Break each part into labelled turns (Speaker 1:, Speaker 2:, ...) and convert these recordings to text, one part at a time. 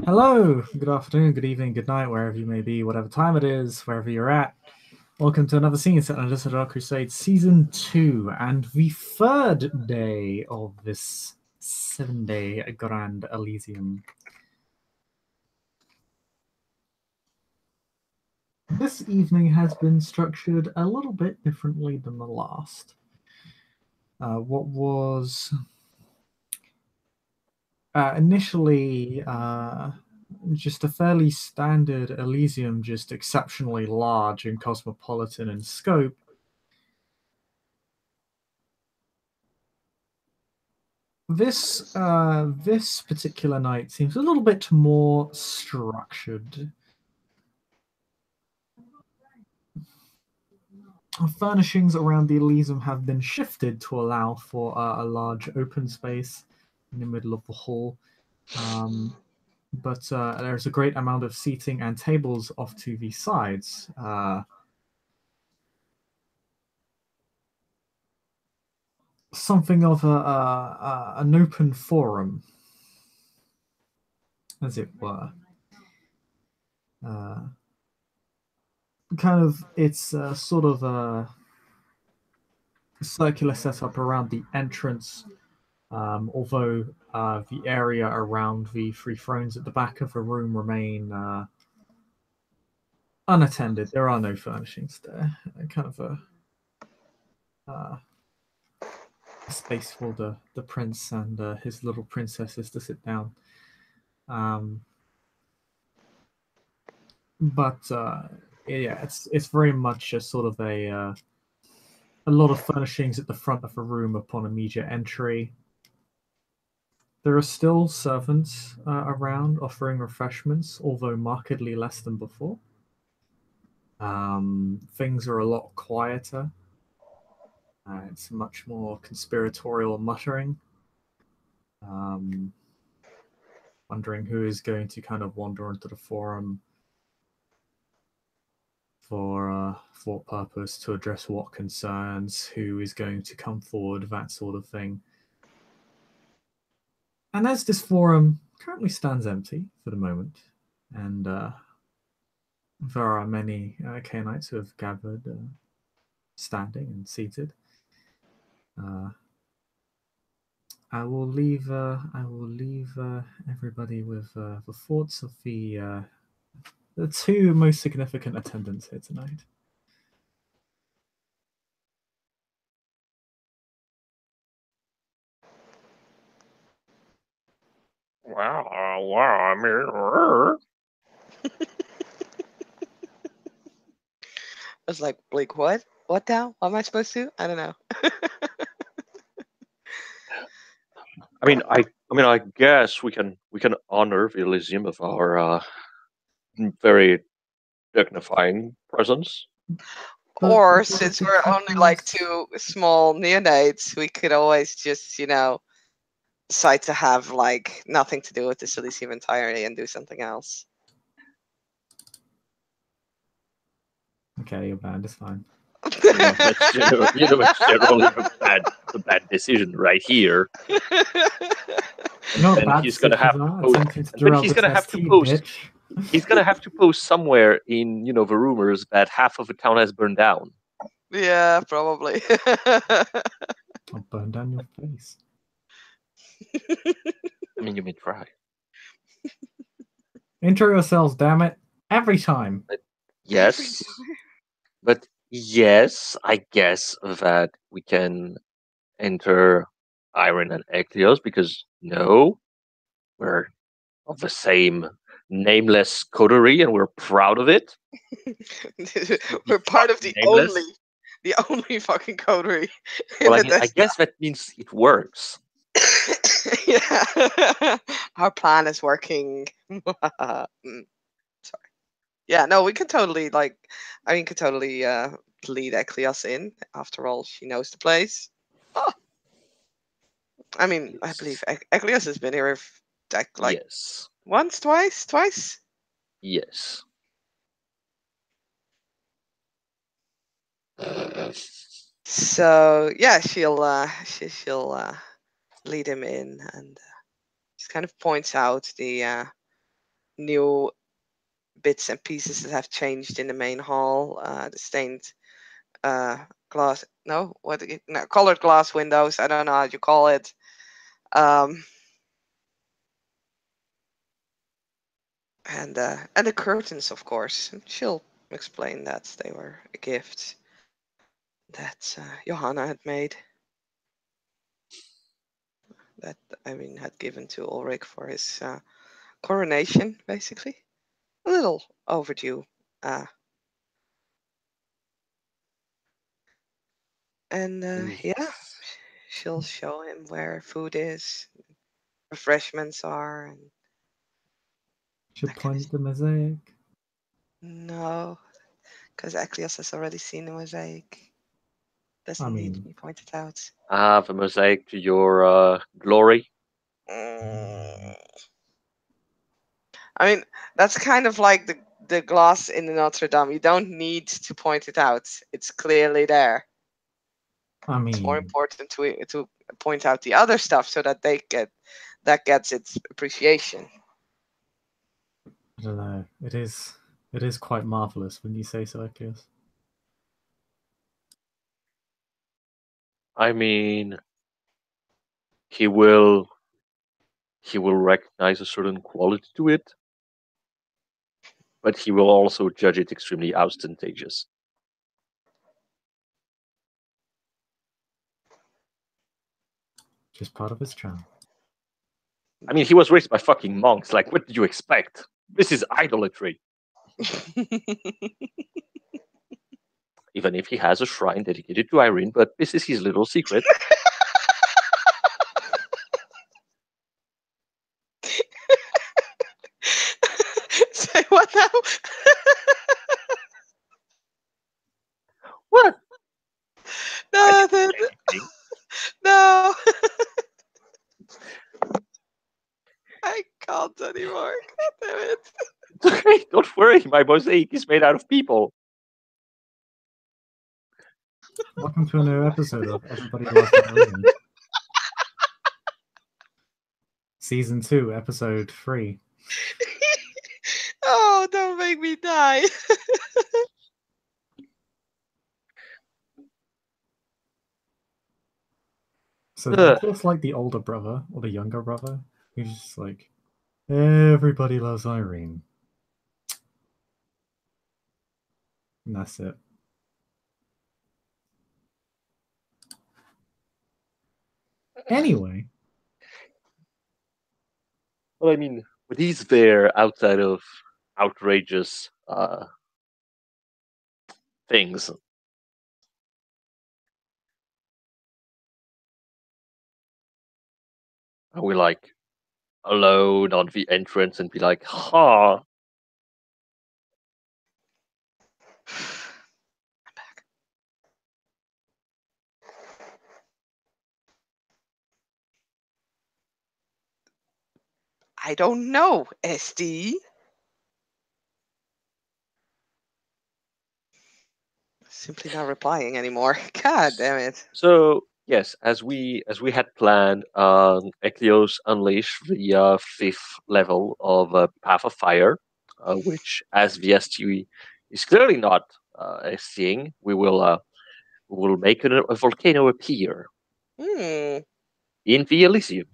Speaker 1: Hello, good afternoon, good evening, good night, wherever you may be, whatever time it is, wherever you're at. Welcome to another scene set on Edessa Dark Crusade Season 2, and the third day of this 7-day Grand Elysium. This evening has been structured a little bit differently than the last. What was initially just a fairly standard Elysium, just exceptionally large and cosmopolitan in scope, this particular night seems a little bit more structured. Furnishings around the Elysium have been shifted to allow for a large open space in the middle of the hall. But there's a great amount of seating and tables off to the sides. Something of an open forum, as it were. It's sort of a circular setup around the entrance, although the area around the three thrones at the back of the room remain unattended. There are no furnishings there. Kind of a space for the prince and his little princesses to sit down. But yeah, it's very much a sort of a lot of furnishings at the front of the room upon immediate entry. There are still servants around offering refreshments, although markedly less than before. Things are a lot quieter. It's much more conspiratorial muttering. Wondering who is going to kind of wander into the forum for what purpose, to address what concerns, who is going to come forward, that sort of thing. And as this forum currently stands empty for the moment, and there are many Cainites who have gathered, standing and seated, I will leave everybody with the thoughts of the two most significant attendants here tonight.
Speaker 2: Well, I mean,
Speaker 3: I was like, Blake, what? What now? What am I supposed to? I don't know.
Speaker 2: I guess we can honor the Elysium of our very dignifying presence.
Speaker 3: Or since we're only like two small neonates, we could always just, decide to have like nothing to do with this Elysium entirely and do something else.
Speaker 1: Okay, your band is fine.
Speaker 2: That's generally a bad decision right here.
Speaker 1: No,
Speaker 2: he's gonna have to post. He's gonna have to post. He's gonna have to post somewhere in the rumors that half of the town has burned down.
Speaker 3: Yeah, probably.
Speaker 1: I'll burn down your face.
Speaker 2: I mean, you may try.
Speaker 1: Intro yourselves, damn it! Every time.
Speaker 2: Yes, but yes, I guess that we can enter Eirene and Eclios because we're of the same nameless coterie and we're proud of it.
Speaker 3: We're part of the only fucking coterie.
Speaker 2: Well, I guess that means it works.
Speaker 3: Yeah, our plan is working. Sorry. Yeah, no, we could totally lead Eclios in. After all, she knows the place. Oh. I mean, I believe Eclios has been here
Speaker 2: yes.
Speaker 3: Once, twice.
Speaker 2: Yes.
Speaker 3: So yeah, she'll lead him in, and just kind of points out the new bits and pieces that have changed in the main hall. The stained glass, no, colored glass windows. I don't know how you call it. And the curtains, of course. She'll explain that they were a gift that Johanna had made. That Irene had given to Ulrich for his coronation, basically. A little overdue. And yeah, she'll show him where food is, refreshments are, and
Speaker 1: She'll point at the mosaic.
Speaker 3: no, because Aclios has already seen the mosaic. Doesn't need to be pointed out.
Speaker 2: I have a mosaic to your glory.
Speaker 3: I mean, that's kind of like the glass in the Notre Dame. You don't need to point it out. It's clearly there.
Speaker 1: I mean,
Speaker 3: it's more important to point out the other stuff so that gets its appreciation.
Speaker 1: I don't know. It is quite marvelous when you say so, Aclios.
Speaker 2: I mean, he will recognize a certain quality to it, but he will also judge it extremely ostentatious.
Speaker 1: Just part of his charm.
Speaker 2: I mean, he was raised by fucking monks. Like, what did you expect? This is idolatry. Even if he has a shrine dedicated to Eirene, but this is his little secret.
Speaker 3: Say what now?
Speaker 2: What?
Speaker 3: No, no. I can't anymore. God damn it.
Speaker 2: Okay, don't worry. My mosaic is made out of people.
Speaker 1: Welcome to a new episode of Everybody Loves Eirene. Season 2, Episode 3.
Speaker 3: Oh, don't make me die.
Speaker 1: So that feels like the older brother or the younger brother who's just like, everybody loves Eirene. And that's it. Anyway.
Speaker 2: Well, I mean, but he's there outside of outrageous things. Are we like alone on the entrance and be like, ha?
Speaker 3: I'm back. I don't know, SD. Simply not replying anymore. God damn it.
Speaker 2: So yes, as we had planned, Eklios unleashed the 5th level of Path of Fire, which, as the ST is clearly not seeing, we will make a volcano appear in the Elysium.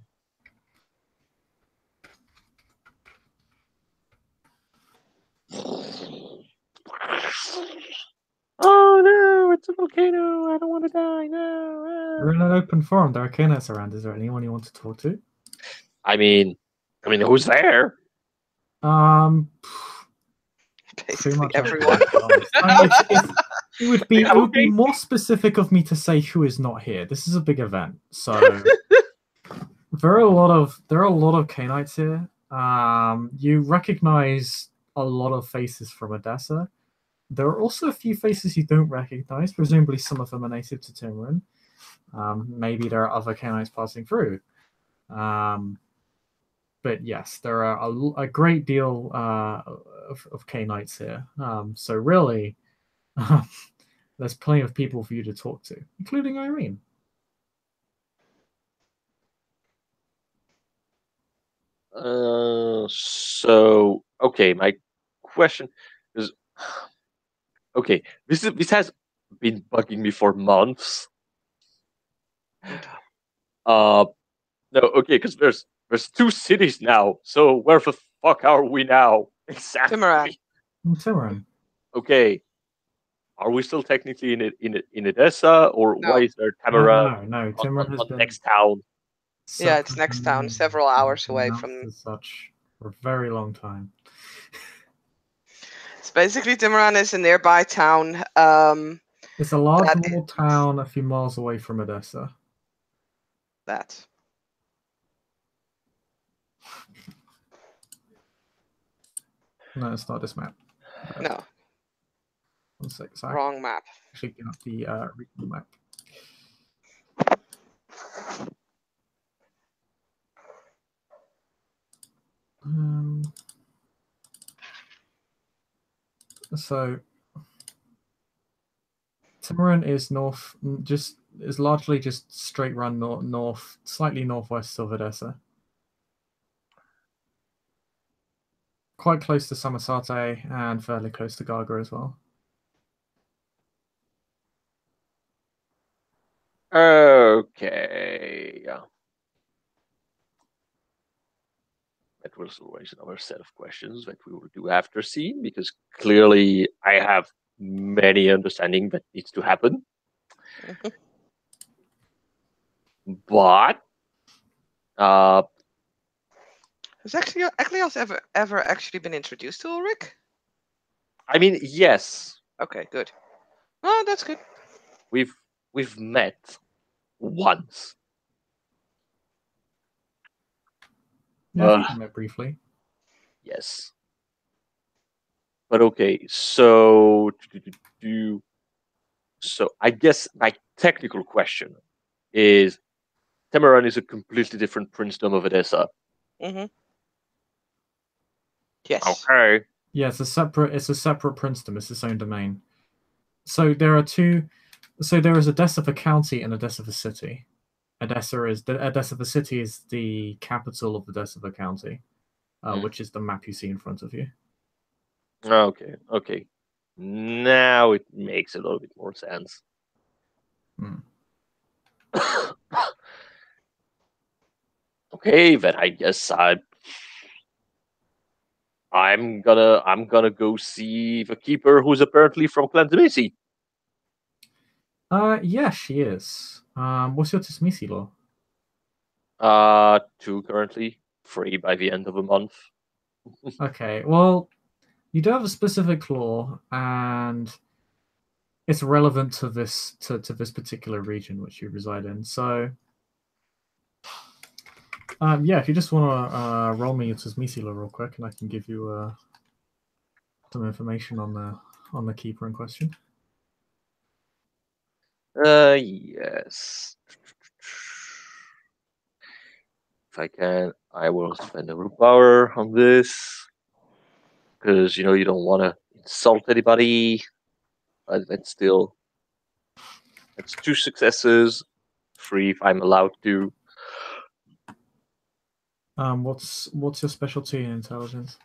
Speaker 2: Oh no, it's a volcano! I don't want to die. No.
Speaker 1: We're in an open forum. There are Arcanites around. Is there anyone you want to talk to?
Speaker 2: I mean, who's there?
Speaker 3: Basically
Speaker 1: much
Speaker 3: everyone.
Speaker 1: It would be more specific of me to say who is not here. This is a big event, so there are a lot of Canites here. You recognize a lot of faces from Edessa. There are also a few faces you don't recognize. Presumably, some of them are native to Timurin. Maybe there are other Canites passing through. But yes, there are a great deal of Canites here. So really, there's plenty of people for you to talk to, including Eirene.
Speaker 2: So Okay, my question is, okay, this has been bugging me for months. Uh, no, okay, because there's 2 cities now. So where the fuck are we now exactly?
Speaker 3: Timuran.
Speaker 1: Timuran.
Speaker 2: Okay, are we still technically in Edessa, or
Speaker 3: No.
Speaker 2: why is there
Speaker 1: No,
Speaker 2: Tamara
Speaker 1: no, Timuran has
Speaker 2: on
Speaker 1: been
Speaker 2: next town?
Speaker 3: Yeah, it's next town, several hours away
Speaker 1: announced
Speaker 3: from.
Speaker 1: as such for a very long time.
Speaker 3: It's basically Timuran is a nearby town.
Speaker 1: It's a large
Speaker 3: That
Speaker 1: walled town a few miles away from Edessa.
Speaker 3: That.
Speaker 1: No, it's not this map.
Speaker 3: No,
Speaker 1: 1 sec, sorry.
Speaker 3: wrong map.
Speaker 1: Actually, get up the regional map. So Timuran is largely just straight run north, slightly northwest of Edessa. Quite close to Samosate and fairly close to Gaga as well.
Speaker 2: Okay, yeah. That was always another set of questions that we will do after scene, because clearly I have many understanding that needs to happen. But
Speaker 3: Has actually Eklios ever actually been introduced to Ulrich?
Speaker 2: I mean, yes,
Speaker 3: Okay, good. Oh, that's good.
Speaker 2: we've met once.
Speaker 1: Yeah, I think we met briefly.
Speaker 2: Yes. But okay, so I guess my technical question is, Temeran is a completely different princedom of Edessa.
Speaker 3: Mm-hmm. Yes.
Speaker 2: Okay.
Speaker 1: Yeah, it's a separate princedom. It's its own domain. So there are two. So there is Edessa for county and Edessa for city. Edessa for city is the capital of Edessa for county, which is the map you see in front of you.
Speaker 2: Okay. Okay. Now it makes a little bit more sense. Okay, then I guess I'm gonna go see the keeper, who's apparently from Clan Demisi.
Speaker 1: Yeah, she is. What's your Tismisi law?
Speaker 2: 2 currently, 3 by the end of the month.
Speaker 1: Okay, well, you do have a specific law, and it's relevant to this this particular region which you reside in. So, yeah, if you just want to roll me your Tismisi law real quick, and I can give you some information on the keeper in question.
Speaker 2: Yes. If I can, I will spend a willpower on this, because you don't want to insult anybody. But that's 2 successes, 3 if I'm allowed to.
Speaker 1: What's your specialty in intelligence?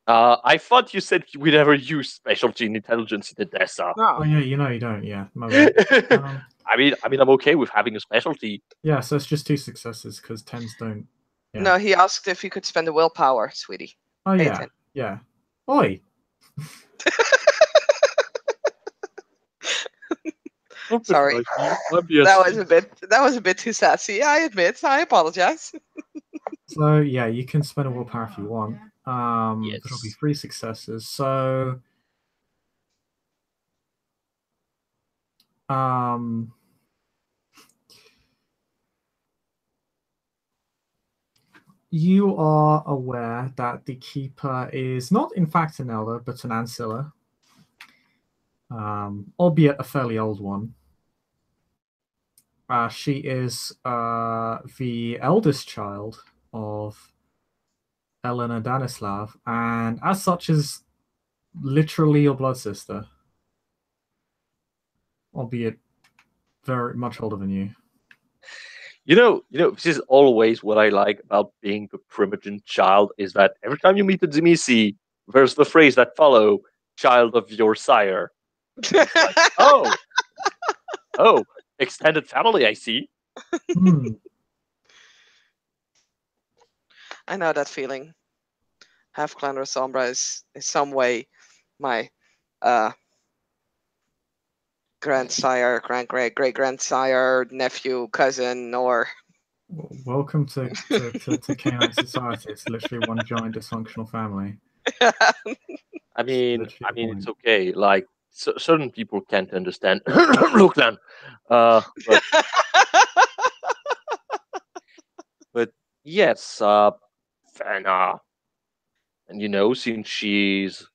Speaker 2: I thought you said we never use specialty in intelligence in Edessa.
Speaker 1: Oh yeah, you don't. Yeah, my bad.
Speaker 2: I mean, I'm okay with having a specialty.
Speaker 1: Yeah, so it's just 2 successes because 10s don't. Yeah.
Speaker 3: No, he asked if you could spend a willpower, sweetie.
Speaker 1: Oh yeah, yeah. Oi.
Speaker 3: Sorry, that was a bit too sassy. I admit. I apologize.
Speaker 1: So yeah, you can spend a willpower if you want.
Speaker 2: Yes.
Speaker 1: There'll be 3 successes. So you are aware that the keeper is not in fact an elder, but an ancilla, albeit a fairly old one. She is the eldest child of Elena Danislav, and as such is literally your blood sister, albeit very much older than you.
Speaker 2: This is always what I like about being the Primogen child is that every time you meet a Demisi, there's the phrase that follow, "child of your sire." It's like, oh, extended family, I see.
Speaker 1: Hmm.
Speaker 3: I know that feeling. Half Clan or Sombra is in some way my grandsire, great grandsire, nephew, cousin, or
Speaker 1: Welcome to Canine society. It's literally one giant dysfunctional family.
Speaker 2: I mean,
Speaker 1: Literally the
Speaker 2: it's
Speaker 1: point.
Speaker 2: okay. Like certain people can't understand Luklan, but yes, Fana, and since she's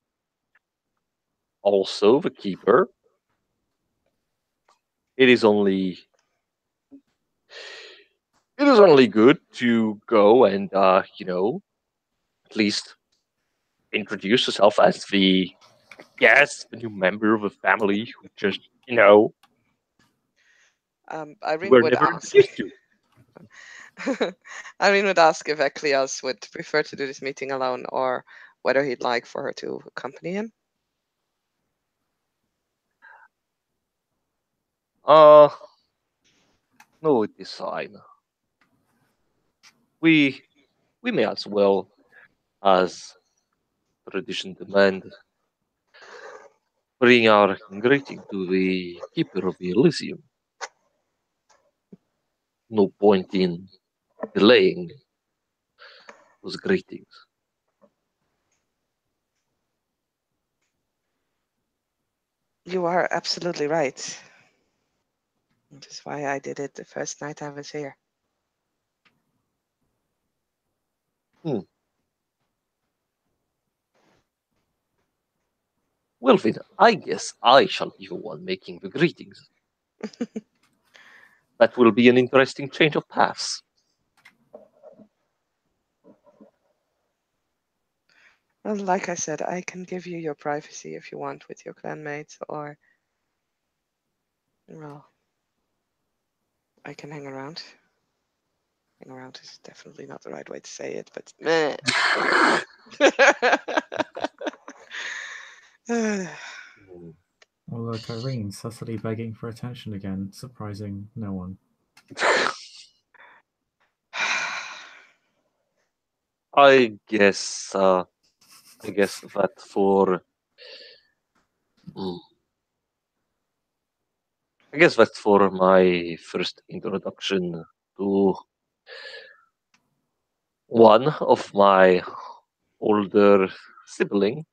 Speaker 2: also the keeper, it is only good to go and at least introduce yourself as the new member of a family who just
Speaker 3: Irene
Speaker 2: were
Speaker 3: would
Speaker 2: never
Speaker 3: ask.
Speaker 2: introduced to.
Speaker 3: Irene would ask if Eklias would prefer to do this meeting alone or whether he'd like for her to accompany him.
Speaker 2: No, it is fine. We may as well, as tradition demand, bring our greeting to the keeper of the Elysium. No point in delaying those greetings.
Speaker 3: You are absolutely right. That's why I did it the first night I was here.
Speaker 2: Well, then, I guess I shall be the one making the greetings. That will be an interesting change of paths.
Speaker 3: Well, like I said, I can give you your privacy if you want with your clanmates, or well, I can hang around. Hang around is definitely not the right way to say it, but meh.
Speaker 1: Well, look, Irene, Cecily begging for attention again, surprising no one.
Speaker 2: I guess that for my first introduction to one of my older sibling,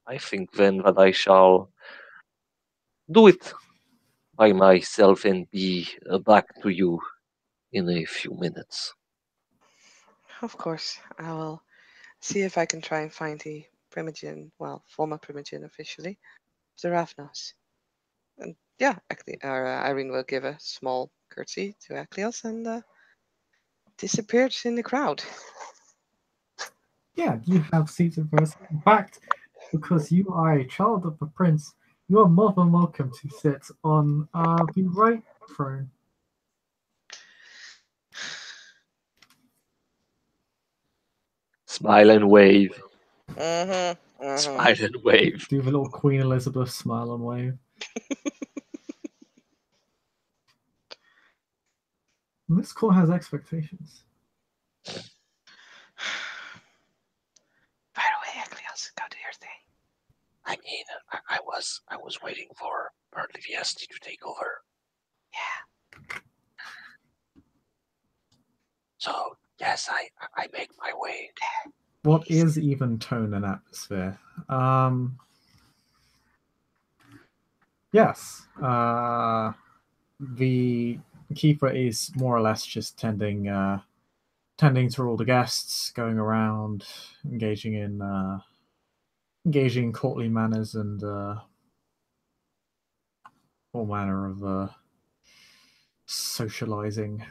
Speaker 2: I think then that I shall do it by myself and be back to you in a few minutes.
Speaker 3: Of course, I will see if I can try and find the Primogen, well, former Primogen officially, the Ravnos. And yeah, Irene will give a small curtsy to Eklios and disappeared in the crowd.
Speaker 1: Yeah, you have seated for us. In fact, because you are a child of the prince, you are more than welcome to sit on the right throne.
Speaker 2: Smile and wave.
Speaker 3: Mm-hmm.
Speaker 2: Smile and wave.
Speaker 1: Do the little Queen Elizabeth smile and wave. And this court has expectations.
Speaker 3: By the way, Eklios, go do your thing.
Speaker 2: I mean, I was waiting for Bertie Viesti to take over.
Speaker 3: Yeah.
Speaker 2: So yes, I make my way.
Speaker 1: What is even tone and atmosphere? Yes. The keeper is more or less just tending to all the guests, going around, engaging in courtly manners and all manner of socializing.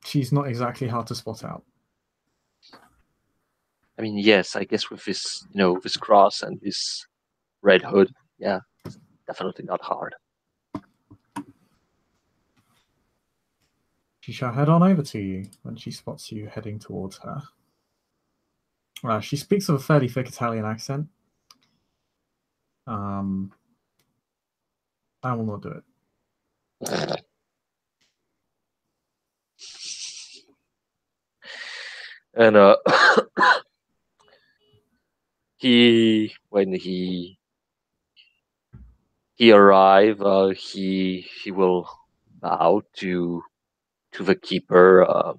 Speaker 1: She's not exactly hard to spot out.
Speaker 2: I mean, yes, I guess with this, this cross and this red hood, yeah, it's definitely not hard.
Speaker 1: She shall head on over to you when she spots you heading towards her. She speaks with a fairly thick Italian accent. I will not do it.
Speaker 2: And when he arrive, he will bow to the keeper of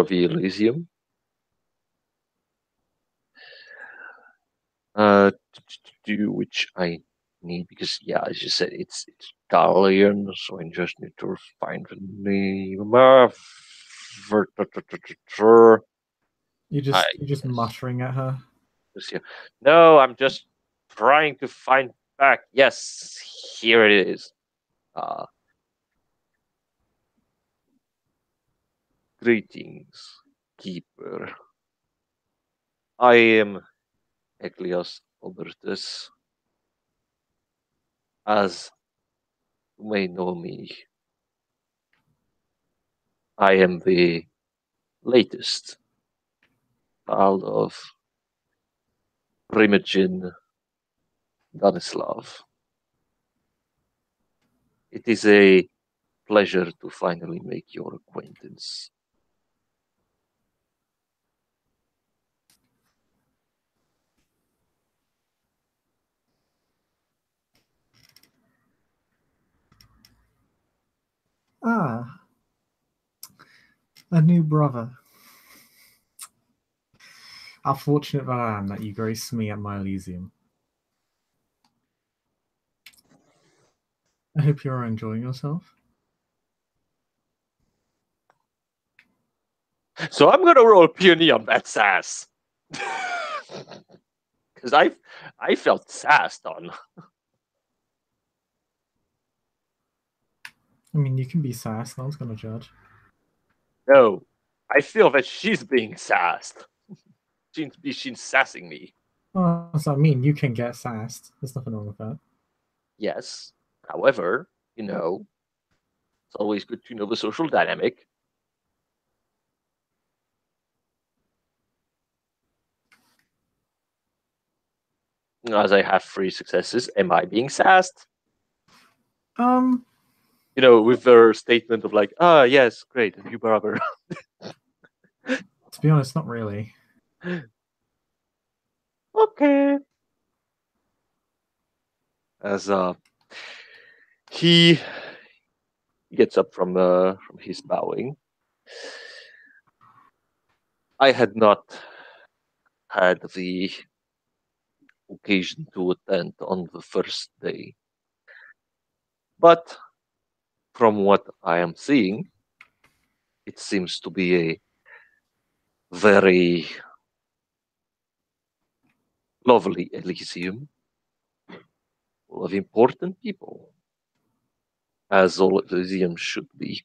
Speaker 2: the Elysium. To do which I need, because as you said, it's Italian, so I just need to find the name.
Speaker 1: You're just muttering at her.
Speaker 2: No, I'm just trying to find back. Yes, here it is. Greetings, keeper. I am Eklios Obertus. As you may know me, I am the latest child of Primogen Danislav. It is a pleasure to finally make your acquaintance.
Speaker 1: Ah, a new brother. How fortunate that I am that you grace me at my Elysium. I hope you're enjoying yourself.
Speaker 2: So I'm gonna roll puny on that sass. Because I felt sassed on.
Speaker 1: I mean, you can be sassed. No one's going to judge.
Speaker 2: No, I feel that she's being sassed. She's sassing me.
Speaker 1: Well, I mean, you can get sassed. There's nothing wrong with that.
Speaker 2: Yes. However, it's always good to know the social dynamic. As I have 3 successes, am I being sassed? With their statement of like, yes, great, new brother.
Speaker 1: To be honest, not really.
Speaker 2: Okay. As he gets up from his bowing. I had not had the occasion to attend on the first day. But from what I am seeing, it seems to be a very lovely Elysium, full of important people, as all Elysium should be.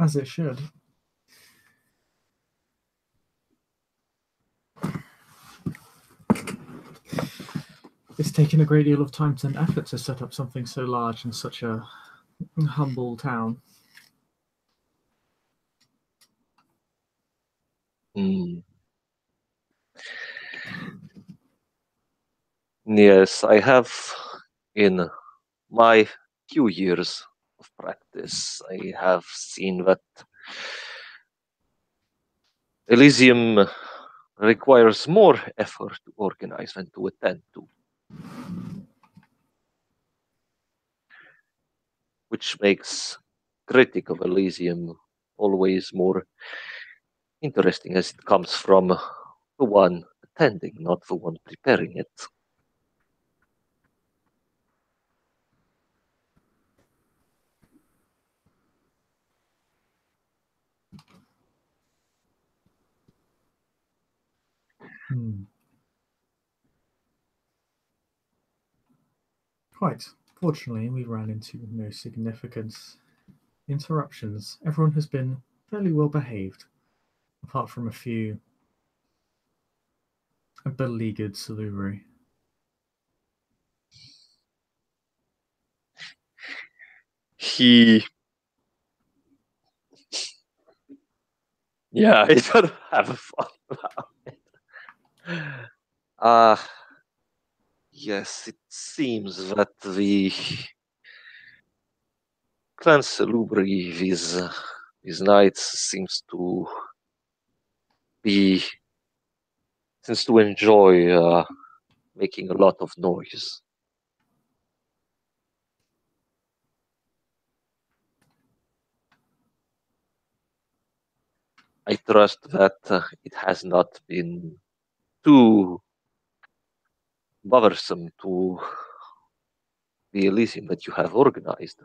Speaker 1: As it should. It's taken a great deal of time and effort to set up something so large in such a humble town.
Speaker 2: Yes, I have, in my few years of practice, I have seen that Elysium requires more effort to organize than to attend to. Which makes critique of Elysium always more interesting, as it comes from the one attending, not the one preparing it.
Speaker 1: Quite. Fortunately, we ran into no significant interruptions. Everyone has been fairly well behaved, apart from a few beleaguered Salubri.
Speaker 2: Yeah, he's gonna have a fun about it. Yes, it seems that the clan Salubri, these knights, be seems to enjoy making a lot of noise. I trust that it has not been too bothersome to the Elysium that you have organized.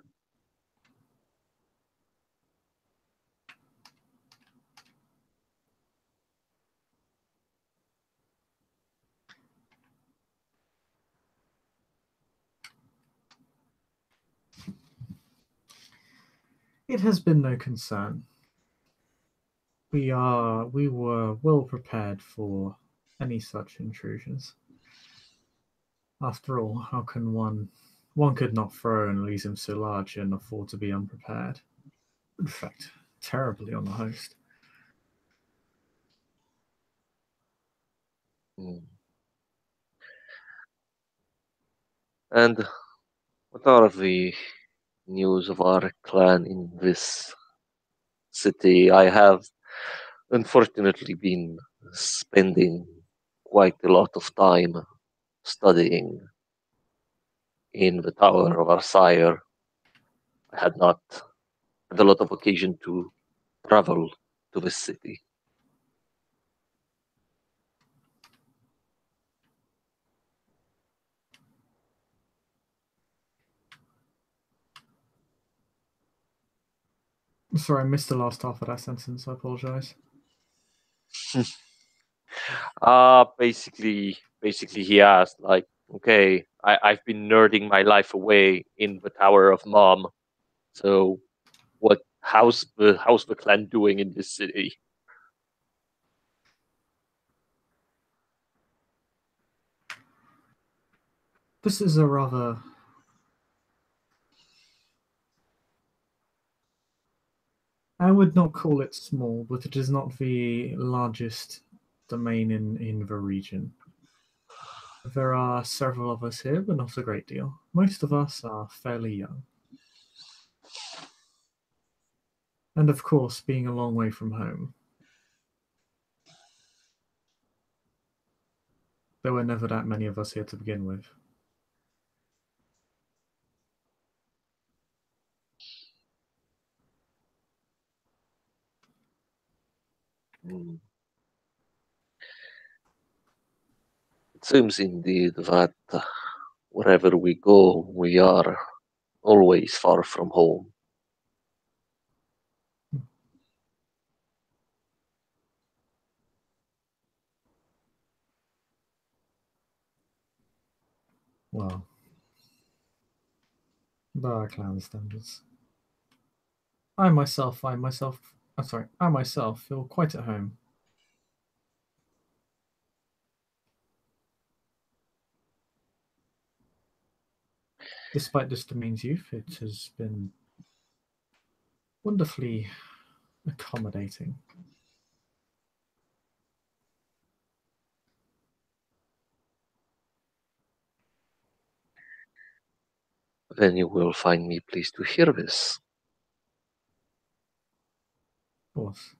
Speaker 1: It has been no concern. We were well prepared for any such intrusions. After all, how can one could not throw an Elysium so large and afford to be unprepared? In fact, terribly on the host.
Speaker 2: Mm. And what are the news of our clan in this city? I have unfortunately been spending quite a lot of time studying in the tower of our sire. I had not had a lot of occasion to travel to this city.
Speaker 1: I'm sorry, I missed the last half of that sentence. I apologize.
Speaker 2: Basically he asked like, okay, I've been nerding my life away in the Tower of Mom. So how's the clan doing in this city?
Speaker 1: This is a rather I would not call it small, but it is not the largest domain in the region. There are several of us here, but not a great deal. Most of us are fairly young. And of course, being a long way from home, there were never that many of us here to begin with.
Speaker 2: Mm. It seems indeed that wherever we go, we are always far from home.
Speaker 1: Well, by our clan standards. I myself feel quite at home. Despite this domain's youth, it has been wonderfully accommodating.
Speaker 2: Then you will find me pleased to hear this.
Speaker 1: Of course.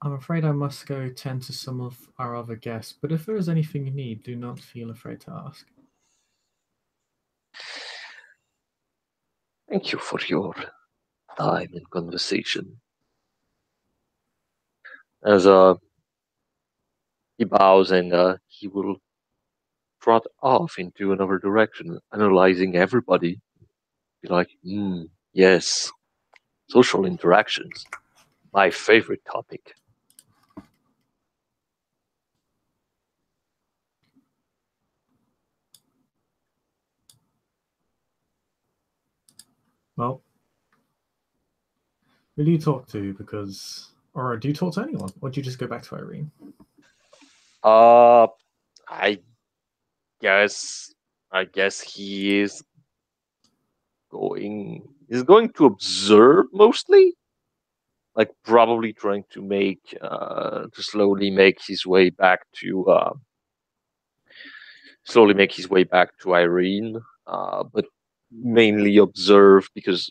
Speaker 1: I'm afraid I must go tend to some of our other guests, but if there is anything you need, do not feel afraid to ask.
Speaker 2: Thank you for your time and conversation. As he bows and he will trot off into another direction, analyzing everybody. Be like, yes, social interactions, my favorite topic.
Speaker 1: Well, Who do you talk to? Or do you talk to anyone? Or do you just go back to Eirene?
Speaker 2: I guess he is going. He's going to observe mostly, like probably trying to to slowly make his way back to Eirene, but mainly observe because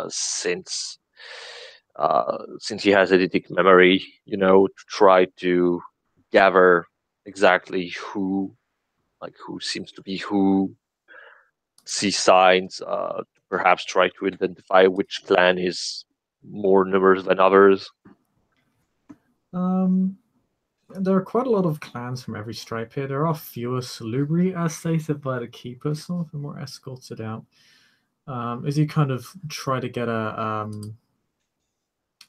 Speaker 2: since he has eidetic memory, to try to gather exactly who seems to be who, see signs, perhaps try to identify which clan is more numerous than others.
Speaker 1: There are quite a lot of clans from every stripe here. There are fewer Salubri, as stated by the keeper. Some of them were escorted out. As you kind of try to get a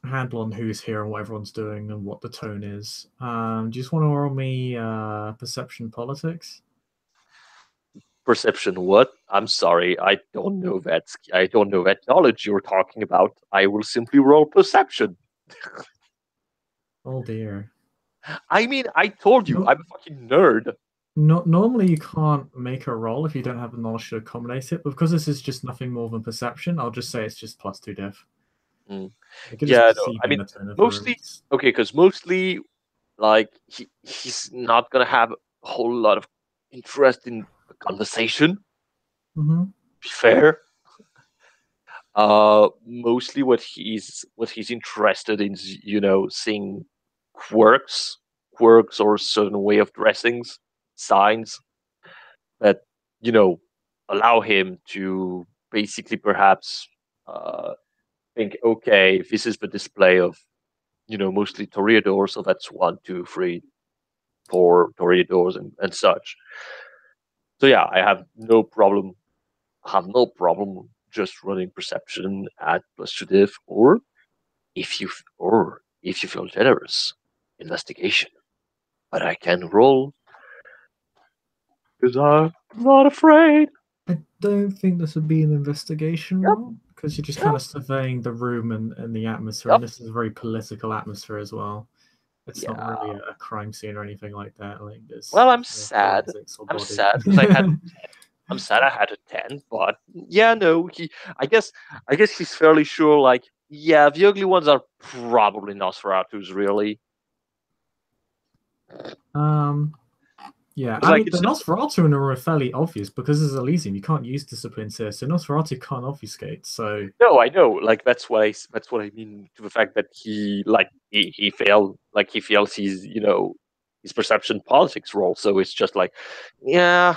Speaker 1: handle on who's here and what everyone's doing and what the tone is, do you just want to roll me perception politics?
Speaker 2: Perception what? I'm sorry, I don't know that knowledge you're talking about. I will simply roll perception.
Speaker 1: Oh dear.
Speaker 2: I mean, I told you,
Speaker 1: No.
Speaker 2: I'm a fucking nerd.
Speaker 1: Normally you can't make a roll if you don't have the knowledge to accommodate it, but because this is just nothing more than perception, I'll just say it's just +2 diff.
Speaker 2: Yeah, no, I mean, mostly okay, because mostly, like, he's not gonna have a whole lot of interest in the conversation.
Speaker 1: Mm-hmm.
Speaker 2: Be fair. Mostly what he's interested in is, seeing quirks or certain way of dressings, signs that allow him to basically perhaps think, okay, this is the display of mostly toreadors, so that's 1, 2, 3, 4 toreadors and such. So yeah, I have no problem just running perception at +2 diff, or if you feel generous, investigation. But I can roll because I'm not afraid.
Speaker 1: I don't think this would be an investigation roll because you're just kind of surveying the room and the atmosphere, and this is a very political atmosphere as well. It's not really a crime scene or anything like that. Like this.
Speaker 2: Well, I'm sad. I'm sad because I'm sad I had a 10, but yeah, no, I guess he's fairly sure, like, yeah, the ugly ones are probably Nosferatu's, really.
Speaker 1: Yeah, I mean, the Nosferatu in a room are fairly obvious because it's Elysium. You can't use disciplines here, so Nosferatu can't obfuscate. So
Speaker 2: no, I know, like that's what I mean to the fact that he failed, like he feels he's his perception politics role. So it's just like, yeah,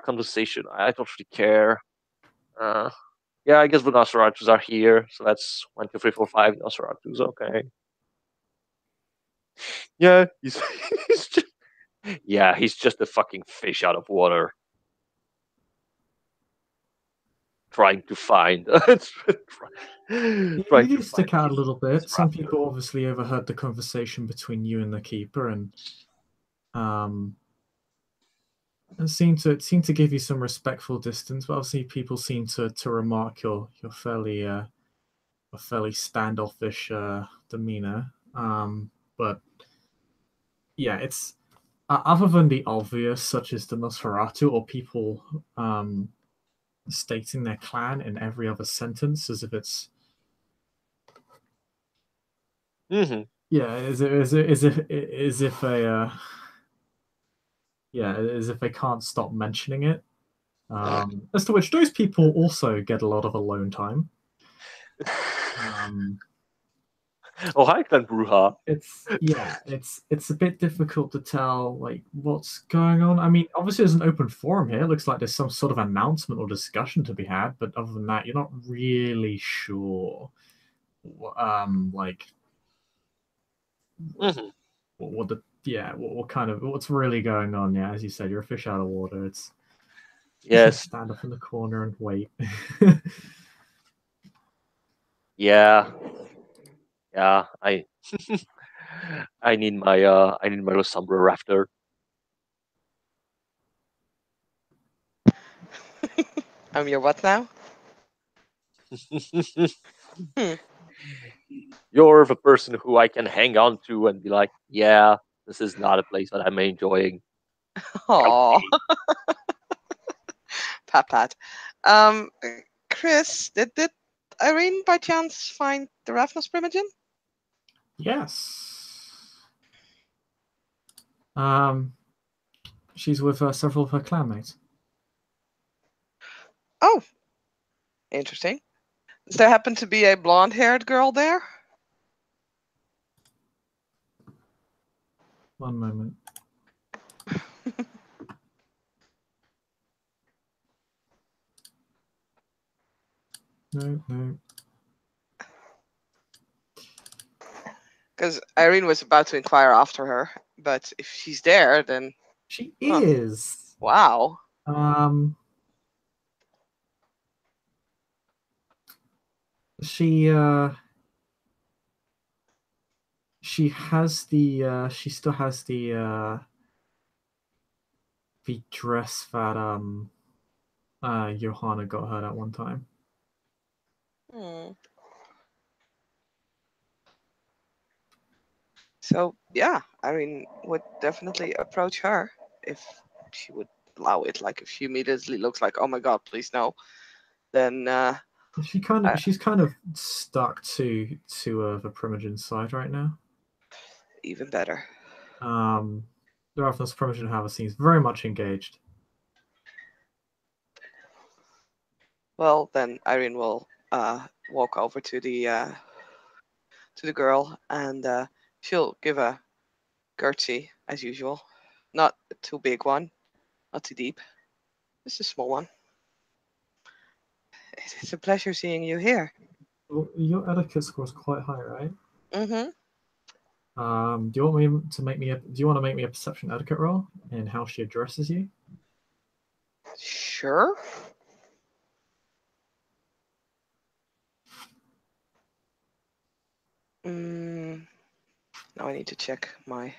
Speaker 2: conversation. I don't really care. Yeah, I guess the Nosferatus are here, so that's 1, 2, 3, 4, 5 Nosferatus. Okay. Yeah, he's he's just a fucking fish out of water, trying to find.
Speaker 1: you do stick out a little bit. Some people obviously overheard the conversation between you and the keeper, and seemed to give you some respectful distance. But obviously, people seem to remark your fairly standoffish demeanor. But yeah, it's other than the obvious, such as the Nosferatu or people stating their clan in every other sentence as if it's as if they can't stop mentioning it. As to which those people also get a lot of alone time.
Speaker 2: Oh, hi, Clan Bruja.
Speaker 1: It's a bit difficult to tell like what's going on. I mean, obviously there's an open forum here. It looks like there's some sort of announcement or discussion to be had, but other than that, you're not really sure. What what's really going on? Yeah, as you said, you're a fish out of water. It's stand up in the corner and wait.
Speaker 2: Yeah, I I need my Losombra rafter.
Speaker 3: I'm your what now?
Speaker 2: You're the person who I can hang on to and be like, yeah, this is not a place that I'm enjoying.
Speaker 3: Aw. Pat pat. Um, Chris, did Irene by chance find the Ravnos Primogen?
Speaker 1: Yes. She's with several of her clanmates.
Speaker 3: Oh, interesting. Does there happen to be a blonde-haired girl there?
Speaker 1: One moment. No.
Speaker 3: Because Irene was about to inquire after her, but if she's there, then
Speaker 1: She
Speaker 3: Huh.
Speaker 1: is.
Speaker 3: wow.
Speaker 1: She has the she still has the dress that Johanna got her at one time.
Speaker 3: So yeah, Irene would definitely approach her if she would allow it. Like if she immediately looks like, oh my god, please no, then
Speaker 1: She's kind of stuck to the Primogen side right now.
Speaker 3: even better.
Speaker 1: The Ravnos Primogen, however, seems very much engaged.
Speaker 3: Well, then Irene will walk over to the girl and she'll give a curtsy as usual. Not a too big one, not too deep, just a small one. It's a pleasure seeing you here.
Speaker 1: Well, your etiquette score is quite high, right?
Speaker 3: Mm-hmm.
Speaker 1: Do you want to make me a perception etiquette roll and how she addresses you?
Speaker 3: Sure. Now I need to check my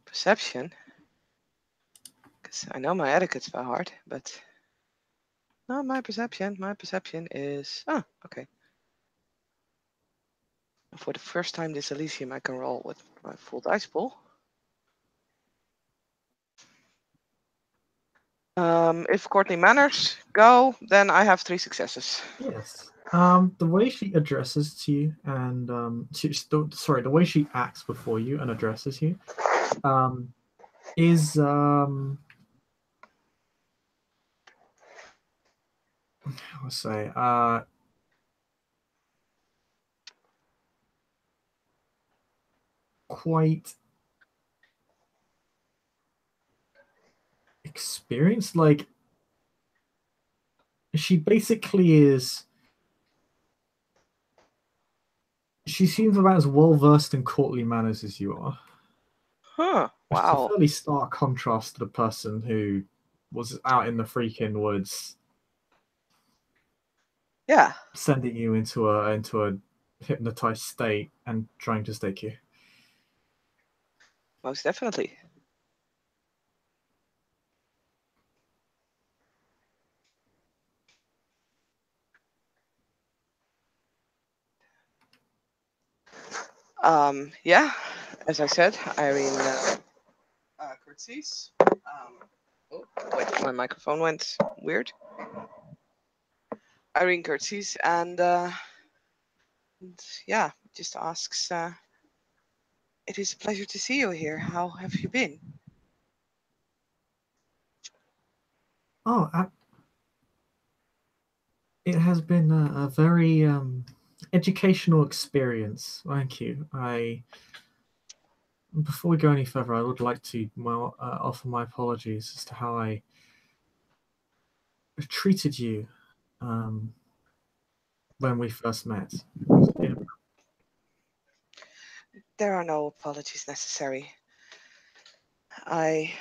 Speaker 3: perception. Because I know my etiquette's by heart, but not my perception. My perception is... Oh, okay. For the first time this Elysium, I can roll with my full dice pool. If courtly manners go, then I have 3 successes.
Speaker 1: Yes. The way she addresses to you and the way she acts before you and addresses you, is let's say quite experienced. Like she basically is. She seems about as well versed in courtly manners as you are.
Speaker 3: Huh.
Speaker 1: Which is a
Speaker 3: Wow.
Speaker 1: fairly stark contrast to the person who was out in the freaking woods.
Speaker 3: Yeah.
Speaker 1: Sending you into a hypnotized state and trying to stake you.
Speaker 3: Most definitely. Yeah, as I said, Irene curtsies. Oh, wait, my microphone went weird. Irene curtsies and yeah, just asks, it is a pleasure to see you here. How have you been?
Speaker 1: Oh, it has been a very educational experience. Thank you. Before we go any further, I would like to offer my apologies as to how I treated you when we first met.
Speaker 3: There are no apologies necessary. I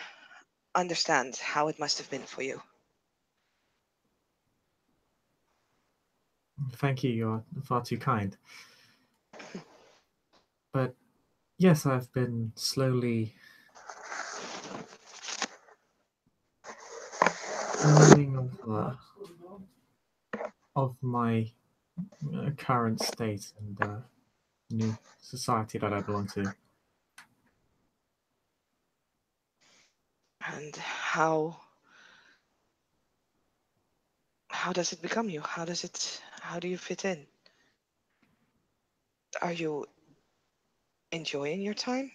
Speaker 3: understand how it must have been for you.
Speaker 1: Thank you. You're far too kind. But yes, I've been slowly learning of my current state and new society that I belong to.
Speaker 3: And how does it become you? How do you fit in? Are you enjoying your time?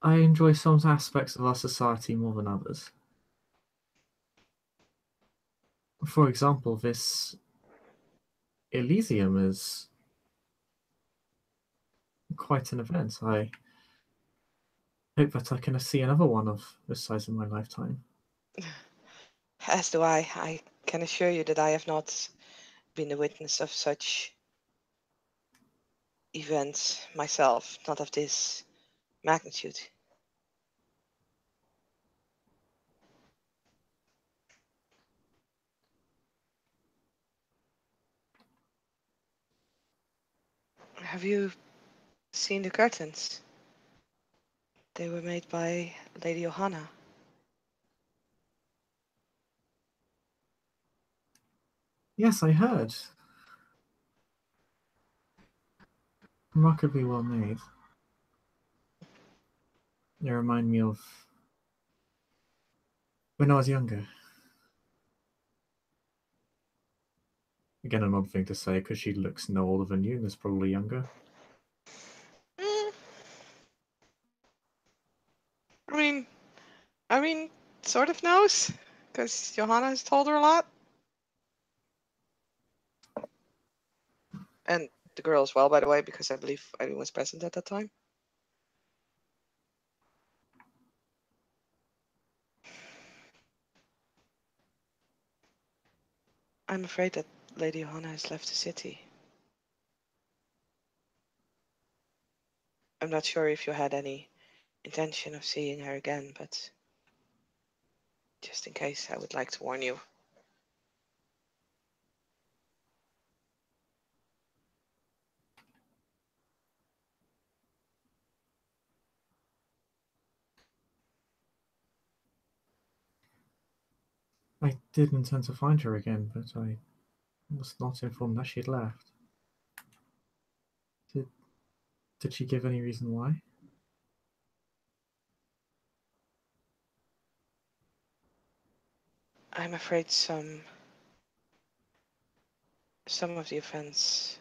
Speaker 1: I enjoy some aspects of our society more than others. For example, this Elysium is quite an event. I hope that I can see another one of this size in my lifetime.
Speaker 3: As do I. I can assure you that I have not been the witness of such events myself, not of this magnitude. Have you seen the curtains? They were made by Lady Johanna.
Speaker 1: Yes, I heard. Remarkably well made. They remind me of when I was younger. Again, an odd thing to say because she looks no older than you and is probably younger.
Speaker 3: Irene sort of knows, because Johanna has told her a lot. And the girl as well, by the way, because I believe Irene was present at that time. I'm afraid that Lady Johanna has left the city. I'm not sure if you had any intention of seeing her again, but just in case, I would like to warn you.
Speaker 1: I did intend to find her again, but I was not informed that she'd left. Did she give any reason why?
Speaker 3: I'm afraid some of the events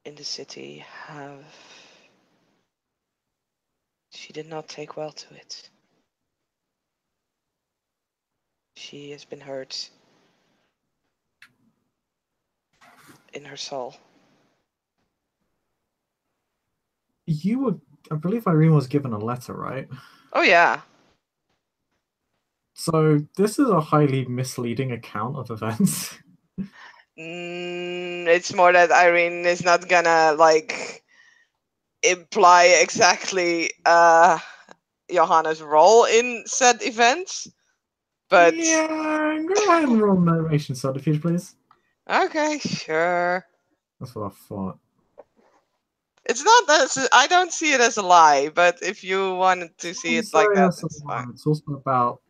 Speaker 3: in the city have... She did not take well to it. She has been hurt in her soul.
Speaker 1: I believe Irene was given a letter, right?
Speaker 3: Oh yeah.
Speaker 1: So this is a highly misleading account of events.
Speaker 3: It's more that Irene is not gonna like imply exactly Johanna's role in said events, but
Speaker 1: yeah, go ahead and roll narration subterfuge, please.
Speaker 3: okay, sure.
Speaker 1: That's what I thought.
Speaker 3: It's not that I don't see it as a lie, but if you wanted to see it like that, it's fine.
Speaker 1: It's also about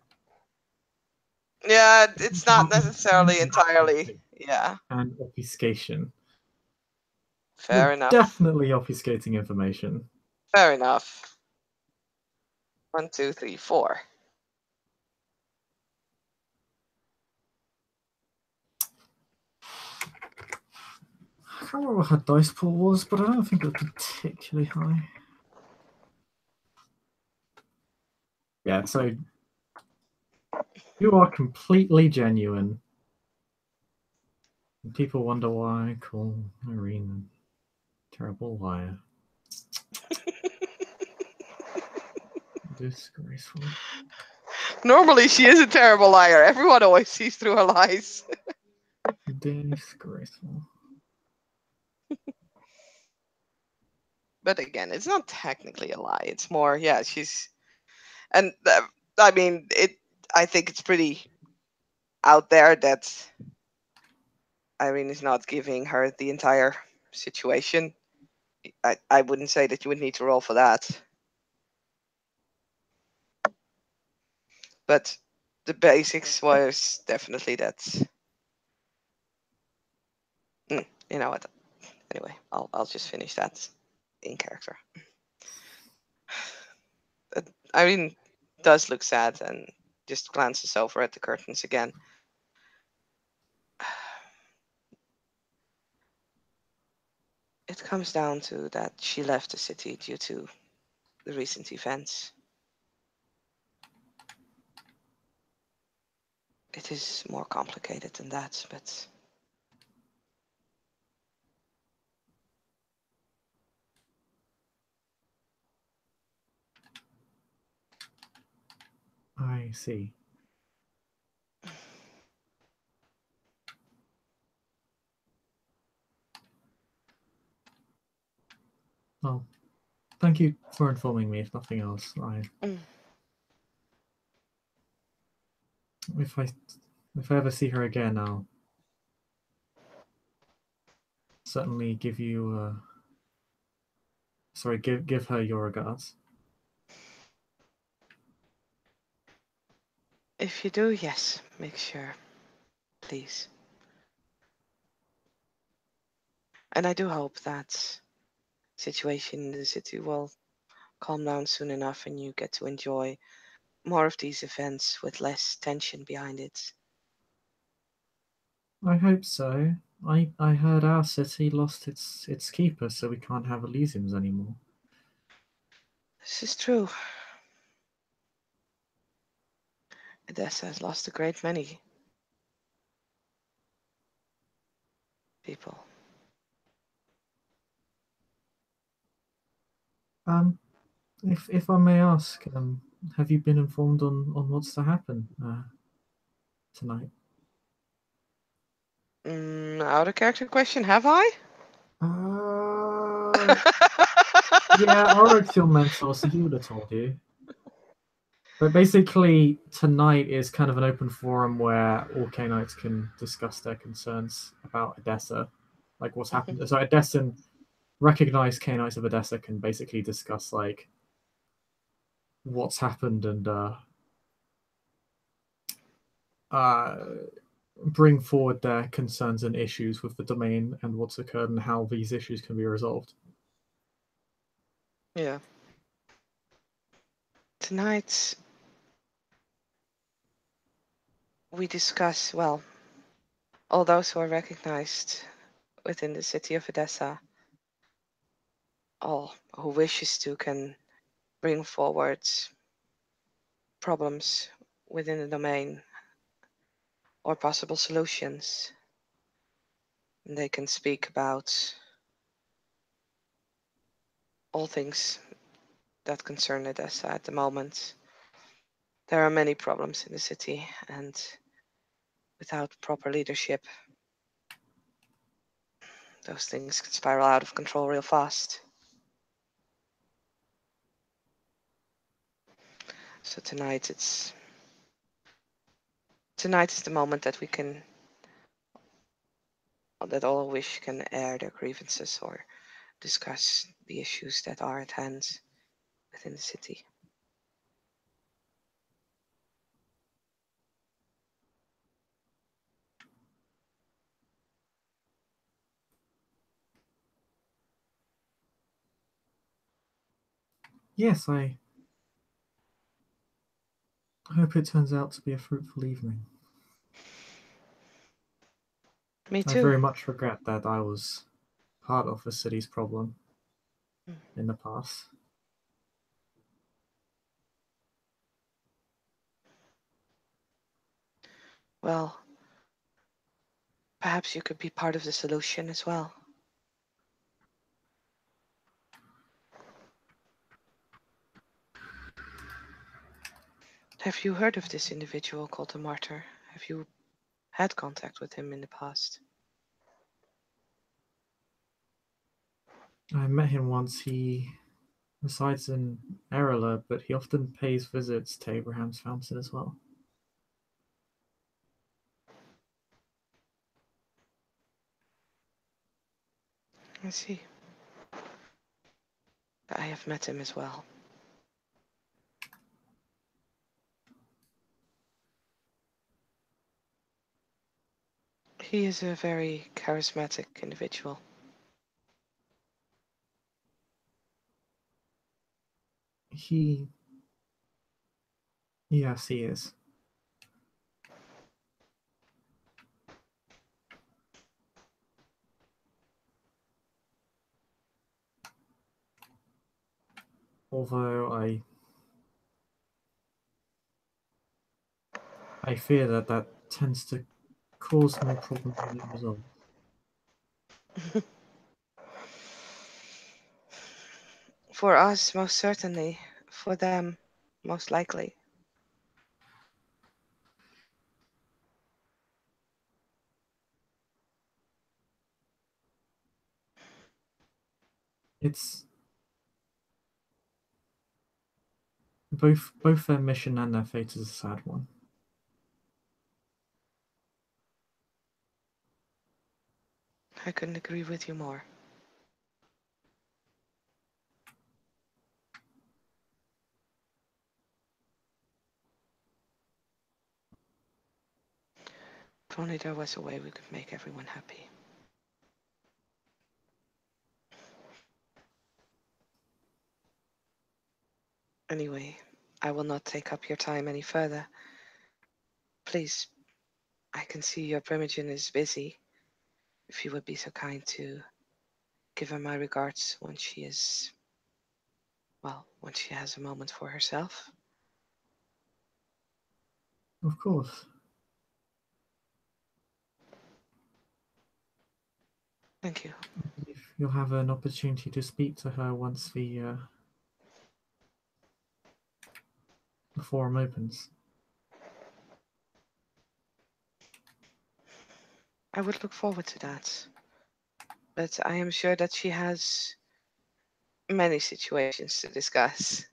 Speaker 3: Yeah, it's not necessarily entirely. Yeah,
Speaker 1: and obfuscation.
Speaker 3: fair
Speaker 1: You're
Speaker 3: enough.
Speaker 1: definitely obfuscating information.
Speaker 3: Fair enough. 1, 2, 3, 4.
Speaker 1: I can't remember what her dice pool was, but I don't think it was particularly high. Yeah, so you are completely genuine. And people wonder why I call Eirene a terrible liar. Disgraceful.
Speaker 3: Normally, she is a terrible liar. Everyone always sees through her lies.
Speaker 1: Disgraceful.
Speaker 3: But again, it's not technically a lie. It's more, yeah, she's, and I mean, I think it's pretty out there that Eirene is not giving her the entire situation, I wouldn't say that you would need to roll for that. But the basics was definitely that. You know what? Anyway, I'll just finish that in character. Irene does look sad and just glances over at the curtains again. It comes down to that she left the city due to the recent events. It is more complicated than that, but
Speaker 1: I see. Well, thank you for informing me, if nothing else. If I ever see her again, I'll certainly give you give her your regards.
Speaker 3: if you do, yes, make sure, please. And I do hope that situation in the city will calm down soon enough and you get to enjoy more of these events with less tension behind it.
Speaker 1: I hope so. I heard our city lost its keeper, so we can't have Elysiums anymore.
Speaker 3: This is true. Edessa has lost a great many people.
Speaker 1: If I may ask, have you been informed on what's to happen tonight?
Speaker 3: Out of character question, have I?
Speaker 1: Yeah, Oric's your mentor, so he would have told you. But basically, tonight is kind of an open forum where all K-Knights can discuss their concerns about Edessa, like what's happened. So Edessa, recognized K-Knights of Edessa can basically discuss like what's happened and bring forward their concerns and issues with the domain and what's occurred and how these issues can be resolved.
Speaker 3: Yeah. Tonight, we discuss, well, all those who are recognized within the city of Edessa, all who wishes to can bring forward problems within the domain or possible solutions. And they can speak about all things that concern Edessa at the moment. There are many problems in the city, and without proper leadership, those things can spiral out of control real fast. So tonight is the moment that we can, that all wish can air their grievances or discuss the issues that are at hand within the city.
Speaker 1: Yes, I hope it turns out to be a fruitful evening.
Speaker 3: Me
Speaker 1: I
Speaker 3: too.
Speaker 1: very much regret that I was part of the city's problem in the past.
Speaker 3: Well, perhaps you could be part of the solution as well. Have you heard of this individual called the Martyr? Have you had contact with him in the past?
Speaker 1: I met him once. He resides in Eirene, but he often pays visits to Abraham's Fountain as well.
Speaker 3: I see. I have met him as well. He is a very charismatic individual.
Speaker 1: Yes, he is. Although I fear that tends to cause more problems than it resolves.
Speaker 3: For us, most certainly. For them, most likely.
Speaker 1: It's both their mission and their fate is a sad one.
Speaker 3: I couldn't agree with you more. If only there was a way we could make everyone happy. Anyway, I will not take up your time any further. Please, I can see your Primogen is busy. If you would be so kind to give her my regards when she is, well, when she has a moment for herself.
Speaker 1: Of course.
Speaker 3: Thank you.
Speaker 1: You'll have an opportunity to speak to her once the forum opens.
Speaker 3: I would look forward to that. But I am sure that she has many situations to discuss.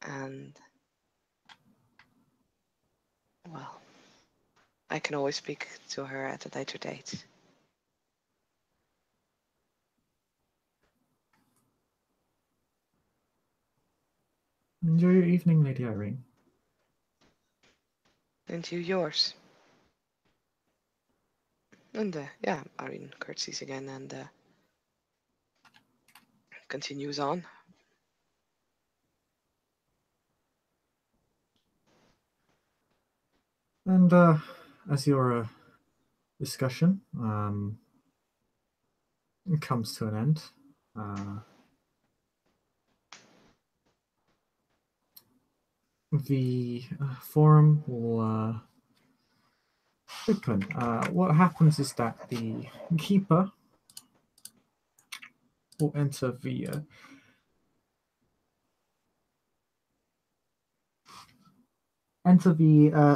Speaker 3: And, well, I can always speak to her at a later date.
Speaker 1: Enjoy your evening, Lady Eirene.
Speaker 3: And you yours. And yeah, Eirene curtsies again and continues on.
Speaker 1: And as your discussion comes to an end, the forum will open. What happens is that the keeper will enter the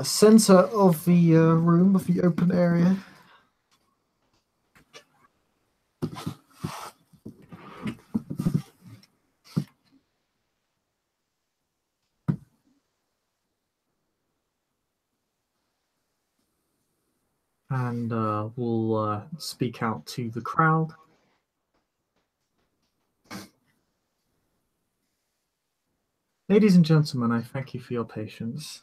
Speaker 1: center of the room, of the open area. And will speak out to the crowd. Ladies and gentlemen, I thank you for your patience.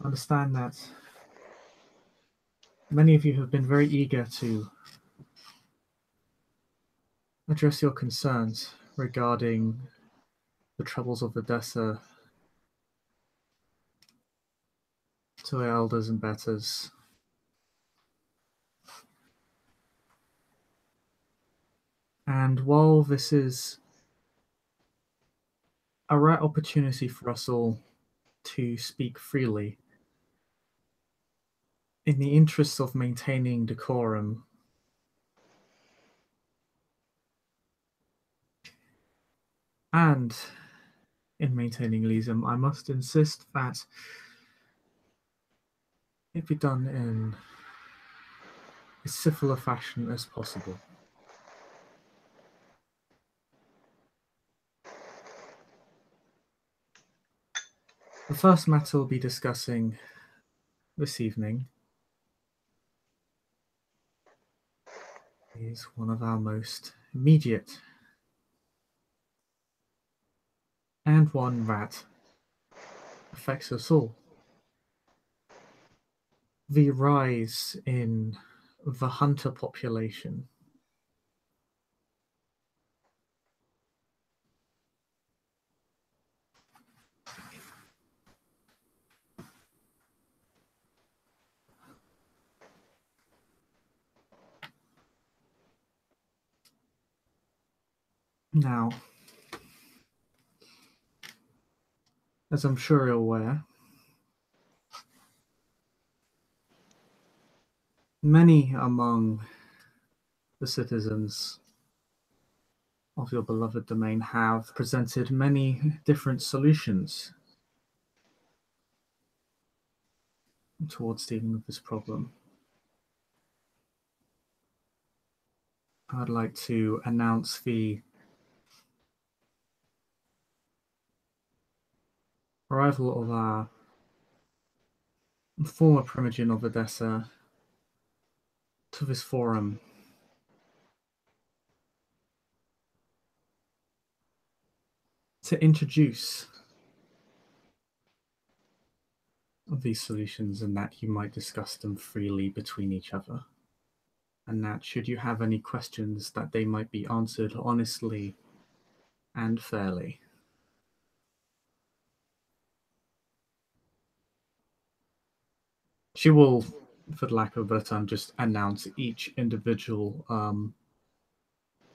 Speaker 1: I understand that many of you have been very eager to address your concerns regarding the troubles of Edessa to the elders and betters. And while this is a rare opportunity for us all to speak freely, in the interests of maintaining decorum, and in maintaining Elysium, I must insist that it be done in as civil a fashion as possible. The first matter we'll be discussing this evening is one of our most immediate, and one that affects us all. The rise in the hunter population. Now, as I'm sure you're aware, many among the citizens of your beloved domain have presented many different solutions towards dealing with this problem. I'd like to announce the arrival of our former Primogen of Edessa to this forum to introduce these solutions, and that you might discuss them freely between each other, and that should you have any questions, that they might be answered honestly and fairly. She will, for lack of a better term, just announce each individual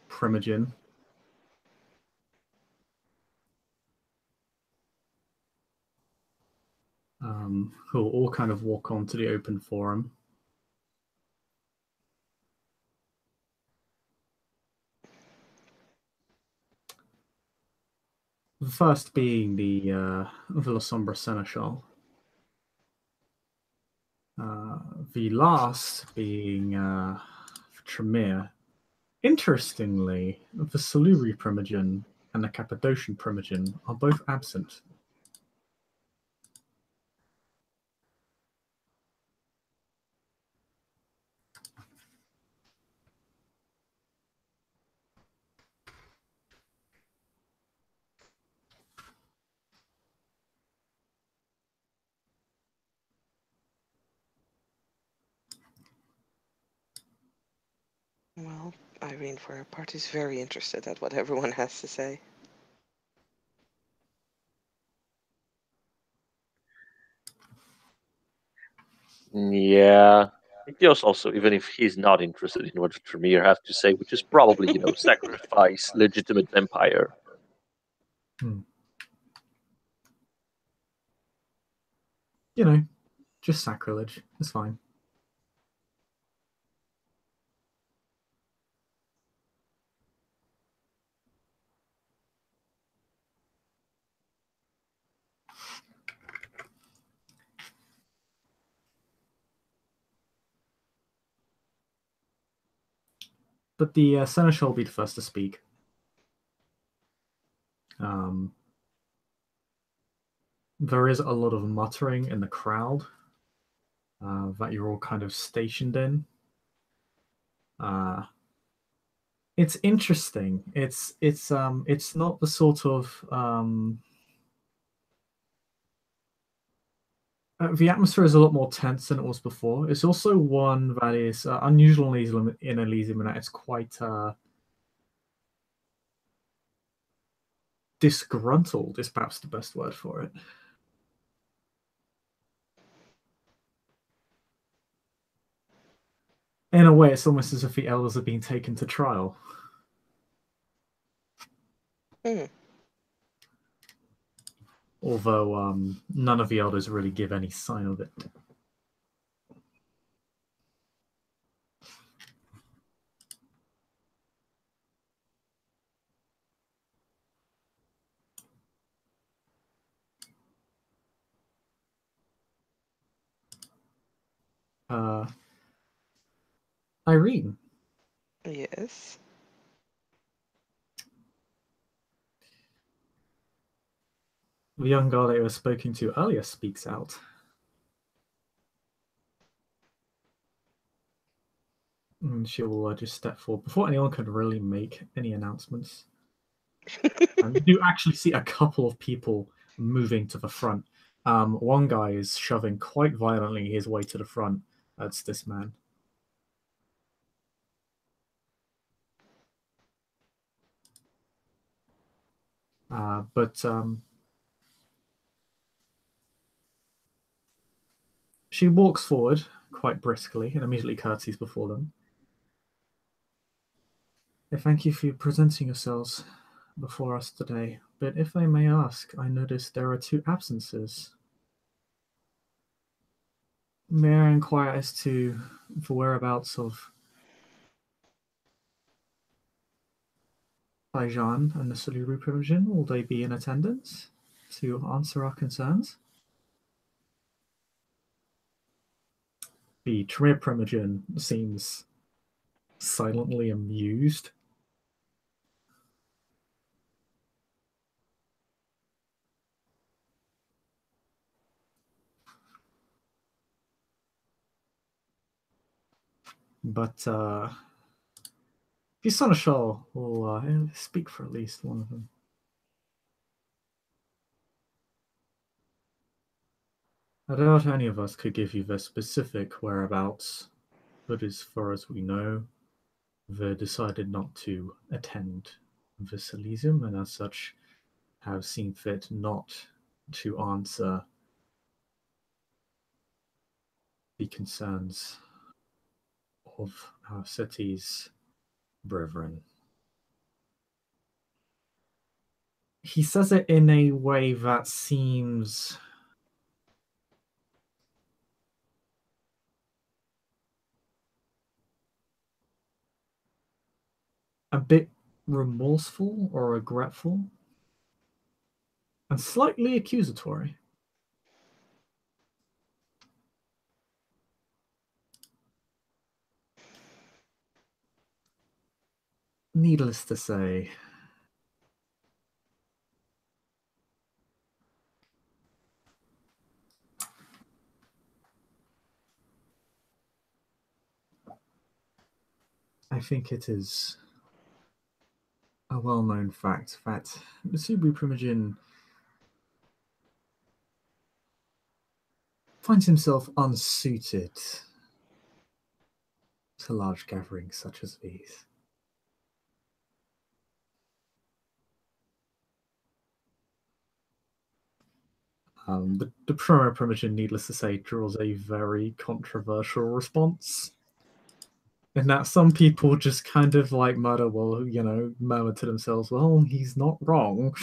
Speaker 1: Primogen. Who will all kind of walk onto the open forum. The first being the Villa Sombra Seneschal. The last being Tremere. Interestingly, the Salubri Primogen and the Cappadocian Primogen are both absent.
Speaker 3: Well, Eirene, for her part, is very interested at what everyone has to say.
Speaker 2: Yeah. Ichthyos also, even if he's not interested in what Tremere have to say, which is probably, sacrifice legitimate empire.
Speaker 1: Just sacrilege. It's fine. But the Seneschal will be the first to speak. There is a lot of muttering in the crowd that you're all kind of stationed in. It's interesting. It's not the sort of the atmosphere is a lot more tense than it was before. It's also one that is unusual in Elysium, and that it's quite disgruntled is perhaps the best word for it. In a way, it's almost as if the elders are being taken to trial. Although none of the elders really give any sign of it. Eirene.
Speaker 3: Yes.
Speaker 1: The young girl that you were speaking to earlier speaks out. And she will just step forward before anyone could really make any announcements. And you do actually see a couple of people moving to the front. One guy is shoving quite violently his way to the front. That's this man. But she walks forward quite briskly and immediately curtsies before them. Thank you for presenting yourselves before us today. But if I may ask, I noticed there are 2 absences. May I inquire as to the whereabouts of Jean and the Salubri Primogen? Will they be in attendance to answer our concerns? The Tremere Primogen seems silently amused. But Seneschal will speak for at least one of them. I doubt any of us could give you the specific whereabouts, but as far as we know, they decided not to attend this Elysium, and as such have seen fit not to answer the concerns of our city's brethren. He says it in a way that seems a bit remorseful or regretful and slightly accusatory. Needless to say, I think it is a well-known fact that the Salubri Primogen finds himself unsuited to large gatherings such as these. The Tremere Primogen, needless to say, draws a very controversial response. In that some people just kind of like murmur to themselves, well, he's not wrong.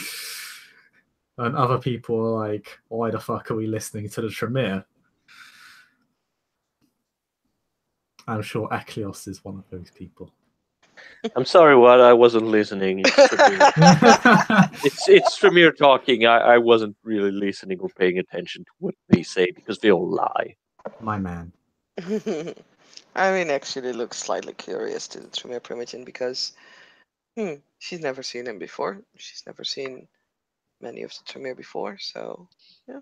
Speaker 1: And other people are like, why the fuck are we listening to the Tremere? I'm sure Eklios is one of those people.
Speaker 2: I'm sorry, what? I wasn't listening. It's Tremere talking. I wasn't really listening or paying attention to what they say because they all lie.
Speaker 1: My man.
Speaker 3: Irene actually looks slightly curious to the Tremere Primogen because she's never seen him before. She's never seen many of the Tremere before, so yeah.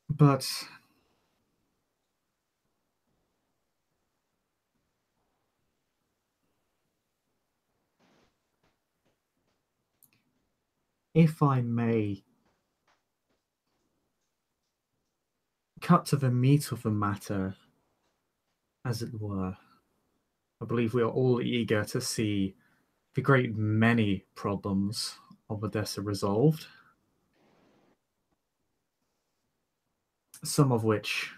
Speaker 1: But if I may cut to the meat of the matter, as it were, I believe we are all eager to see the great many problems of Edessa resolved, some of which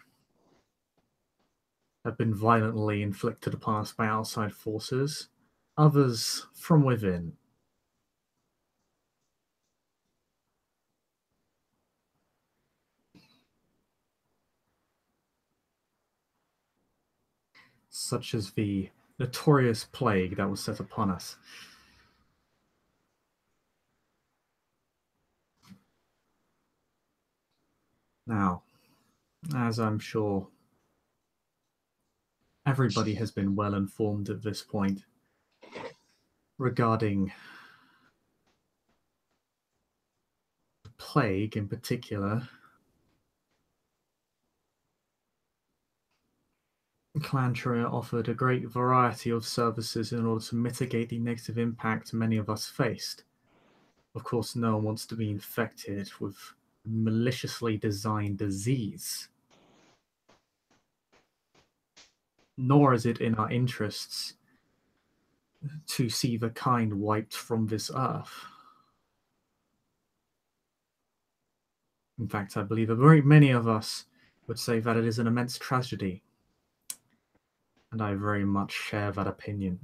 Speaker 1: have been violently inflicted upon us by outside forces, others from within. Such as the notorious plague that was set upon us. Now, as I'm sure everybody has been well informed at this point regarding the plague in particular, Clan Tremere offered a great variety of services in order to mitigate the negative impact many of us faced. Of course, no one wants to be infected with maliciously designed disease. Nor is it in our interests to see the kind wiped from this earth. In fact, I believe that very many of us would say that it is an immense tragedy, and I very much share that opinion.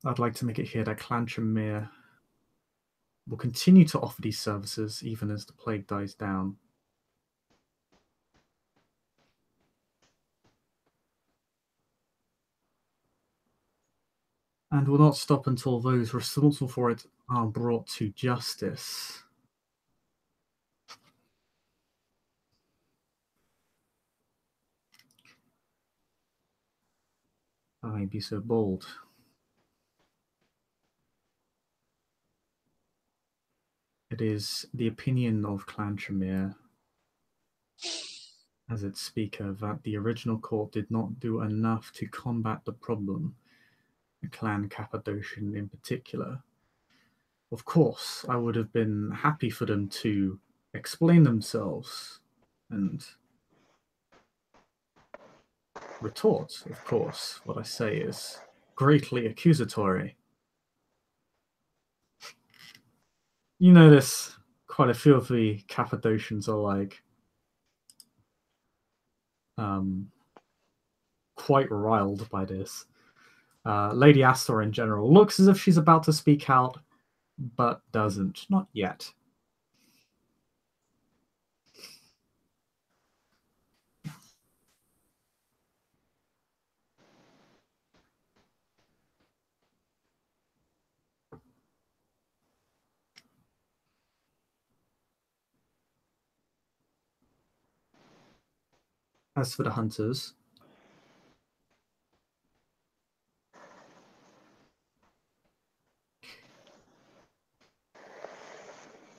Speaker 1: I'd like to make it here that Clan Tremere will continue to offer these services even as the plague dies down. And will not stop until those responsible for it are brought to justice. I be so bold. It is the opinion of Clan Tremere, as its speaker, that the original court did not do enough to combat the problem, the Clan Cappadocian in particular. Of course, I would have been happy for them to explain themselves and retort, of course. What I say is greatly accusatory. You notice quite a few of the Cappadocians are like quite riled by this. Lady Astor in general looks as if she's about to speak out, but doesn't. Not yet. As for the hunters,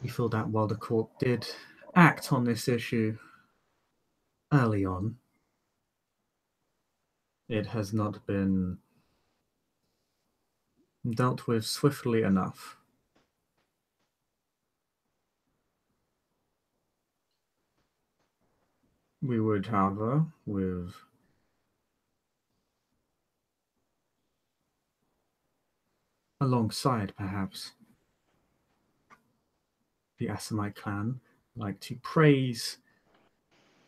Speaker 1: we feel that while the court did act on this issue early on, it has not been dealt with swiftly enough. We would, however, with alongside perhaps the Assamite clan, like to praise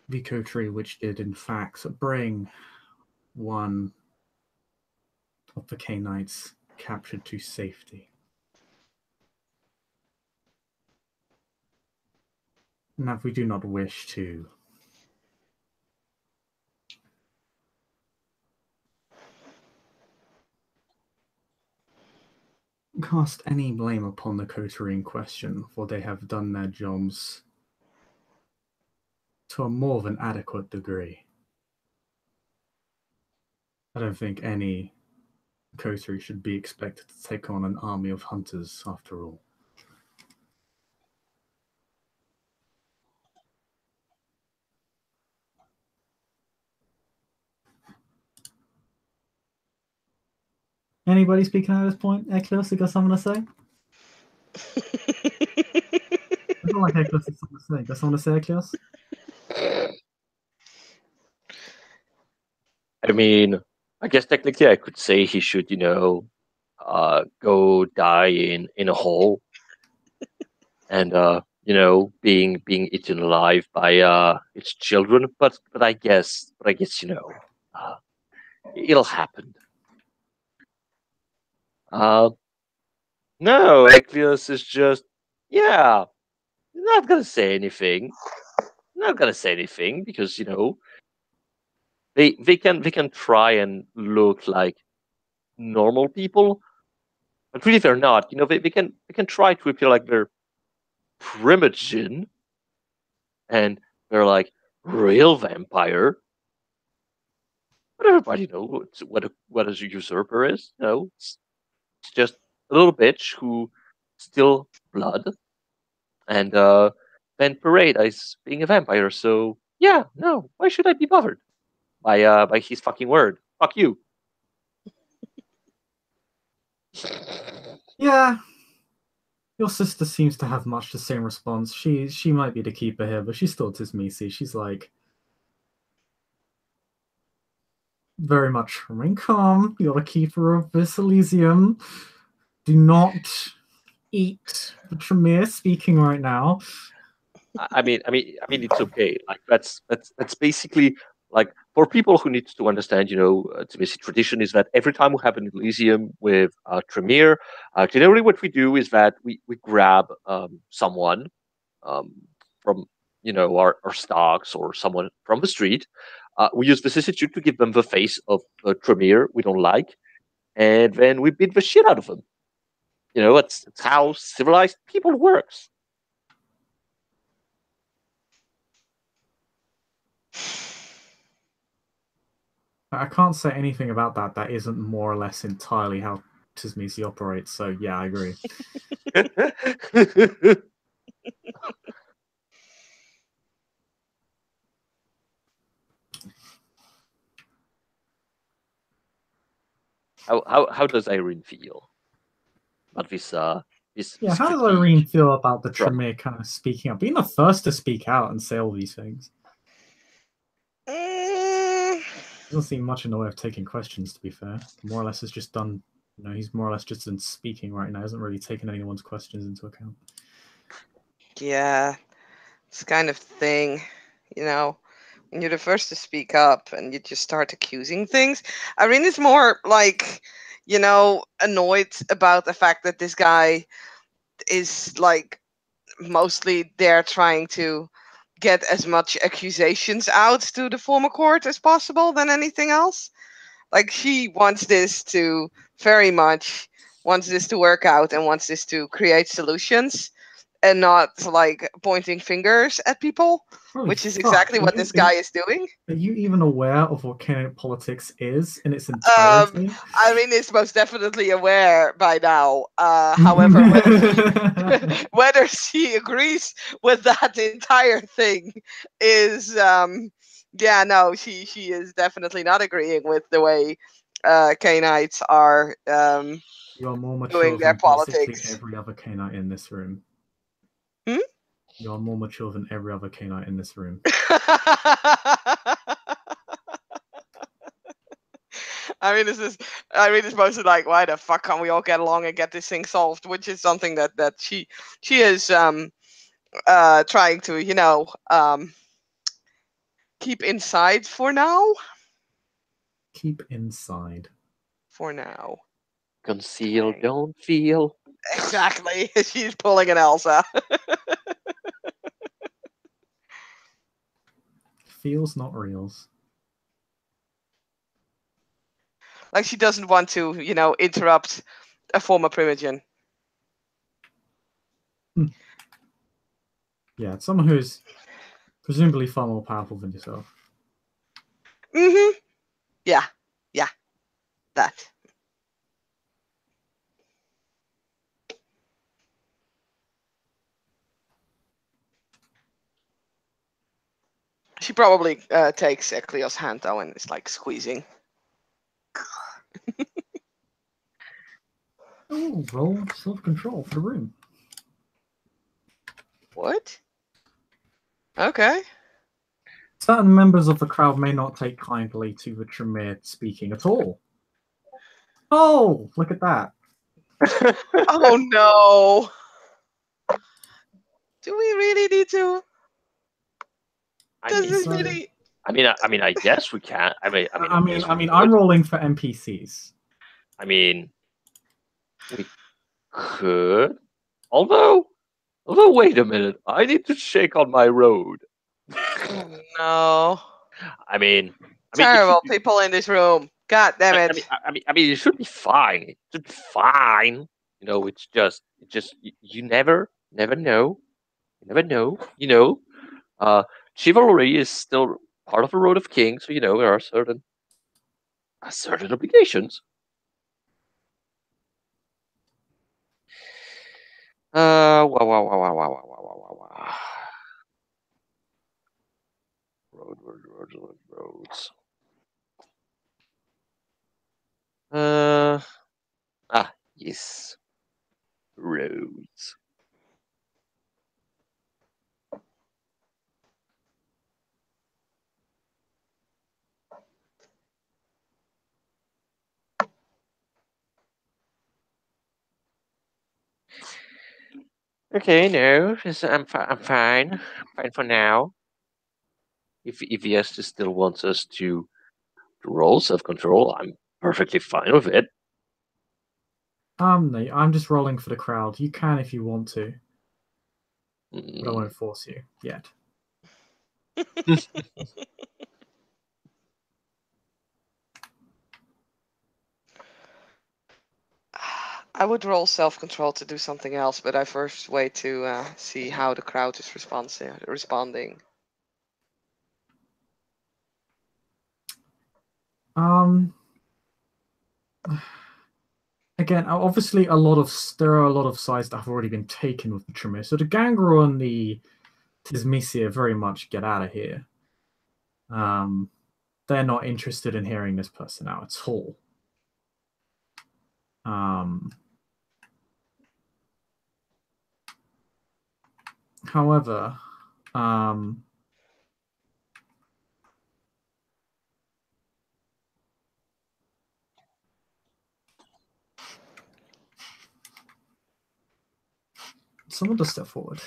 Speaker 1: the coterie which did in fact bring one of the Canaanites captured to safety. And that we do not wish to cast any blame upon the coterie in question, for they have done their jobs to a more than adequate degree. I don't think any coterie should be expected to take on an army of hunters, after all. Anybody speaking at this point? Eklios, you got something to say? I feel like Eklios has something to say. Got something to say, Eklios?
Speaker 2: I mean, I guess technically I could say he should, go die in a hole, and being eaten alive by its children. But I guess it'll happen. No, Ecleus is just not gonna say anything. Not gonna say anything because they can try and look like normal people, but really they're not. They can try to appear like they're Primogen, and they're like real vampire. But everybody knows what a usurper is. It's just little bitch who steal blood, and then parade as being a vampire. So yeah, no, why should I be bothered by his fucking word? Fuck you.
Speaker 1: Yeah. Your sister seems to have much the same response. She might be the keeper here, but she still Tismisi. She's like very much remain calm. You're the keeper of this Elysium. Do not eat the Tremere speaking right now.
Speaker 2: I mean, it's okay. Like that's basically like for people who need to understand. The basic tradition is that every time we have an Elysium with Tremere, generally what we do is that we grab someone um, from our stocks or someone from the street. We use vicissitude to give them the face of Tremere we don't like, and then we beat the shit out of them. That's how civilized people works.
Speaker 1: I can't say anything about that. That isn't more or less entirely how Tismisi operates. So yeah, I agree.
Speaker 2: How does Eirene feel about this
Speaker 1: Yeah, how does
Speaker 2: critique
Speaker 1: Eirene feel about the
Speaker 2: from-
Speaker 1: Tremere kind of speaking up, being the first to speak out and say all these things? Doesn't seem much in the way of taking questions, to be fair. More or less has just done, he's more or less just in speaking right now. Hasn't really taken anyone's questions into account.
Speaker 3: Yeah, it's kind of thing, when you're the first to speak up and you just start accusing things. Irene is more like, annoyed about the fact that this guy is like mostly there trying to get as much accusations out to the former court as possible than anything else. Like she wants this to work out and wants this to create solutions and not like pointing fingers at people,
Speaker 1: Holy
Speaker 3: which is
Speaker 1: fuck,
Speaker 3: exactly what this guy is doing.
Speaker 1: Are you even aware of what Canadian politics is in its entirety?
Speaker 3: Irene is most definitely aware by now. However, whether she agrees with that entire thing is, she is definitely not agreeing with the way Canaanites are
Speaker 1: you are more mature
Speaker 3: doing their
Speaker 1: than
Speaker 3: politics.
Speaker 1: basically every other Canaanite in this room.
Speaker 3: Hmm?
Speaker 1: You are more mature than every other Canaanite in this room.
Speaker 3: Irene is mostly like, why the fuck can't we all get along and get this thing solved? Which is something that she is trying to keep inside for now.
Speaker 1: Keep inside.
Speaker 3: For now.
Speaker 2: Conceal,
Speaker 3: Okay.
Speaker 2: don't feel.
Speaker 3: Exactly. She's pulling an Elsa.
Speaker 1: Feels not reals.
Speaker 3: Like she doesn't want to, interrupt a former Primogen.
Speaker 1: Yeah, it's someone who's presumably far more powerful than yourself.
Speaker 3: Mm-hmm. Yeah. That. She probably takes Cleo's hand though and is like squeezing.
Speaker 1: Oh, roll self-control for the room.
Speaker 3: What? Okay.
Speaker 1: Certain members of the crowd may not take kindly to the Tremere speaking at all. Oh, look at that.
Speaker 3: Oh no. Do we really need to?
Speaker 2: I guess we can.
Speaker 1: I'm rolling for NPCs.
Speaker 2: I mean, we could. Although, wait a minute. I need to check on my road.
Speaker 3: Oh, no.
Speaker 2: Terrible
Speaker 3: people in this room. God damn it.
Speaker 2: It should be fine. It should be fine. It's just you never know. You never know. Chivalry is still part of the Road of Kings, so there are certain obligations. Wow. Roads. Yes. Roads. Okay, no, I'm fine for now. If Viesta still wants us to roll self-control, I'm perfectly fine with it.
Speaker 1: No, I'm just rolling for the crowd. You can if you want to, but I
Speaker 2: Mm.
Speaker 1: won't force you yet.
Speaker 3: I would roll self-control to do something else, but I first wait to see how the crowd is responding.
Speaker 1: Again, obviously, there are a lot of sides that have already been taken with the Tremere. So the Gangrel and the Tismisia very much get out of here. They're not interested in hearing this person out at all. However, someone does step forward.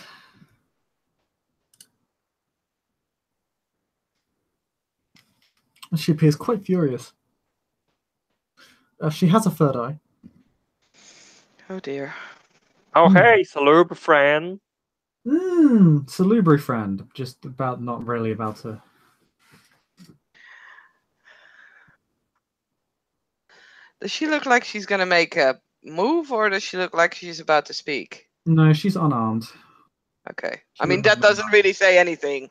Speaker 1: She appears quite furious. She has a third eye.
Speaker 3: Oh dear.
Speaker 2: Oh, hey, Salubri friend.
Speaker 1: Salubri friend. Just not really about to.
Speaker 3: Does she look like she's gonna make a move, or does she look like she's about to speak?
Speaker 1: No, she's unarmed.
Speaker 3: Okay. I mean, that doesn't really say anything.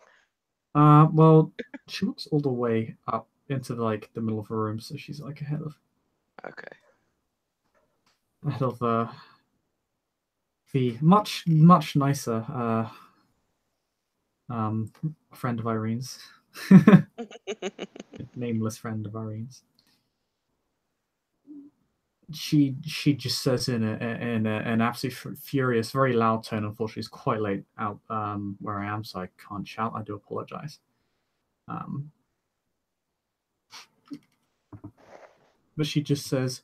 Speaker 1: Well, she looks all the way up into the middle of the room, so she's ahead of.
Speaker 3: Okay.
Speaker 1: Ahead of the much nicer friend of Irene's. Nameless friend of Irene's. She just says in an absolute furious, very loud tone. Unfortunately, it's quite late out where I am, so I can't shout. I do apologize. But she just says,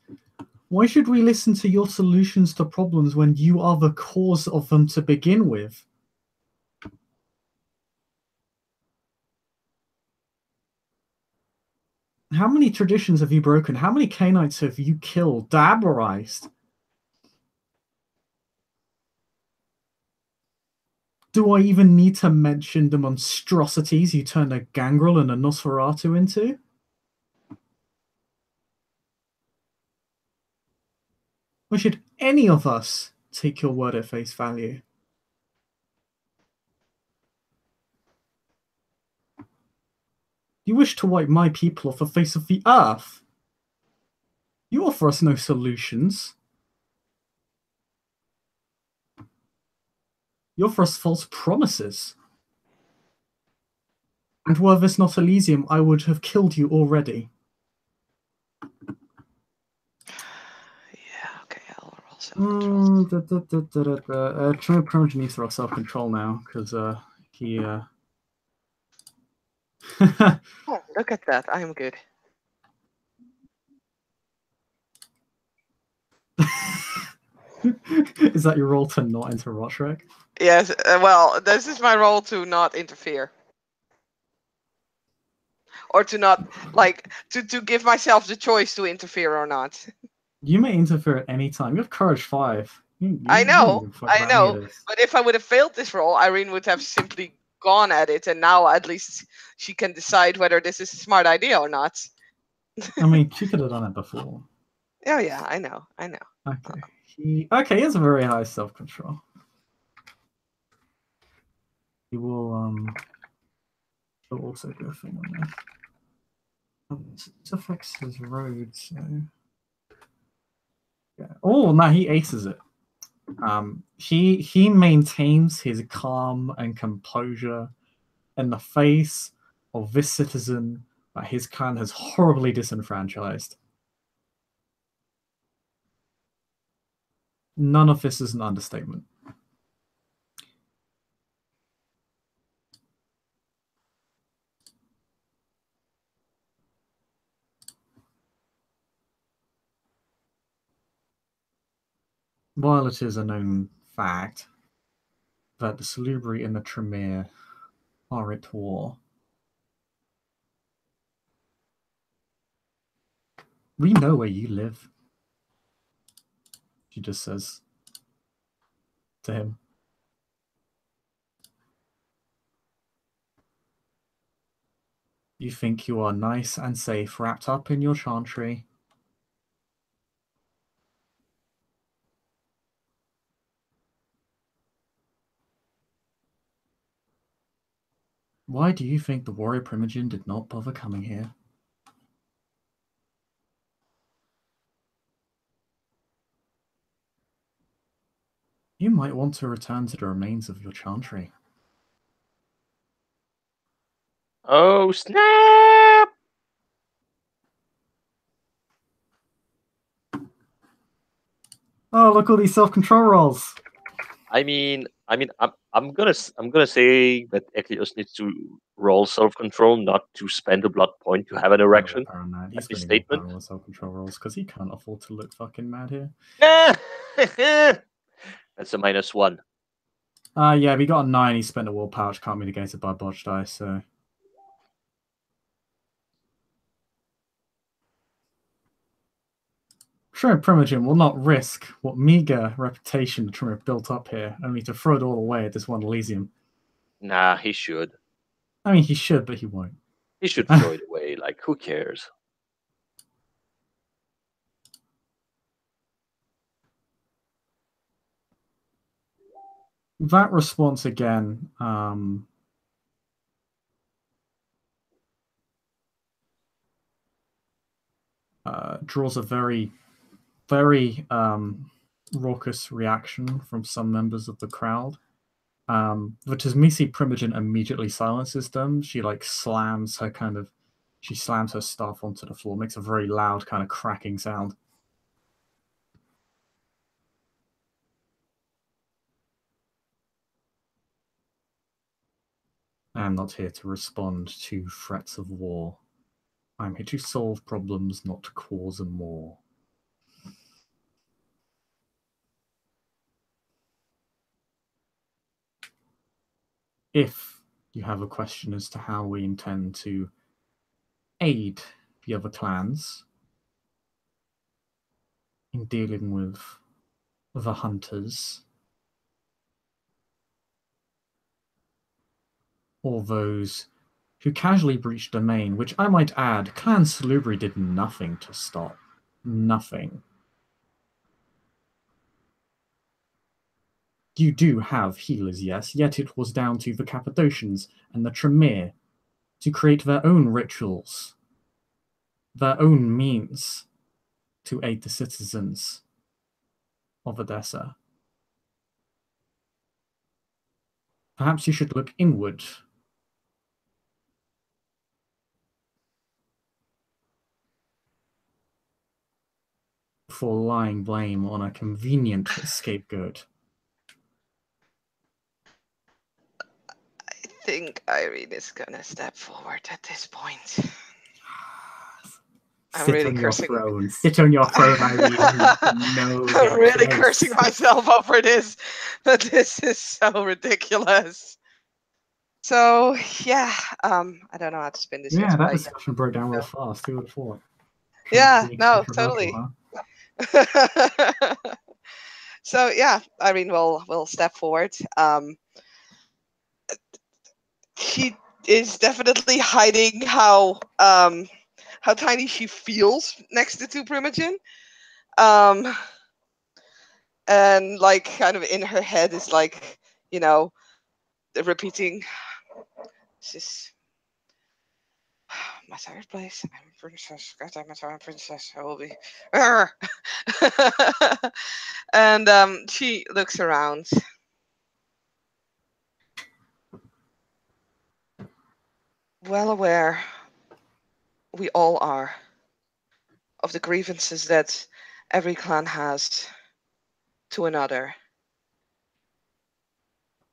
Speaker 1: "Why should we listen to your solutions to problems when you are the cause of them to begin with?" How many traditions have you broken? How many Canaanites have you killed, barbarized? Do I even need to mention the monstrosities you turned a Gangrel and a Nosferatu into? Why should any of us take your word at face value? You wish to wipe my people off the face of the earth. You offer us no solutions. You offer us false promises. And were this not Elysium, I would have killed you already.
Speaker 3: Yeah, okay, I'll roll self-control.
Speaker 1: Tremere Primogen needs to roll self-control now, because he...
Speaker 3: Oh, look at that, I'm good.
Speaker 1: Is that your roll to not enter Rotrek?
Speaker 3: Yes, well, this is my role to not interfere. Or to not, to give myself the choice to interfere or not.
Speaker 1: You may interfere at any time. You have Courage 5.
Speaker 3: I know. But if I would have failed this roll, Eirene would have simply gone at it, and now at least she can decide whether this is a smart idea or not.
Speaker 1: I mean, she could have done it before.
Speaker 3: Oh yeah, I know.
Speaker 1: Okay. He has a very high self-control. He will he'll also go a thing on this. This affects his road, so yeah. Oh, no, he aces it. He maintains his calm and composure in the face of this citizen that his clan has horribly disenfranchised. None of this is an understatement. While it is a known fact that the Salubri and the Tremere are at war, we know where you live, she just says to him. You think you are nice and safe wrapped up in your chantry. Why do you think the warrior Primogen did not bother coming here? You might want to return to the remains of your chantry.
Speaker 2: Oh, snap!
Speaker 1: Oh, look, all these self-control rolls.
Speaker 2: I'm gonna say that Eclios needs to roll self-control, not to spend a blood point to have an erection.
Speaker 1: He's
Speaker 2: That's his
Speaker 1: spending
Speaker 2: statement.
Speaker 1: more self-control rolls because he can't afford to look fucking mad here.
Speaker 2: That's a -1.
Speaker 1: Yeah, we got a 9. He spent a willpower, which can't be negated by botched dice, so. Tremere Primogen will not risk what meager reputation the Tremere built up here, only to throw it all away at this one Elysium.
Speaker 2: Nah, he should.
Speaker 1: I mean, he should, but he won't.
Speaker 2: He should throw it away. Like, who cares?
Speaker 1: That response again, draws a very, very raucous reaction from some members of the crowd. But Tasmisi Primogen immediately silences them. She slams her staff onto the floor, makes a very loud kind of cracking sound. I am not here to respond to threats of war. I'm here to solve problems, not to cause them more. If you have a question as to how we intend to aid the other clans in dealing with the hunters, or those who casually breached domain, which I might add, Clan Salubri did nothing to stop. Nothing. You do have healers, yes, yet it was down to the Cappadocians and the Tremere to create their own rituals, their own means to aid the citizens of Edessa. Perhaps you should look inward. For lying blame on a convenient scapegoat.
Speaker 3: I think Eirene is gonna step forward at this point. I'm
Speaker 1: Sit
Speaker 3: really
Speaker 1: on
Speaker 3: cursing.
Speaker 1: your throne. Sit on your throne, Eirene. No,
Speaker 3: I'm really
Speaker 1: close.
Speaker 3: cursing myself over this, but this is so ridiculous. So yeah, I don't know how to spin this.
Speaker 1: Yeah,
Speaker 3: yet,
Speaker 1: that
Speaker 3: but
Speaker 1: discussion broke down real fast. Who would have thought?
Speaker 3: yeah,
Speaker 1: Being
Speaker 3: no,
Speaker 1: controversial,
Speaker 3: totally.
Speaker 1: huh?
Speaker 3: So yeah, Irene will step forward. She is definitely hiding how tiny she feels next to Primogen. And kind of in her head is repeating, this is my third place. I'm a princess. God, I'm a princess. I will be. And she looks around. Well aware, we all are, of the grievances that every clan has to another.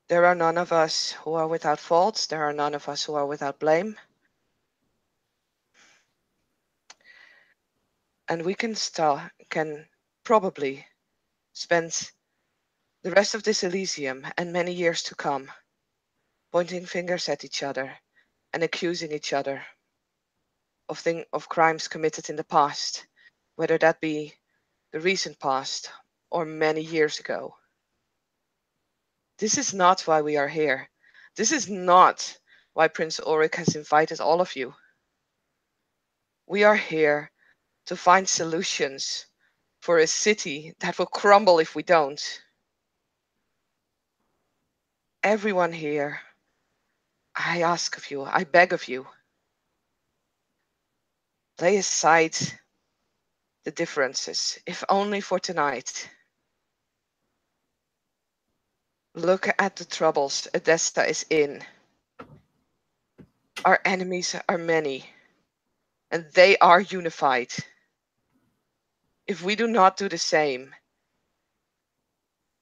Speaker 3: There are none of us who are without faults. There are none of us who are without blame. And we can probably spend the rest of this Elysium and many years to come pointing fingers at each other and accusing each other of crimes committed in the past, whether that be the recent past or many years ago. This is not why we are here. This is not why Prince Ulrich has invited all of you. We are here to find solutions for a city that will crumble if we don't. Everyone here, I ask of you, I beg of you, lay aside the differences, if only for tonight. Look at the troubles Edessa is in. Our enemies are many, and they are unified. If we do not do the same,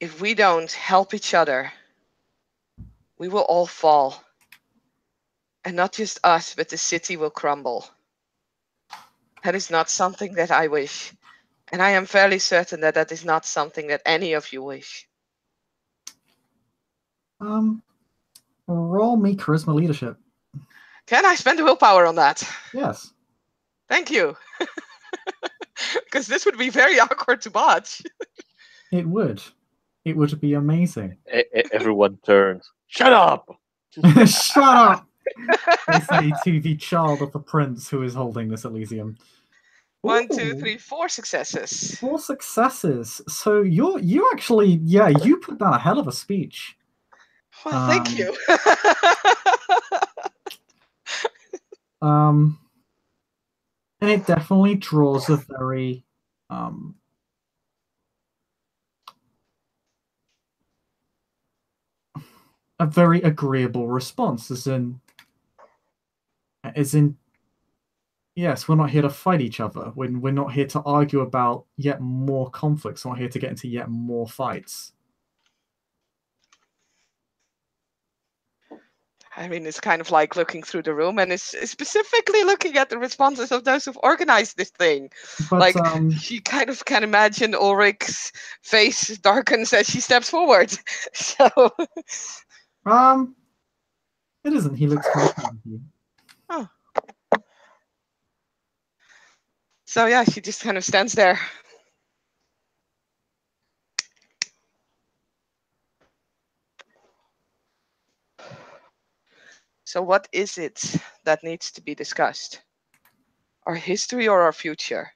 Speaker 3: if we don't help each other, we will all fall. And not just us, but the city will crumble. That is not something that I wish. And I am fairly certain that that is not something that any of you wish.
Speaker 1: Roll me charisma leadership.
Speaker 3: Can I spend willpower on that?
Speaker 1: Yes.
Speaker 3: Thank you. Because this would be very awkward to botch.
Speaker 1: It would. It would be amazing.
Speaker 2: Everyone turns. Shut up!
Speaker 1: Shut up! They say to the child of the prince who is holding this Elysium.
Speaker 3: 1, 2,
Speaker 1: Ooh,
Speaker 3: 3, 4 successes.
Speaker 1: 4 successes. So you actually, yeah, you put down a hell of a speech.
Speaker 3: Well, thank you.
Speaker 1: And it definitely draws a very agreeable response, as in yes, we're not here to fight each other. We're not here to argue about yet more conflicts. We're not here to get into yet more fights.
Speaker 3: I mean, it's kind of like looking through the room and it's specifically looking at the responses of those who've organized this thing.
Speaker 1: But
Speaker 3: like, she kind of can imagine Ulrich's face darkens as she steps forward. So,
Speaker 1: it isn't. He looks very proud of you.
Speaker 3: oh. So yeah, she just kind of stands there. So what is it that needs to be discussed? Our history or our future?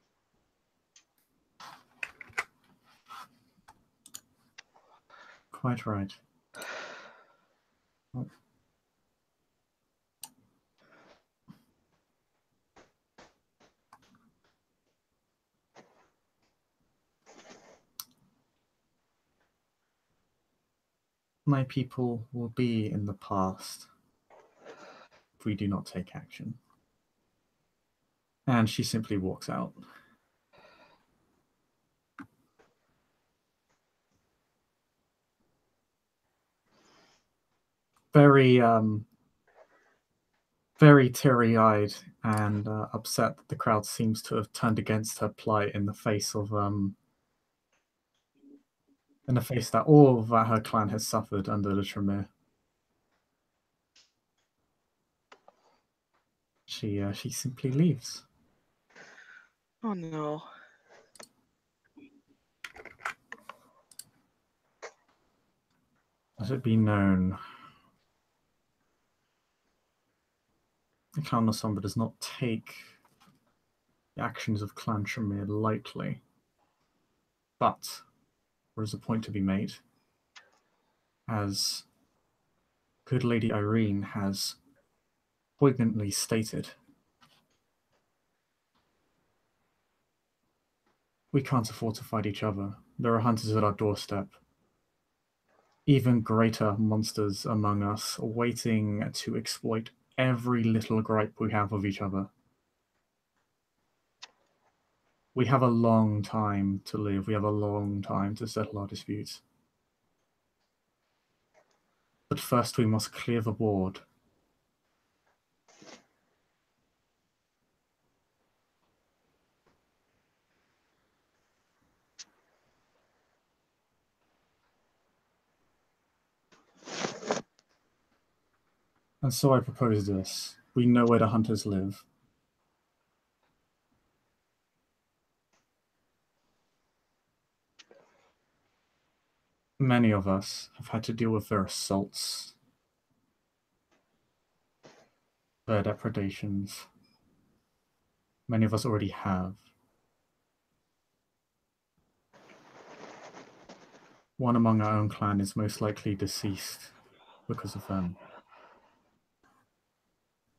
Speaker 1: Quite right. My people will be in the past if we do not take action. And she simply walks out. Very, very teary-eyed and upset that the crowd seems to have turned against her plight in the face of that all that her clan has suffered under the Tremere. She simply leaves.
Speaker 3: Oh no.
Speaker 1: Let it be known, the Clan of Sombra does not take the actions of Clan Tremere lightly. But there is a point to be made, as good Lady Eirene has poignantly stated. We can't afford to fight each other. There are hunters at our doorstep. Even greater monsters among us, waiting to exploit every little gripe we have with each other. We have a long time to live. We have a long time to settle our disputes. But first we must clear the board. And so I propose this. We know where the hunters live. Many of us have had to deal with their assaults, their depredations. Many of us already have. One among our own clan is most likely deceased because of them.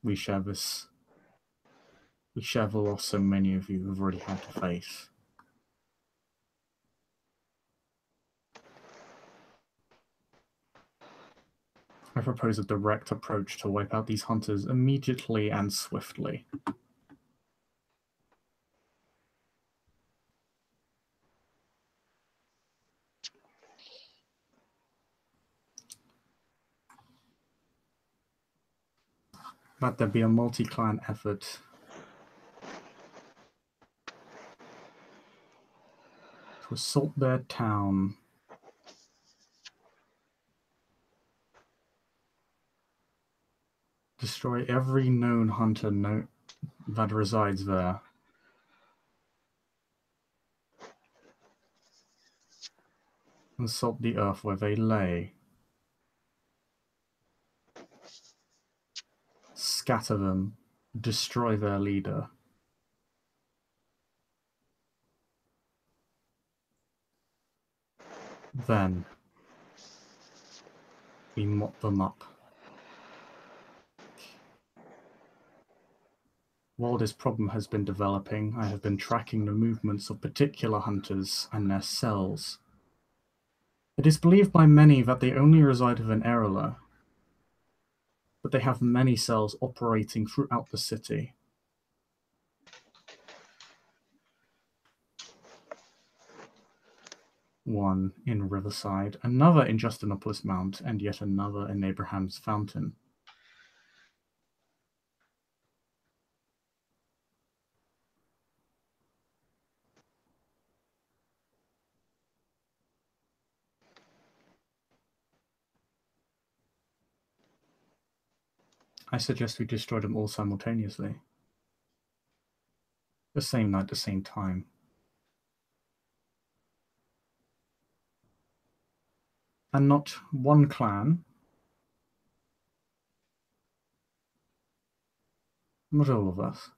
Speaker 1: We share this. We share the loss so many of you have already had to face. I propose a direct approach to wipe out these hunters immediately and swiftly. That there be a multi-clan effort to assault their town, destroy every known hunter that resides there, and salt the earth where they lay, scatter them, destroy their leader. Then we mop them up. While this problem has been developing, I have been tracking the movements of particular hunters and their cells. It is believed by many that they only reside within Eirene, but they have many cells operating throughout the city. One in Riverside, another in Justinopolis Mount, and yet another in Abraham's Fountain. I suggest we destroy them all simultaneously. The same night, the same time. And not one clan, not all of us.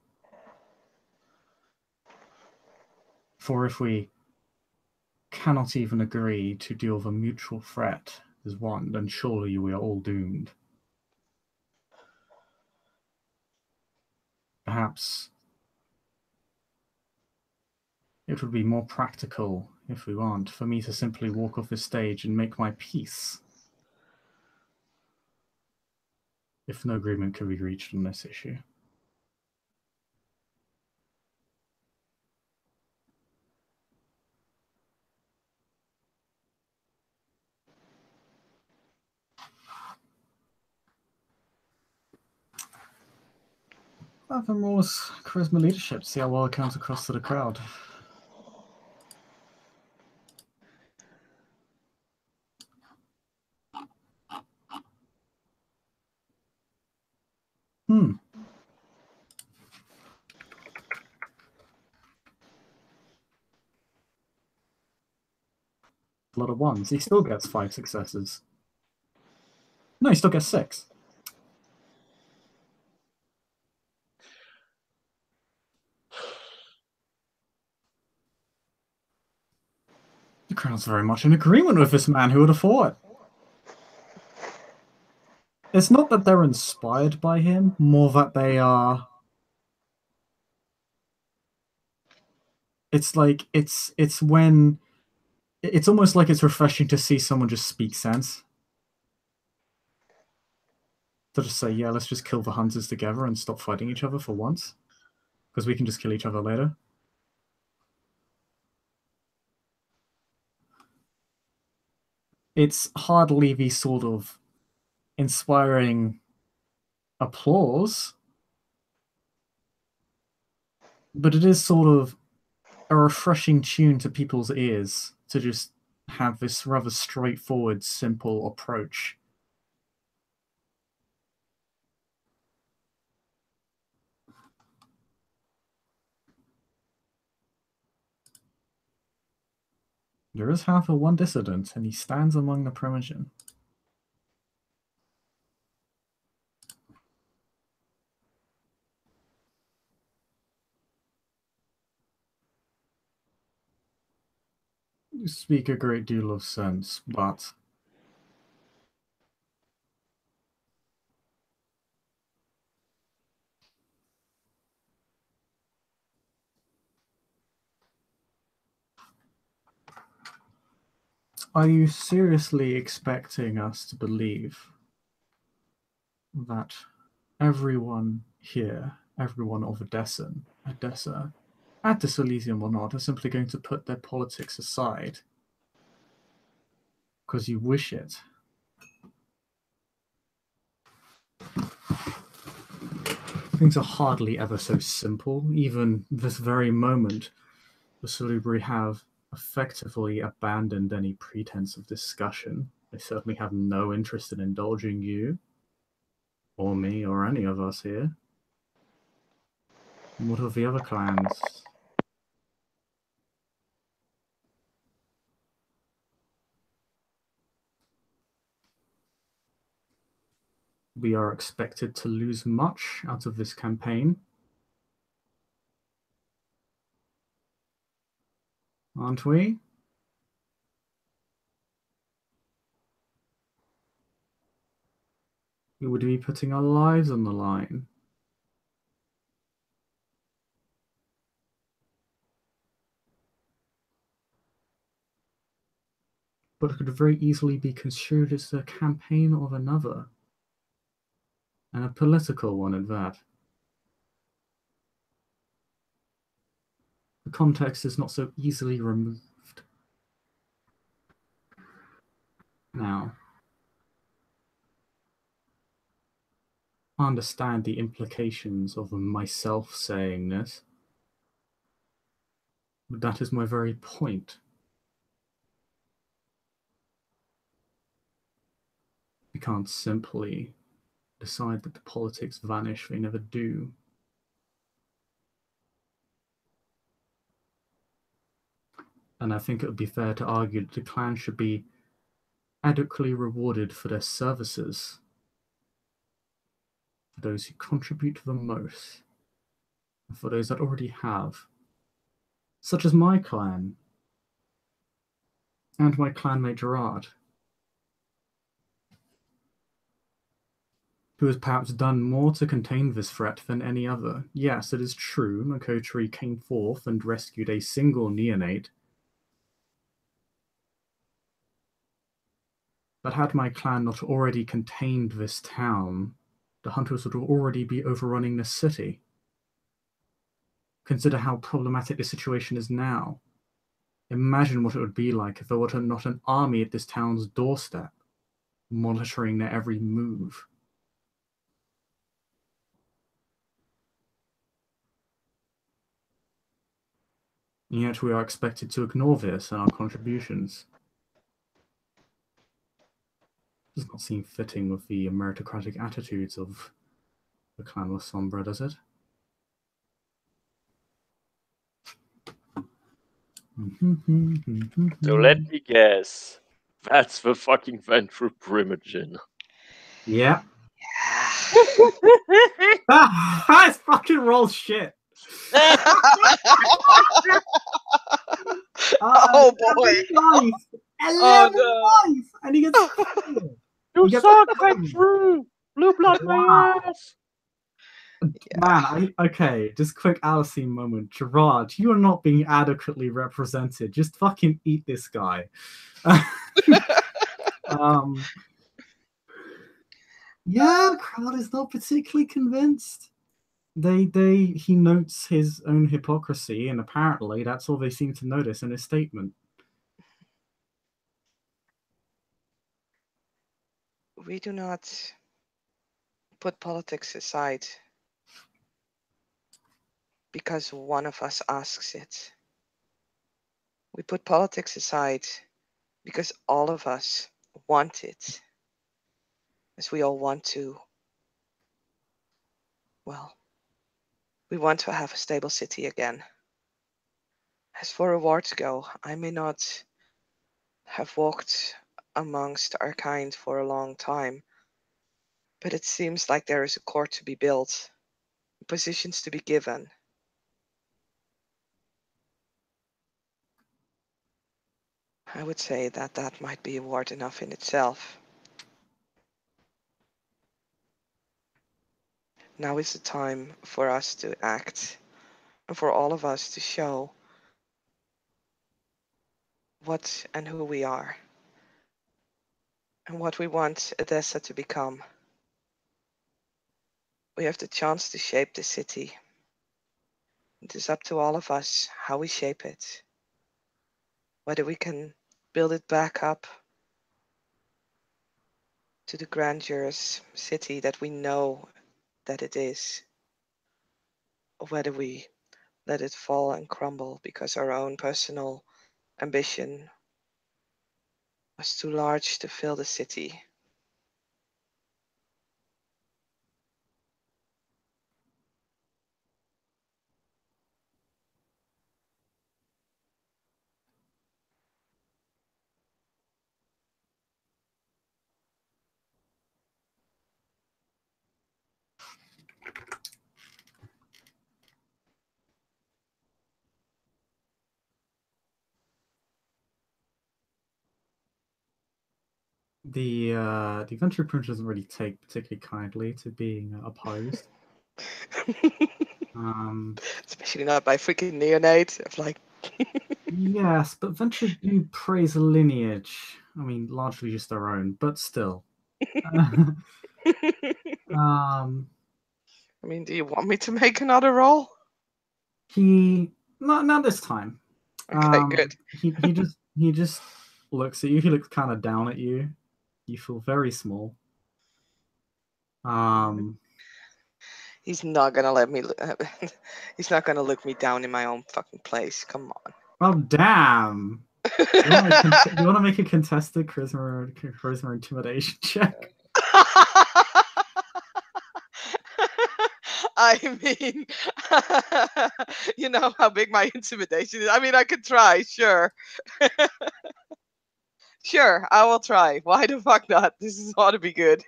Speaker 1: For if we cannot even agree to deal with a mutual threat as one, then surely we are all doomed. Perhaps it would be more practical, if we want, for me to simply walk off this stage and make my peace, if no agreement could be reached on this issue. Furthermore's charisma leadership, see how well it comes across to the crowd. A lot of ones. He still gets 5 successes. No, he still gets 6. The crowd's very much in agreement with this man. Who would have thought? It's not that they're inspired by him, more that they are It's like it's when it's almost like it's refreshing to see someone just speak sense. To just say, yeah, let's just kill the hunters together and stop fighting each other for once, because we can just kill each other later. It's hardly the sort of inspiring applause, but it is sort of a refreshing tune to people's ears to just have this rather straightforward, simple approach. There is, however, one dissident, and he stands among the Primogen. You speak a great deal of sense, but are you seriously expecting us to believe that everyone here, everyone of Edessa, at this Elysium or not, are simply going to put their politics aside because you wish it? Things are hardly ever so simple. Even this very moment, the Salubri have effectively abandoned any pretense of discussion. They certainly have no interest in indulging you, or me, or any of us here. And what of the other clans? We are expected to lose much out of this campaign, aren't we? We would be putting our lives on the line. But it could very easily be construed as a campaign of another, and a political one at that. The context is not so easily removed. Now, I understand the implications of myself saying this, but that is my very point. We can't simply decide that the politics vanish, they never do. And I think it would be fair to argue that the clan should be adequately rewarded for their services, for those who contribute the most, and for those that already have, such as my clan, and my clanmate Gerard, who has perhaps done more to contain this threat than any other. Yes, it is true, Makotri came forth and rescued a single neonate. But had my clan not already contained this town, the hunters would already be overrunning the city. Consider how problematic the situation is now. Imagine what it would be like if there were not an army at this town's doorstep, monitoring their every move. And yet we are expected to ignore this and our contributions. Does not seem fitting with the meritocratic attitudes of the clan of Sombra, does it?
Speaker 2: So let me guess. That's the fucking Ventrue Primogen.
Speaker 1: Yeah. That's fucking roll shit.
Speaker 3: Oh boy.
Speaker 1: 11 points! And he gets
Speaker 2: You suck, Ventrue! Blue blood my ass!
Speaker 1: Man, okay, just quick Elysium moment. Gerard, you are not being adequately represented. Just fucking eat this guy. Yeah, the crowd is not particularly convinced. He notes his own hypocrisy, and apparently that's all they seem to notice in his statement.
Speaker 3: We do not put politics aside because one of us asks it. We put politics aside because all of us want it. As we all want to, well, we want to have a stable city again. As for rewards go, I may not have walked amongst our kind for a long time, but it seems like there is a court to be built, positions to be given. I would say that that might be a ward enough in itself. Now is the time for us to act and for all of us to show what and who we are and what we want Edessa to become. We have the chance to shape the city. It is up to all of us how we shape it. Whether we can build it back up to the grandiose city that we know that it is, or whether we let it fall and crumble because our own personal ambition was too large to fill the city.
Speaker 1: The Ventrue Primogen doesn't really take particularly kindly to being opposed.
Speaker 3: Especially not by freaking neonate. Of like.
Speaker 1: Yes, but Ventrue do praise a lineage. I mean, largely just their own, but still.
Speaker 3: I mean, do you want me to make another roll?
Speaker 1: Not this time.
Speaker 3: Okay, good.
Speaker 1: he just looks at you. He looks kind of down at you. You feel very small.
Speaker 3: He's not gonna let me. He's not gonna look me down in my own fucking place. Come on.
Speaker 1: Oh damn! You want to make a contested charisma intimidation check?
Speaker 3: I mean, you know how big my intimidation is. I mean, I could try, sure. Sure, I will try. Why the fuck not? This is ought to be good.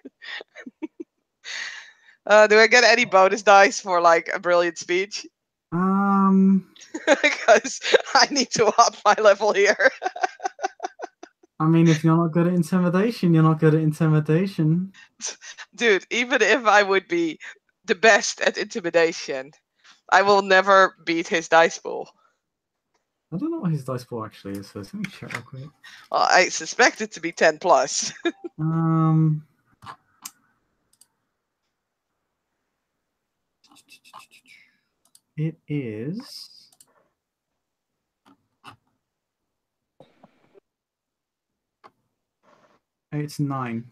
Speaker 3: Do I get any bonus dice for like a brilliant speech? Because I need to up my level here.
Speaker 1: I mean, if you're not good at intimidation, you're not good at intimidation.
Speaker 3: Dude, even if I would be the best at intimidation, I will never beat his dice pool.
Speaker 1: I don't know what his dice pool actually is, so let me check real quick.
Speaker 3: Well, I suspect it to be 10 plus.
Speaker 1: It is. It's 9.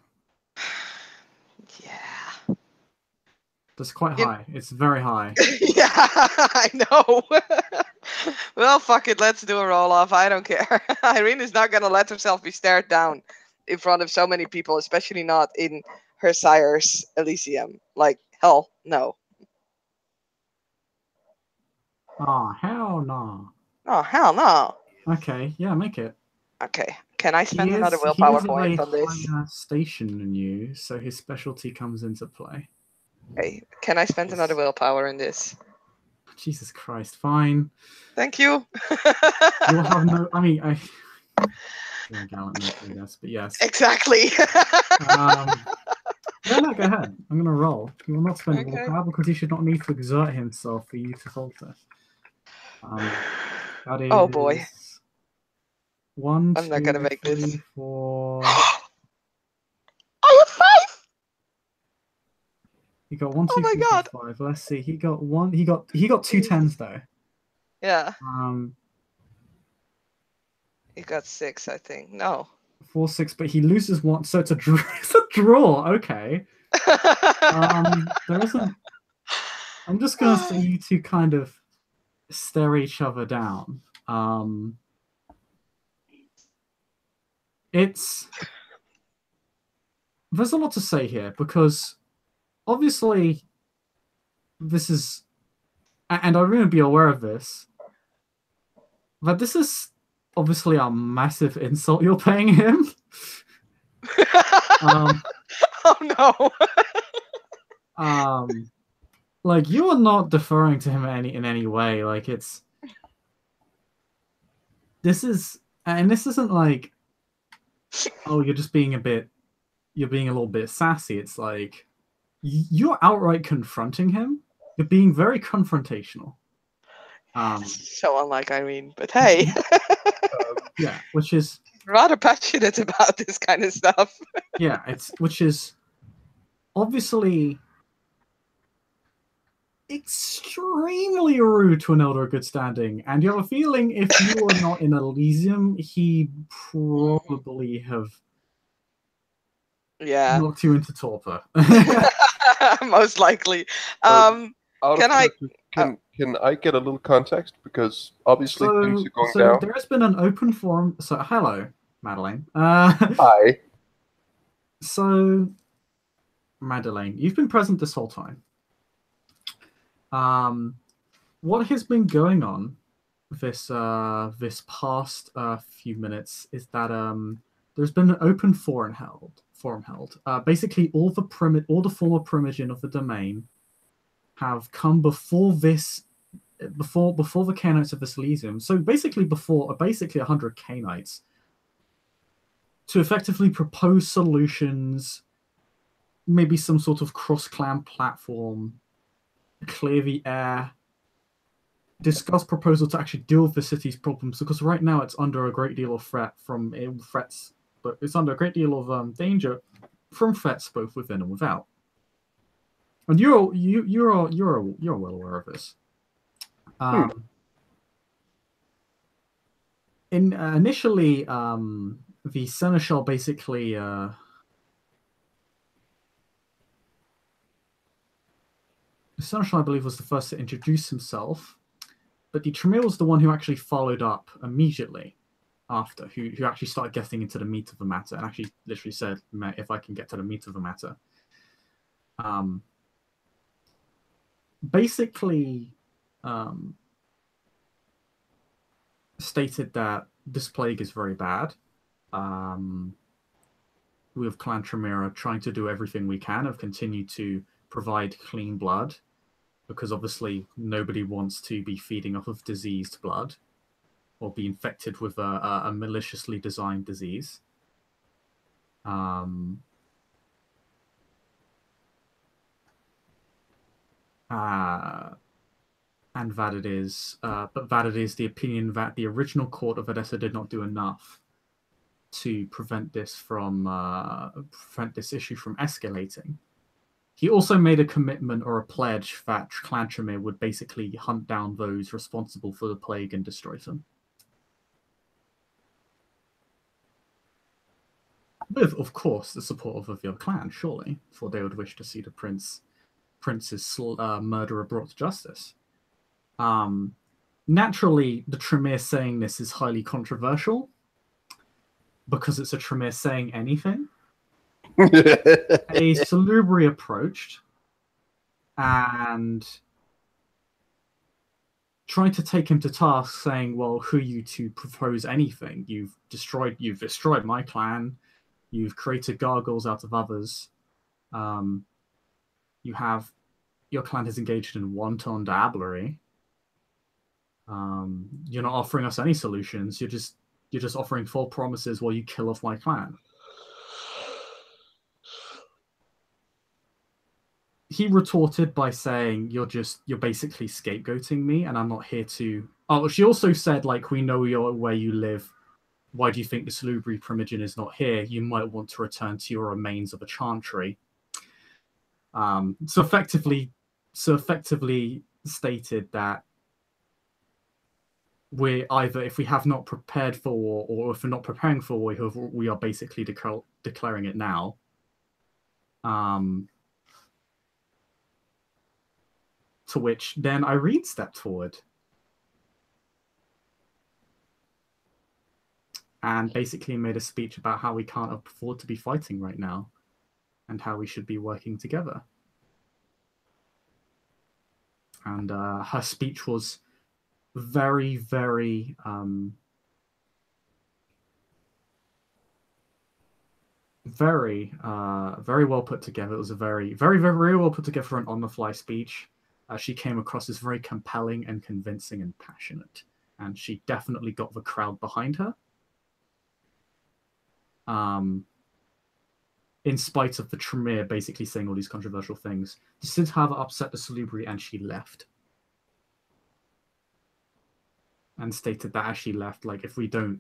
Speaker 3: Yeah.
Speaker 1: That's quite high. It's very high.
Speaker 3: Yeah, I know. Well, fuck it. Let's do a roll off. I don't care. Eirene is not going to let herself be stared down in front of so many people, especially not in her sire's Elysium. Like, hell no.
Speaker 1: Oh, hell no.
Speaker 3: Oh, hell no.
Speaker 1: Okay, yeah, make it.
Speaker 3: Okay. Can I spend another willpower point on this?
Speaker 1: He is a higher station than you, so his specialty comes into play.
Speaker 3: Okay. Can I spend another willpower in this?
Speaker 1: Jesus Christ, fine.
Speaker 3: Thank you.
Speaker 1: You'll have no... I mean, you're a gallant knight, I guess, but yes.
Speaker 3: Exactly.
Speaker 1: no, go ahead. I'm going to roll. You will not spend
Speaker 3: Okay.
Speaker 1: willpower because he should not need to exert himself for you to falter. That is
Speaker 3: Oh boy.
Speaker 1: 1,
Speaker 3: I'm
Speaker 1: 2,
Speaker 3: not gonna make
Speaker 1: 3,
Speaker 3: this.
Speaker 1: 4.
Speaker 3: I have 5!
Speaker 1: He got 1, 2,
Speaker 3: Oh my
Speaker 1: 3, 4,
Speaker 3: god.
Speaker 1: 5. Let's see. He got 1. He got 2 10s though.
Speaker 3: Yeah.
Speaker 1: He
Speaker 3: got 6, I think. No.
Speaker 1: 4, 6, but he loses 1, so it's a draw. It's a draw. Okay. There isn't. I'm just gonna say you two kind of stare each other down. There's a lot to say here because obviously this is, and I'm going to be aware of this, but this is obviously a massive insult you're paying him.
Speaker 3: Oh
Speaker 1: no. Like, you are not deferring to him in any way. Like, this isn't like, oh, you're just being you're being a little bit sassy. It's like, you're outright confronting him. You're being very confrontational.
Speaker 3: So unlike Eirene, but hey.
Speaker 1: Yeah, which is
Speaker 3: rather passionate about this kind of stuff.
Speaker 1: Yeah, which is obviously extremely rude to an elder of good standing, and you have a feeling if you were not in Elysium, he probably have knocked you into torpor.
Speaker 3: Most likely.
Speaker 4: Can I get a little context, because obviously things are going down?
Speaker 1: There has been an open forum. So hello, Madeleine.
Speaker 4: Hi.
Speaker 1: So, Madeleine, you've been present this whole time. What has been going on this past few minutes is that there's been an open forum held. Basically, all the former Primogen of the domain have come before the K-Knights of this Elysium. So basically, before 100 K-Knights, to effectively propose solutions, maybe some sort of cross-clan platform, clear the air, discuss proposal to actually deal with the city's problems, because right now it's under a great deal of threats, but it's under a great deal of danger from threats both within and without. And you're well aware of this. Initially, the Seneschal basically the Seneschal, I believe, was the first to introduce himself, but the Tremere was the one who actually followed up immediately after, who actually started getting into the meat of the matter, and actually literally said, if I can get to the meat of the matter. Basically, stated that this plague is very bad. We of Clan Tremere are trying to do everything we can, have continued to provide clean blood, because obviously nobody wants to be feeding off of diseased blood or be infected with a maliciously designed disease. And that it is the opinion that the original court of Edessa did not do enough to prevent this issue from escalating. He also made a commitment or a pledge that Clan Tremere would basically hunt down those responsible for the plague and destroy them. With, of course, the support of your clan, surely, for they would wish to see the prince's murderer brought to justice. Naturally, the Tremere saying this is highly controversial, because it's a Tremere saying anything. A Salubri approached and trying to take him to task, saying, well, who are you to propose anything? You've destroyed my clan. You've created gargoyles out of others. Your clan has engaged in wanton dabblery. You're not offering us any solutions. You're just offering full promises while you kill off my clan. he retorted by saying, you're basically scapegoating me, and I'm not here to... Oh, she also said, like, we know where you live. Why do you think the Salubri Primogen is not here? You might want to return to your remains of a chantry. So effectively stated that we're either, if we have not prepared for war, or if we're not preparing for war, we are basically declaring it now. To which then Eirene stepped forward and basically made a speech about how we can't afford to be fighting right now and how we should be working together. And her speech was very, very very well put together. It was a very, very, very well put together an on-the-fly speech. She came across as very compelling and convincing and passionate, and she definitely got the crowd behind her. In spite of the Tremere basically saying all these controversial things. This did, however, upset the Salubri, and she left. And stated that as she left, like, if we don't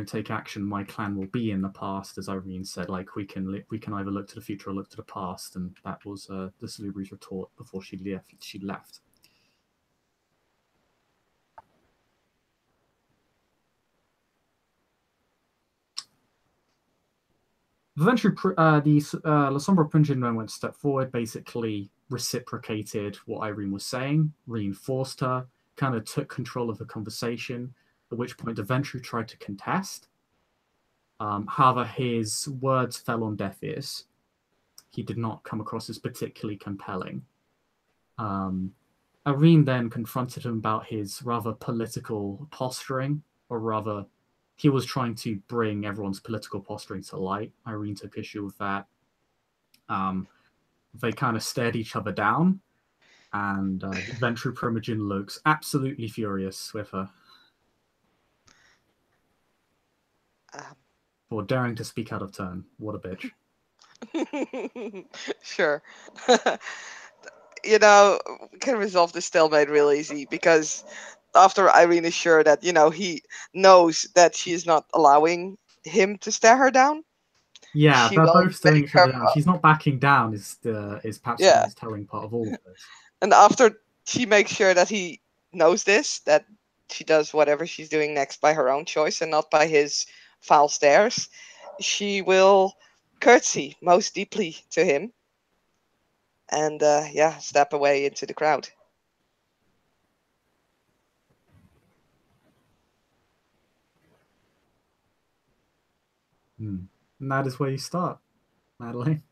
Speaker 1: take action, my clan will be in the past, as Eirene said. Like, we can either look to the future or look to the past, and that was the Salubri's retort before she left. Eventually, La Sombra Primogen then went a step forward, basically reciprocated what Eirene was saying, reinforced her, kind of took control of the conversation, at which point the Ventrue tried to contest. However, his words fell on deaf ears. He did not come across as particularly compelling. Eirene then confronted him about his rather political posturing, or rather, he was trying to bring everyone's political posturing to light. Eirene took issue with that. They kind of stared each other down, and Ventrue Primogen looks absolutely furious with her for daring to speak out of turn. What a bitch.
Speaker 3: Sure. You know, we can resolve this stalemate real easy, because after Eirene is sure that, you know, he knows that she is not allowing him to stare her down.
Speaker 1: Yeah,
Speaker 3: she
Speaker 1: they're
Speaker 3: will
Speaker 1: both staring
Speaker 3: make
Speaker 1: each other
Speaker 3: her
Speaker 1: down. She's not backing down is perhaps the most telling part of all of this.
Speaker 3: And after she makes sure that he knows this, that she does whatever she's doing next by her own choice and not by his foul stares, she will curtsy most deeply to him and step away into the crowd.
Speaker 1: And that is where you start, Madeline.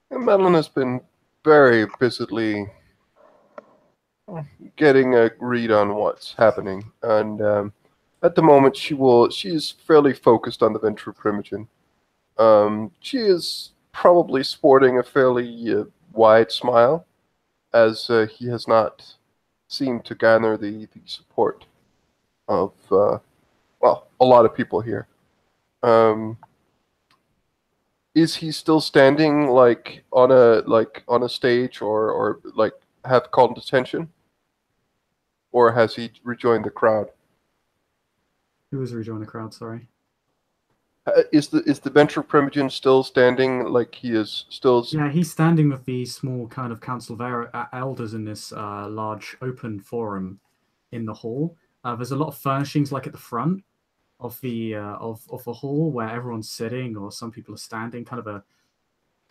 Speaker 4: Madeline has been very busily getting a read on what's happening, and at the moment she's fairly focused on the Ventrue Primogen. She is probably sporting a fairly wide smile, as he has not seemed to garner the support of a lot of people here. Is he still standing on a stage or like have called attention, or has he rejoined the crowd?
Speaker 1: Who has rejoined the crowd? Sorry.
Speaker 4: Is the Ventrue Primogen still standing like he is still?
Speaker 1: Yeah, he's standing with the small kind of council of elders in this large open forum in the hall. There's a lot of furnishings like at the front of the hall where everyone's sitting or some people are standing, kind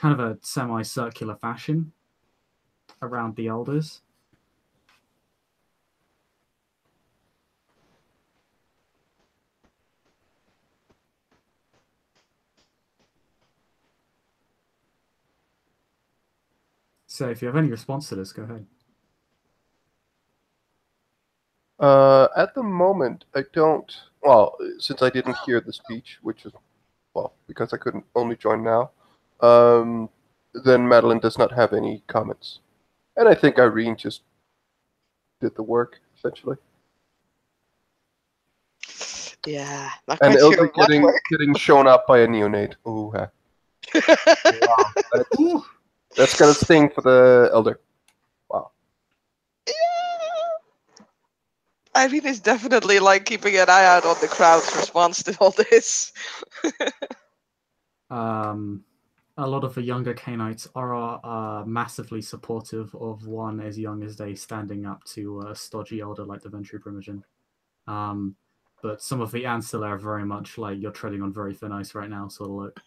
Speaker 1: of a semicircular fashion around the elders. So if you have any response to this, go ahead.
Speaker 4: At the moment, I don't. Well, since I didn't hear the speech, which is, well, because I couldn't only join now, then Madeline does not have any comments. And I think Eirene just did the work, essentially.
Speaker 3: Yeah, not
Speaker 4: and
Speaker 3: quite sure what work.
Speaker 4: getting shown up by a neonate. Ooh, That's gonna sting for the elder. Wow.
Speaker 3: Irene is definitely like keeping an eye out on the crowd's response to all this.
Speaker 5: A lot of the younger Canaanites are massively supportive of one as young as they standing up to a stodgy elder like the Ventrue Primogen. But some of the ancillary are very much like you're treading on very thin ice right now, sort of look.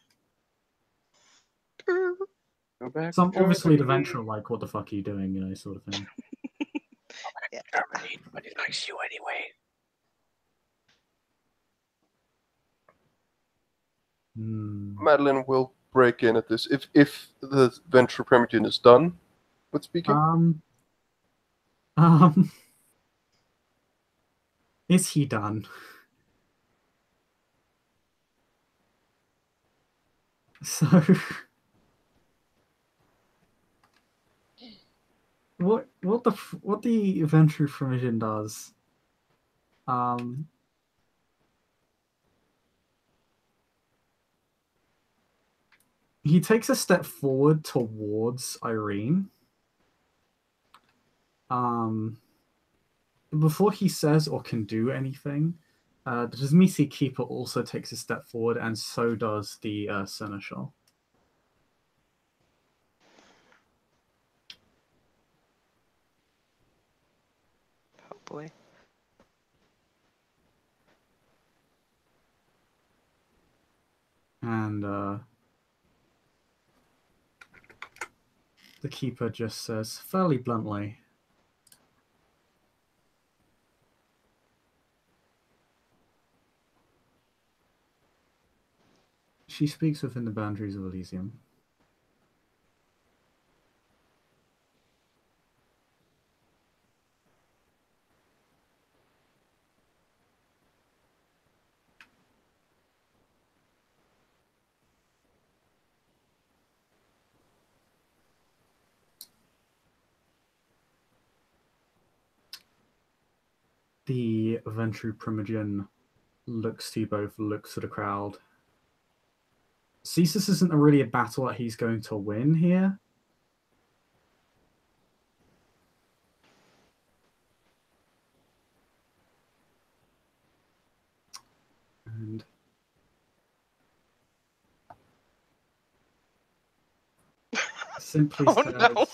Speaker 2: Go back
Speaker 5: Some
Speaker 2: to
Speaker 5: obviously the
Speaker 2: Germany.
Speaker 5: Ventrue like, what the fuck are you doing, you know, sort of thing.
Speaker 3: Yeah.
Speaker 2: Germany, but he likes you anyway.
Speaker 4: Madeline will break in at this if the Ventrue Primogen is done with speaking.
Speaker 5: Is he done? So, what the Ventrue Primogen does, he takes a step forward towards Eirene. Before he says or can do anything, the Dismisi Keeper also takes a step forward, and so does the Seneschal.
Speaker 3: Oh boy.
Speaker 5: And the Keeper just says fairly bluntly, she speaks within the boundaries of Elysium. The Ventrue Primogen looks to you both, looks at the crowd. Cesis isn't really a battle that he's going to win here. And simply
Speaker 3: Oh,
Speaker 5: says,
Speaker 3: no.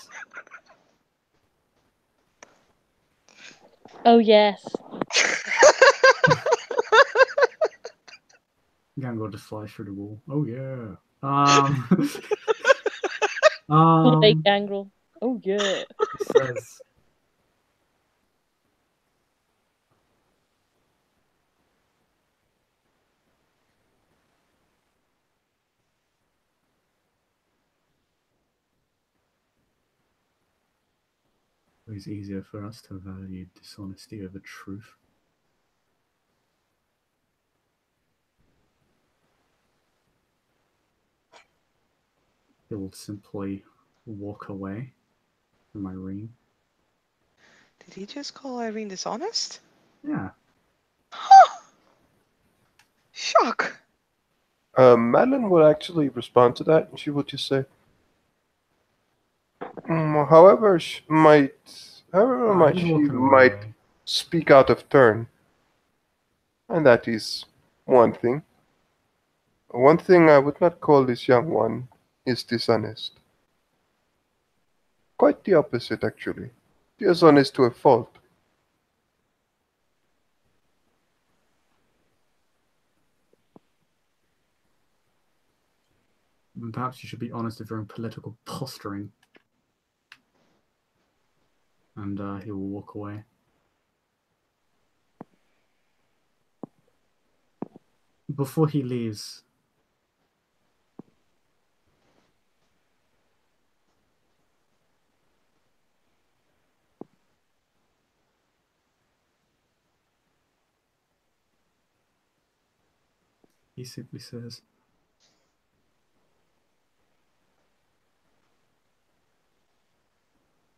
Speaker 6: Oh yes.
Speaker 5: Gango just flies through the wall. Oh yeah.
Speaker 6: Big gangrel. Oh yeah.
Speaker 5: Says, it's easier for us to value dishonesty over truth. He'll simply walk away from Eirene.
Speaker 3: Did he just call Irene dishonest?
Speaker 5: Yeah.
Speaker 3: Huh. Shock.
Speaker 4: Madeline will actually respond to that, and she will just say, however, she might
Speaker 5: He's
Speaker 4: she
Speaker 5: walking
Speaker 4: might
Speaker 5: away.
Speaker 4: speak out of turn, and that is one thing. One thing I would not call this young one is dishonest. Quite the opposite, actually. Dishonest to a fault.
Speaker 5: Perhaps you should be honest with your own political posturing. And he will walk away. Before he leaves, he simply says,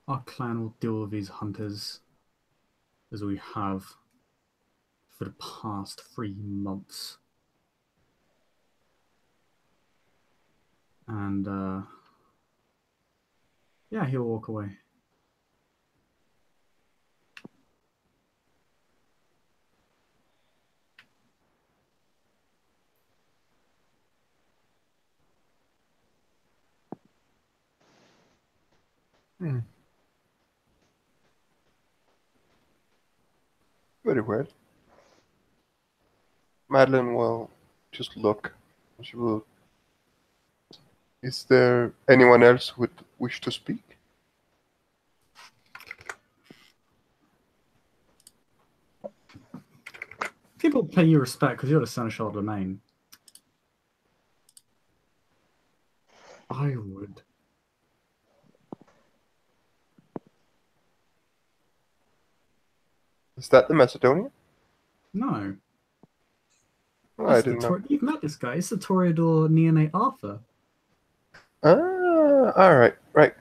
Speaker 5: our clan will deal with these hunters as we have for the past 3 months. And yeah, he'll walk away.
Speaker 4: Very well. Madeline will just look. She will. Is there anyone else who would wish to speak?
Speaker 5: People pay you respect because you're the seneschal of the domain. I would.
Speaker 4: Is that the Macedonian?
Speaker 5: No.
Speaker 4: Oh, I
Speaker 5: It's
Speaker 4: didn't know.
Speaker 5: You've met this guy. It's the Toreador neonate Arthur.
Speaker 4: Ah, all right, right.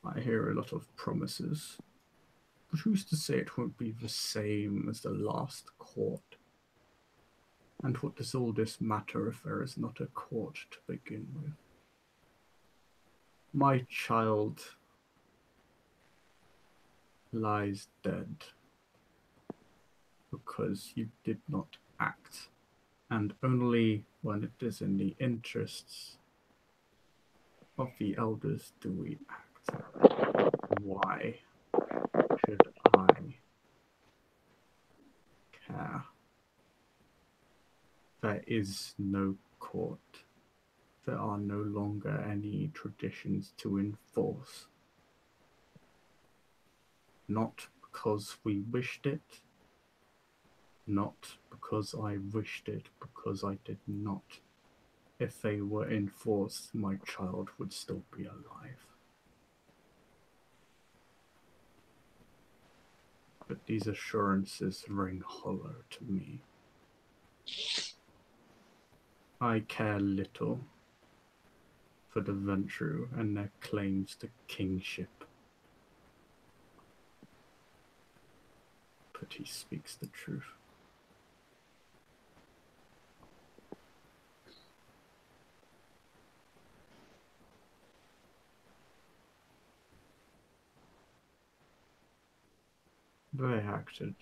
Speaker 5: I hear a lot of promises. But who's to say it won't be the same as the last court? And what does all this matter if there is not a court to begin with? My child lies dead because you did not act, and only when it is in the interests of the elders do we act. Why should I care? There is no court. There are no longer any traditions to enforce. Not because we wished it, not because I wished it, because I did not. If they were enforced, my child would still be alive. But these assurances ring hollow to me. I care little for the Ventrue and their claims to kingship. But he speaks the truth. They acted.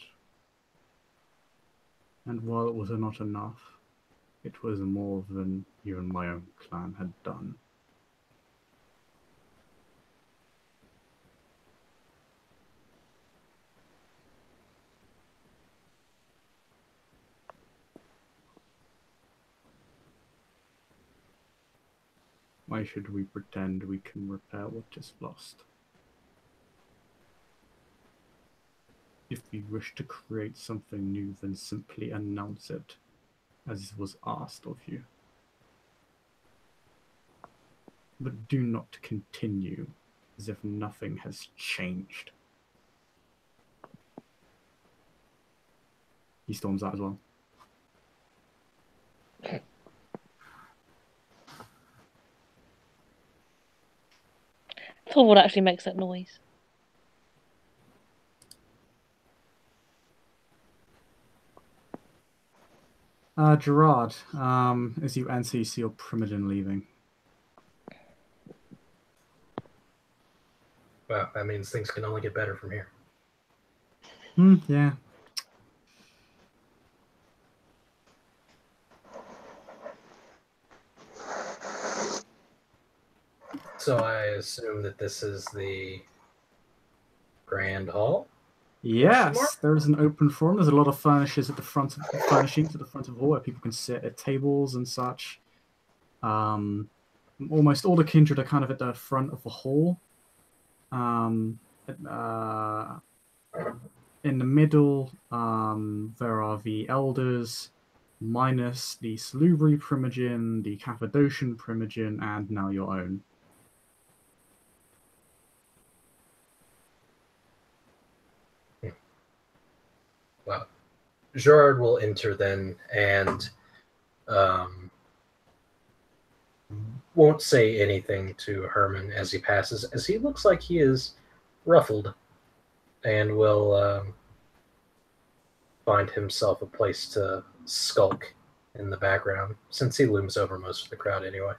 Speaker 5: And while it was not enough, it was more than you and my own clan had done. Why should we pretend we can repair what is lost? If we wish to create something new, then simply announce it, as was asked of you. But do not continue as if nothing has changed. He storms out as well.
Speaker 6: So what actually makes that noise?
Speaker 5: Gerard, as you enter, you see your Primogen leaving.
Speaker 7: Well, that means things can only get better from here.
Speaker 5: Yeah.
Speaker 7: So I assume that this is the Grand Hall?
Speaker 5: Yes, there is an open forum. There's a lot of furnishings at the front of the hall where people can sit at tables and such. Almost all the kindred are kind of at the front of the hall. In the middle, there are the elders, minus the Salubri Primogen, the Cappadocian Primogen, and now your own.
Speaker 7: Well, Gerard will enter then and won't say anything to Herman as he passes, as he looks like he is ruffled, and will find himself a place to skulk in the background, since he looms over most of the crowd anyway.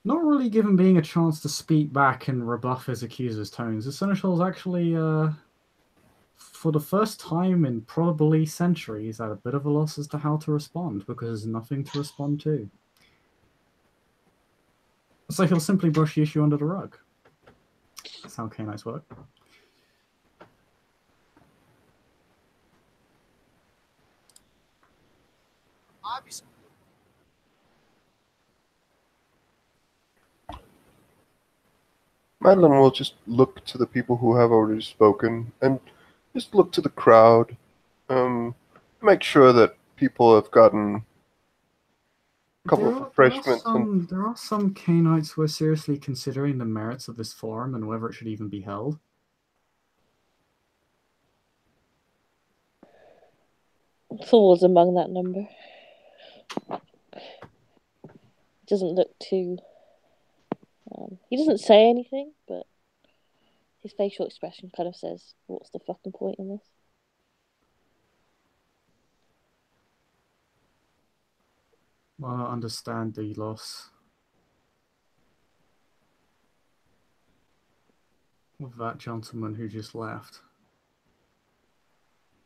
Speaker 5: Not really given being a chance to speak back and rebuff his accuser's tones, the Seneschal's actually, for the first time in probably centuries, at a bit of a loss as to how to respond, because there's nothing to respond to. So he'll simply brush the issue under the rug. That's how K-Knights work.
Speaker 8: Obviously.
Speaker 4: Madeline will just look to the people who have already spoken and just look to the crowd. Make sure that people have gotten a couple of refreshments.
Speaker 5: There are some K-Knights who are seriously considering the merits of this forum and whether it should even be held.
Speaker 6: Thor's among that number. Doesn't look too... he doesn't say anything, but his facial expression kind of says, what's the fucking point in this?
Speaker 5: Well, I understand the loss of that gentleman who just left.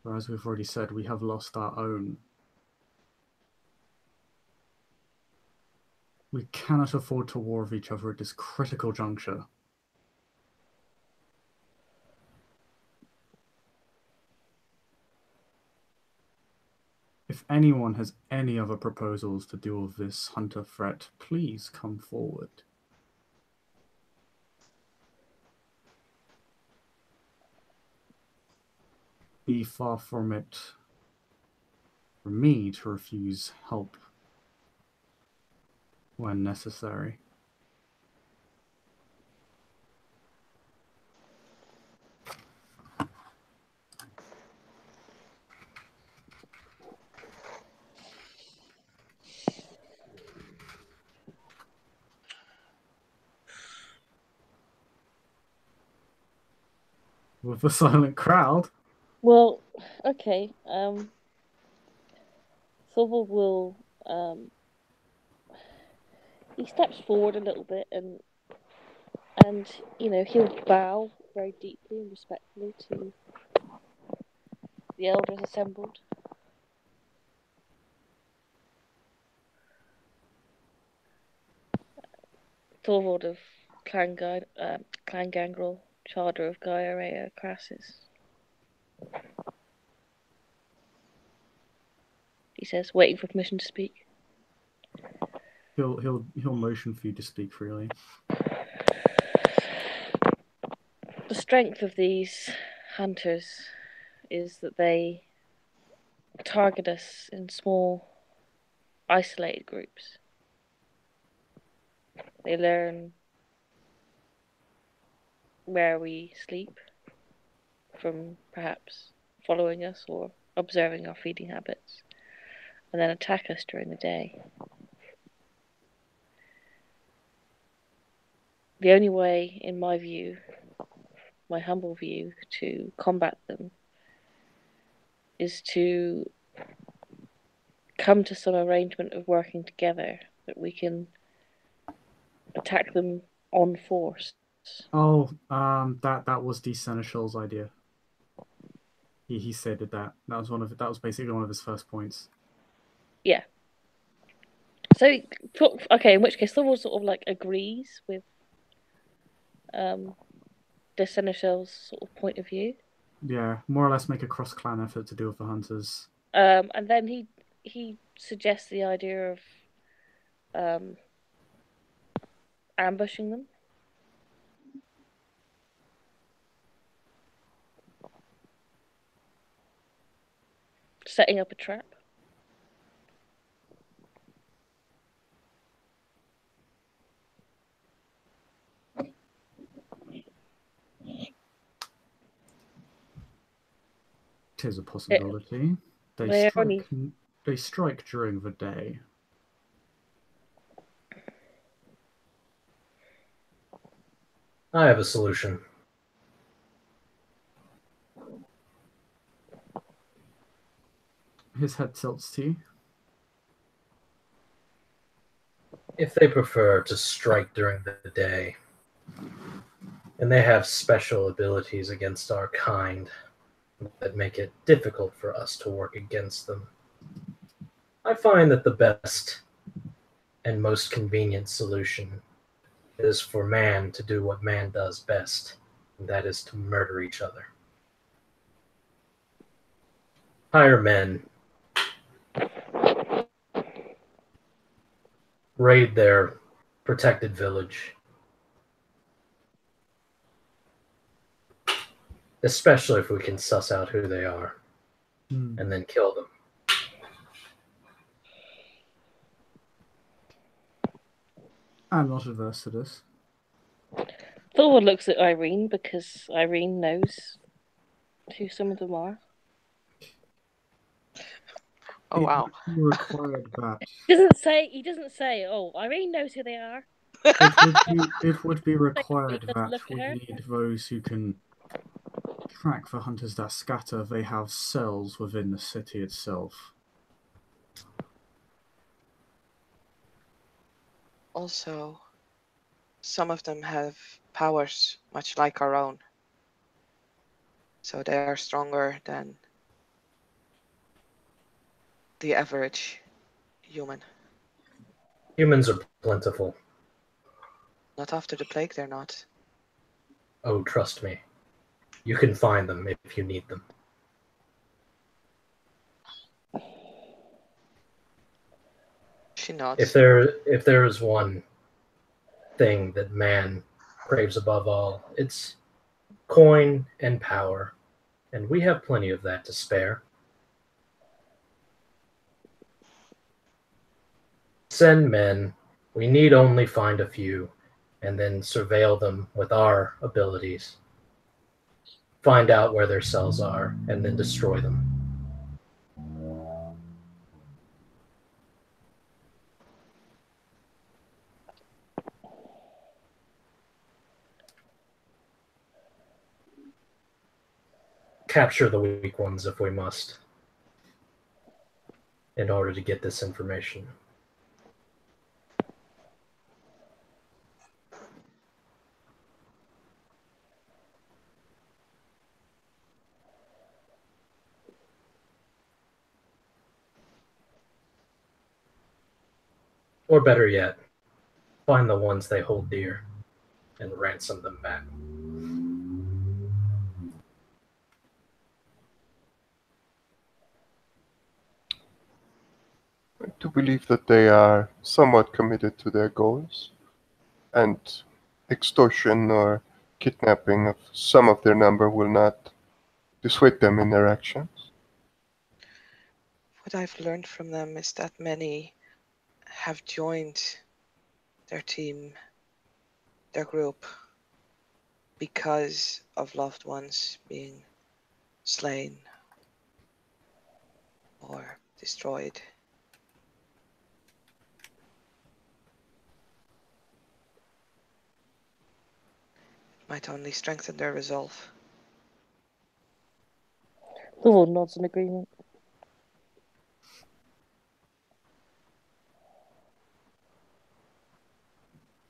Speaker 5: But as we've already said, we have lost our own. We cannot afford to war with each other at this critical juncture. If anyone has any other proposals to deal with this hunter threat, please come forward. Be far from it for me to refuse help when necessary. With a silent crowd.
Speaker 6: Well, okay. Thorvald will he steps forward a little bit and you know, he'll bow very deeply and respectfully to the elders assembled. Thorvald of Clangangrel, Charter of Gaiarea Crassus. He says, waiting for permission to speak.
Speaker 5: He'll motion for you to speak freely.
Speaker 6: The strength of these hunters is that they target us in small, isolated groups. They learn where we sleep from perhaps following us or observing our feeding habits, and then attack us during the day. The only way, in my view, my humble view, to combat them is to come to some arrangement of working together that we can attack them on force.
Speaker 5: Oh, that was the Seneschal's idea. He said that that was basically one of his first points.
Speaker 6: Yeah. So, okay, in which case, Thorvald sort of like agrees with the Seneschal's sort of point of view.
Speaker 5: Yeah, more or less make a cross-clan effort to deal with the hunters.
Speaker 6: And then he suggests the idea of ambushing them. Setting up a trap.
Speaker 5: That is a possibility.
Speaker 6: They're only-
Speaker 5: They strike during the day.
Speaker 7: I have a solution.
Speaker 5: His head tilts to you.
Speaker 7: If they prefer to strike during the day, and they have special abilities against our kind that make it difficult for us to work against them, I find that the best and most convenient solution is for man to do what man does best, and that is to murder each other. Hire men, raid their protected village, especially if we can suss out who they are, and then kill them.
Speaker 5: I'm not averse to this.
Speaker 6: Thor looks at Eirene because Eirene knows who some of them are.
Speaker 3: Oh wow.
Speaker 5: He required that.
Speaker 6: He doesn't say, oh, Eirene knows who they are.
Speaker 5: It would be required
Speaker 6: Doesn't
Speaker 5: that
Speaker 6: look at
Speaker 5: we
Speaker 6: her.
Speaker 5: need those who can track the hunters that scatter. They have cells within the city itself.
Speaker 3: Also, some of them have powers much like our own. So they are stronger than the average human.
Speaker 7: Humans are plentiful.
Speaker 3: Not after the plague, they're not.
Speaker 7: Oh, trust me. You can find them if you need them.
Speaker 3: She nods.
Speaker 7: If there is one thing that man craves above all, it's coin and power, and we have plenty of that to spare. Send men. We need only find a few, and then surveil them with our abilities. Find out where their cells are, and then destroy them. Capture the weak ones if we must, in order to get this information. Or better yet, find the ones they hold dear and ransom them back.
Speaker 4: I do believe that they are somewhat committed to their goals, and extortion or kidnapping of some of their number will not dissuade them in their actions.
Speaker 3: What I've learned from them is that many have joined their team, their group, because of loved ones being slain or destroyed. It might only strengthen their resolve.
Speaker 6: Thor nods in agreement.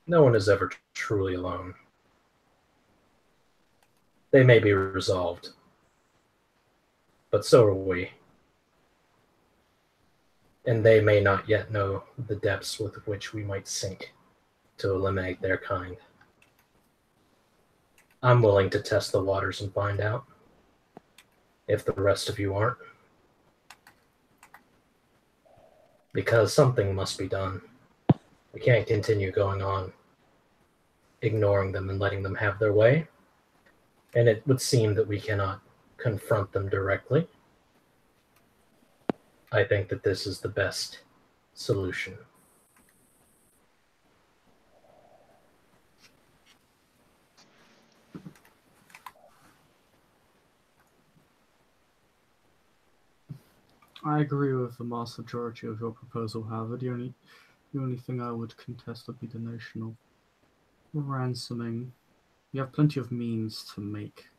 Speaker 7: No one is ever truly alone. They may be resolved, but so are we. And they may not yet know the depths with which we might sink to eliminate their kind. I'm willing to test the waters and find out, if the rest of you aren't. Because something must be done. We can't continue going on, ignoring them and letting them have their way. And it would seem that we cannot confront them directly. I think that this is the best solution.
Speaker 5: I agree with the vast majority of your proposal, however. The only thing I would contest would be the notion of ransoming. You have plenty of means to make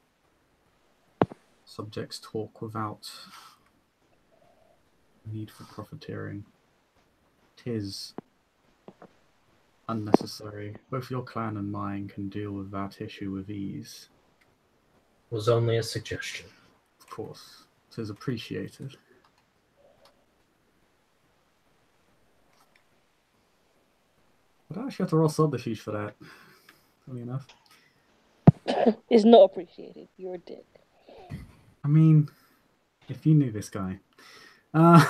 Speaker 5: subjects talk without need for profiteering. 'Tis unnecessary. Both your clan and mine can deal with that issue with ease.
Speaker 7: Was only a suggestion.
Speaker 5: Of course, 'tis appreciated. But I actually have to roll subterfuge for that. Funny enough.
Speaker 6: It's not appreciated. You're a dick.
Speaker 5: I mean, if you knew this guy.
Speaker 7: I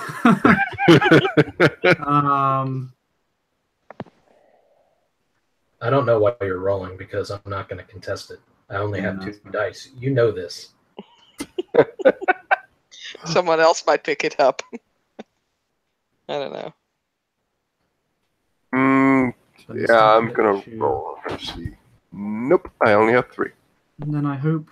Speaker 7: don't know why you're rolling because I'm not going to contest it. I only have 2 dice. You know this.
Speaker 3: Someone else might pick it up. I don't know.
Speaker 4: Yeah, I'm gonna roll. Let's see. Nope, I only have 3.
Speaker 5: And then I hope.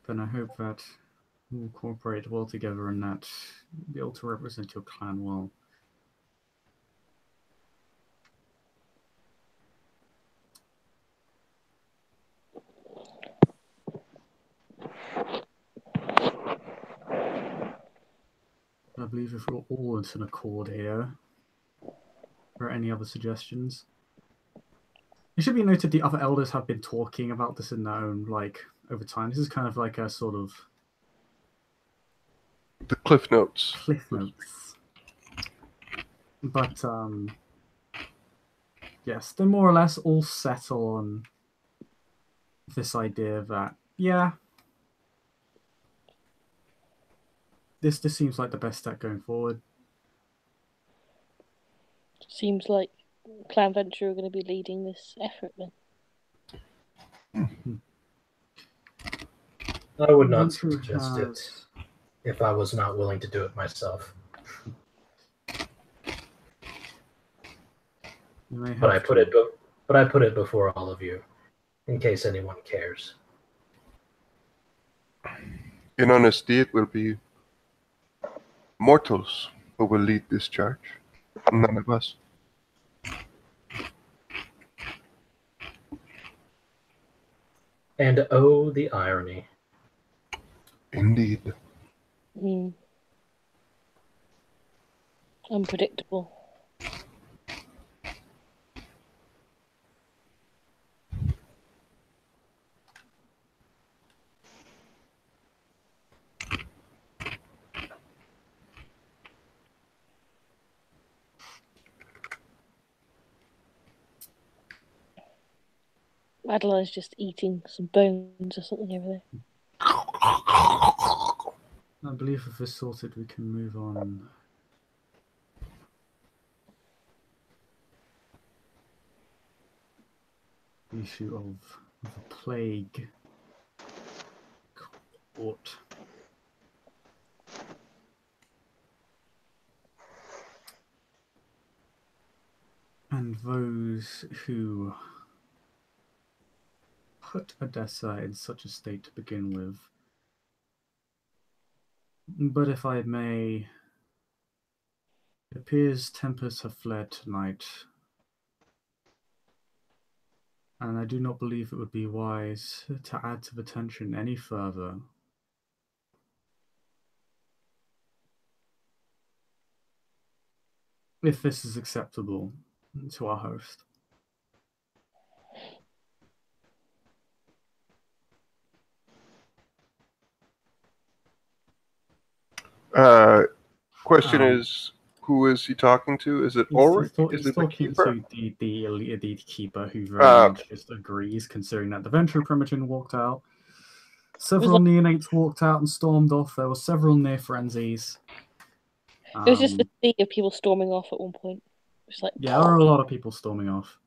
Speaker 5: Then I hope that we'll cooperate well together and that you'll be able to represent your clan well. I believe if we're all in an accord here, or any other suggestions? It should be noted the other elders have been talking about this in their own, over time. This is kind of like a sort of...
Speaker 4: The Cliff Notes.
Speaker 5: Cliff Notes. But, yes, they're more or less all set on this idea that, yeah, this seems like the best step going forward.
Speaker 6: Seems like Clan Ventrue are going to be leading this effort then.
Speaker 7: I would not
Speaker 5: Ventrue
Speaker 7: suggest it if I was not willing to do it myself. But I put it before all of you, in case anyone cares.
Speaker 4: In honesty, it will be mortals who will lead this charge. None of us.
Speaker 7: And oh, the irony.
Speaker 4: Indeed.
Speaker 6: Unpredictable. Adeline's just eating some bones or something over there.
Speaker 5: I believe if this sorted, we can move on. The issue of the plague court. And those who put Edessa in such a state to begin with. But if I may, it appears tempers have fled tonight, and I do not believe it would be wise to add to the tension any further. If this is acceptable to our host.
Speaker 4: Question is, who is he talking to? Is it Ulrich? Is it the keeper?
Speaker 5: To the keeper, who very much just agrees, considering that the Ventrue Primogen walked out. Several neonates walked out and stormed off. There were several near frenzies.
Speaker 6: It was just a sea of people storming off at one point. It was like,
Speaker 5: yeah, there were a lot of people storming off.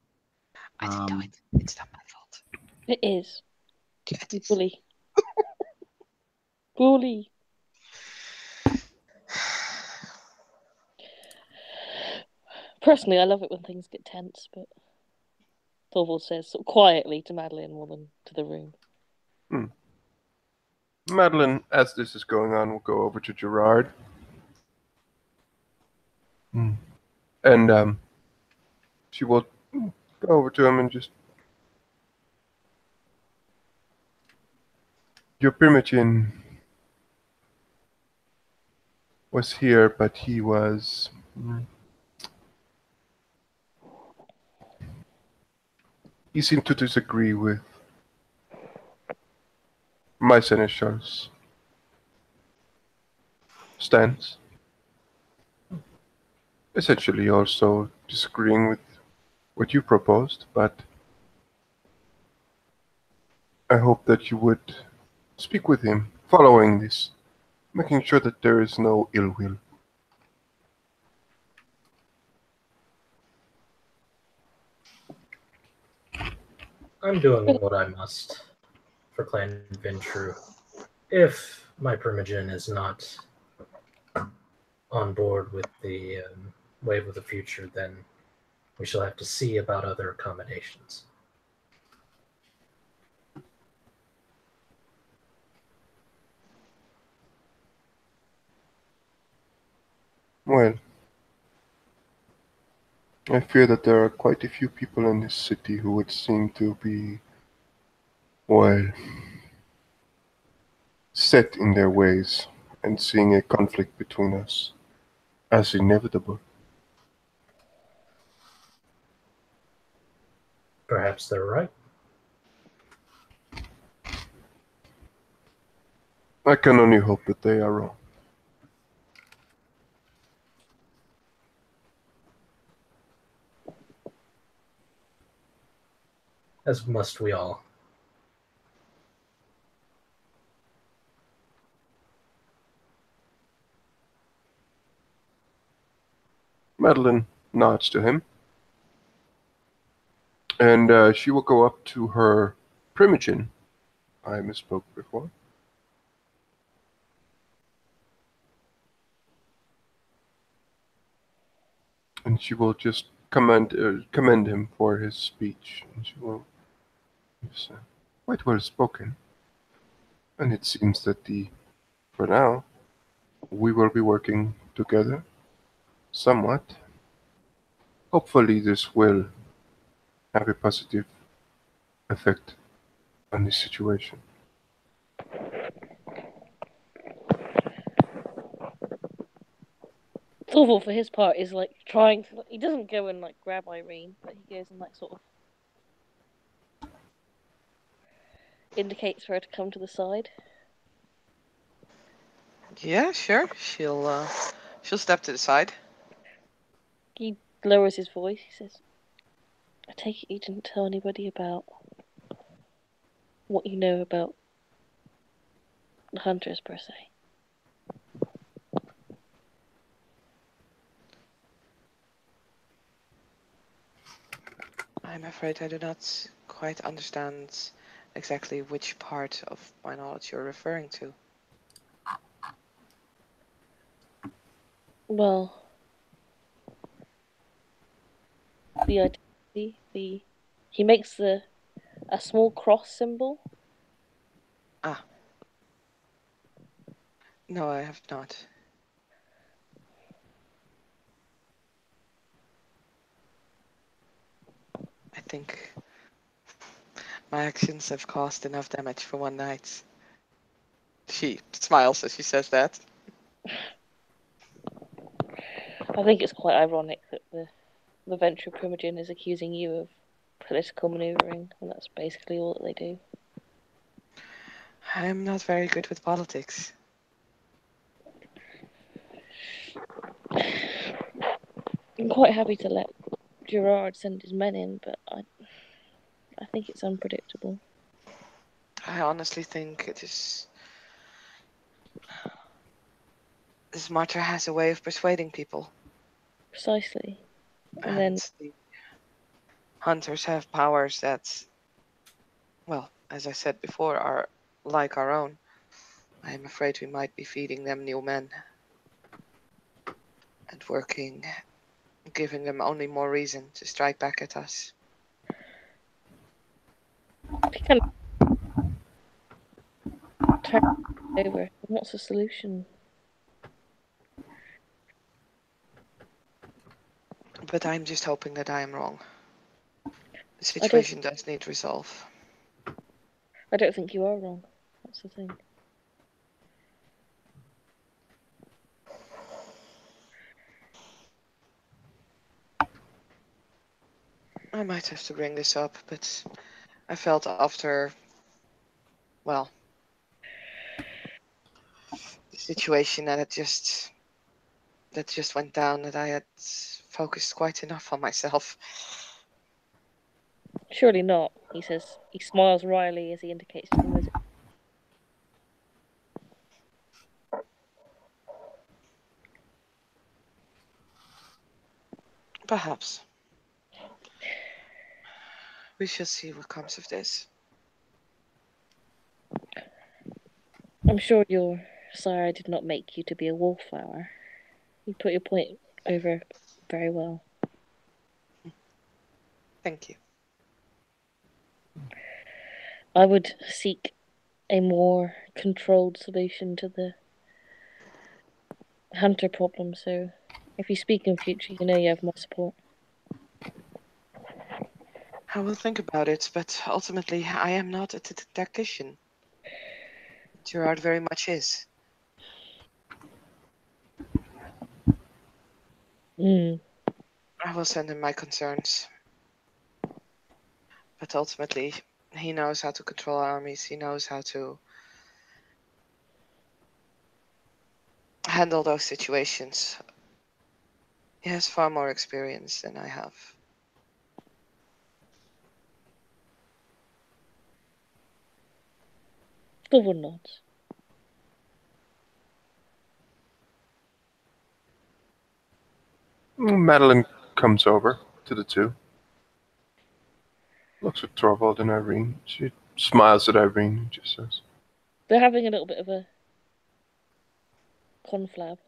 Speaker 3: I didn't do it. It's not my fault.
Speaker 6: It is.
Speaker 3: Yeah, it is.
Speaker 6: Bully. Bully. Personally, I love it when things get tense, but Thorvald says sort of quietly to Madeline more than to the room.
Speaker 4: Madeline, as this is going on, will go over to Gerard. And she will go over to him and just... Your Primogen was here, but he was... He seemed to disagree with my seneschal's stance. Essentially also disagreeing with what you proposed, but I hope that you would speak with him following this, making sure that there is no ill will.
Speaker 7: I'm doing what I must for Clan Ventrue. If my Primogen is not on board with the wave of the future, then we shall have to see about other accommodations.
Speaker 4: Well, I fear that there are quite a few people in this city who would seem to be, well, set in their ways and seeing a conflict between us as inevitable.
Speaker 7: Perhaps they're right.
Speaker 4: I can only hope that they are wrong.
Speaker 7: As must we all.
Speaker 4: Madeline nods to him, and she will go up to her Primogen. I misspoke before. And she will just commend him for his speech. And she will say, quite well spoken. And it seems that for now, we will be working together somewhat. Hopefully this will have a positive effect on this situation.
Speaker 6: Thorval, for his part, is like trying to. He doesn't go and like grab Eirene, but he goes and like sort of indicates for her to come to the side.
Speaker 3: Yeah, sure. She'll step to the side.
Speaker 6: He lowers his voice. He says, "I take it you didn't tell anybody about what you know about the hunters per se."
Speaker 3: I'm afraid I do not quite understand exactly which part of my knowledge you're referring to.
Speaker 6: Well, the identity, he makes a small cross symbol.
Speaker 3: Ah. No, I have not. I think my actions have caused enough damage for one night. She smiles as she says that.
Speaker 6: I think it's quite ironic that the Ventrue Primogen is accusing you of political maneuvering, and that's basically all that they do.
Speaker 3: I'm not very good with politics.
Speaker 6: I'm quite happy to let Gerard send his men in, but I think it's unpredictable.
Speaker 3: I honestly think it is... This martyr has a way of persuading people.
Speaker 6: Precisely. And
Speaker 3: And
Speaker 6: then
Speaker 3: the hunters have powers that, well, as I said before, are like our own. I am afraid we might be feeding them new men. And giving them only more reason to strike back at us.
Speaker 6: carry it over. What's the solution?
Speaker 3: But I'm just hoping that I am wrong. The situation does need resolve.
Speaker 6: I don't think you are wrong. That's the thing.
Speaker 3: I might have to bring this up, but I felt after, well, the situation that just went down, that I had focused quite enough on myself.
Speaker 6: Surely not, he says. He smiles wryly as he indicates to the wizard.
Speaker 3: Perhaps. We shall see what comes of this.
Speaker 6: I'm sure your sire did not make you to be a wallflower. You put your point over very well.
Speaker 3: Thank you.
Speaker 6: I would seek a more controlled solution to the hunter problem, so if you speak in future, you know you have my support.
Speaker 3: I will think about it, but ultimately I am not a tactician. Gerard very much is. I will send him my concerns. But ultimately, he knows how to control armies. He knows how to handle those situations. He has far more experience than I have.
Speaker 6: Silver nods.
Speaker 4: Madeline comes over to the two. Looks at Torvald and Eirene. She smiles at Eirene and just says,
Speaker 6: They're having a little bit of a conflab.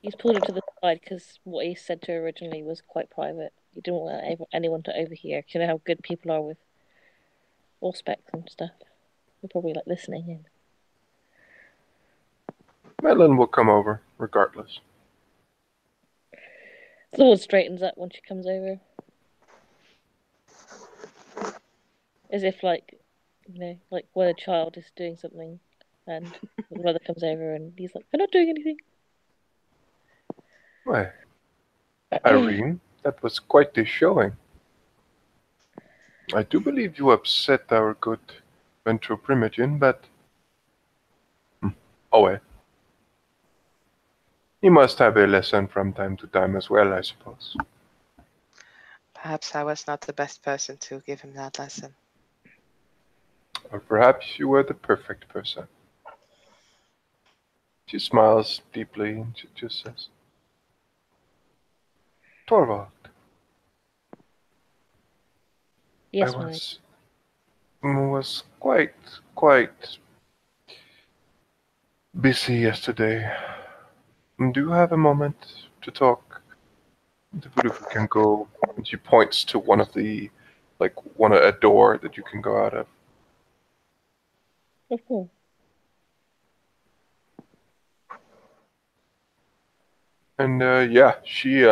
Speaker 6: He's pulled her to the side because what he said to her originally was quite private. He didn't want anyone to overhear. You know how good people are with Auspex and stuff. They're probably like listening in.
Speaker 4: Madeline will come over regardless.
Speaker 6: Lord straightens up when she comes over. As if like, you know, like when a child is doing something and the mother comes over and he's like, I'm not doing anything.
Speaker 4: Why, Eirene, that was quite the showing. I do believe you upset our good Ventrue Primogen, but... oh well. He must have a lesson from time to time as well, I suppose.
Speaker 3: Perhaps I was not the best person to give him that lesson.
Speaker 4: Or perhaps you were the perfect person. She smiles deeply and she just says, Torvald.
Speaker 6: Yes,
Speaker 4: I was quite busy yesterday. Do you have a moment to talk? If we can go, and she points to one of the, a door that you can go out of.
Speaker 6: Of course.
Speaker 4: And she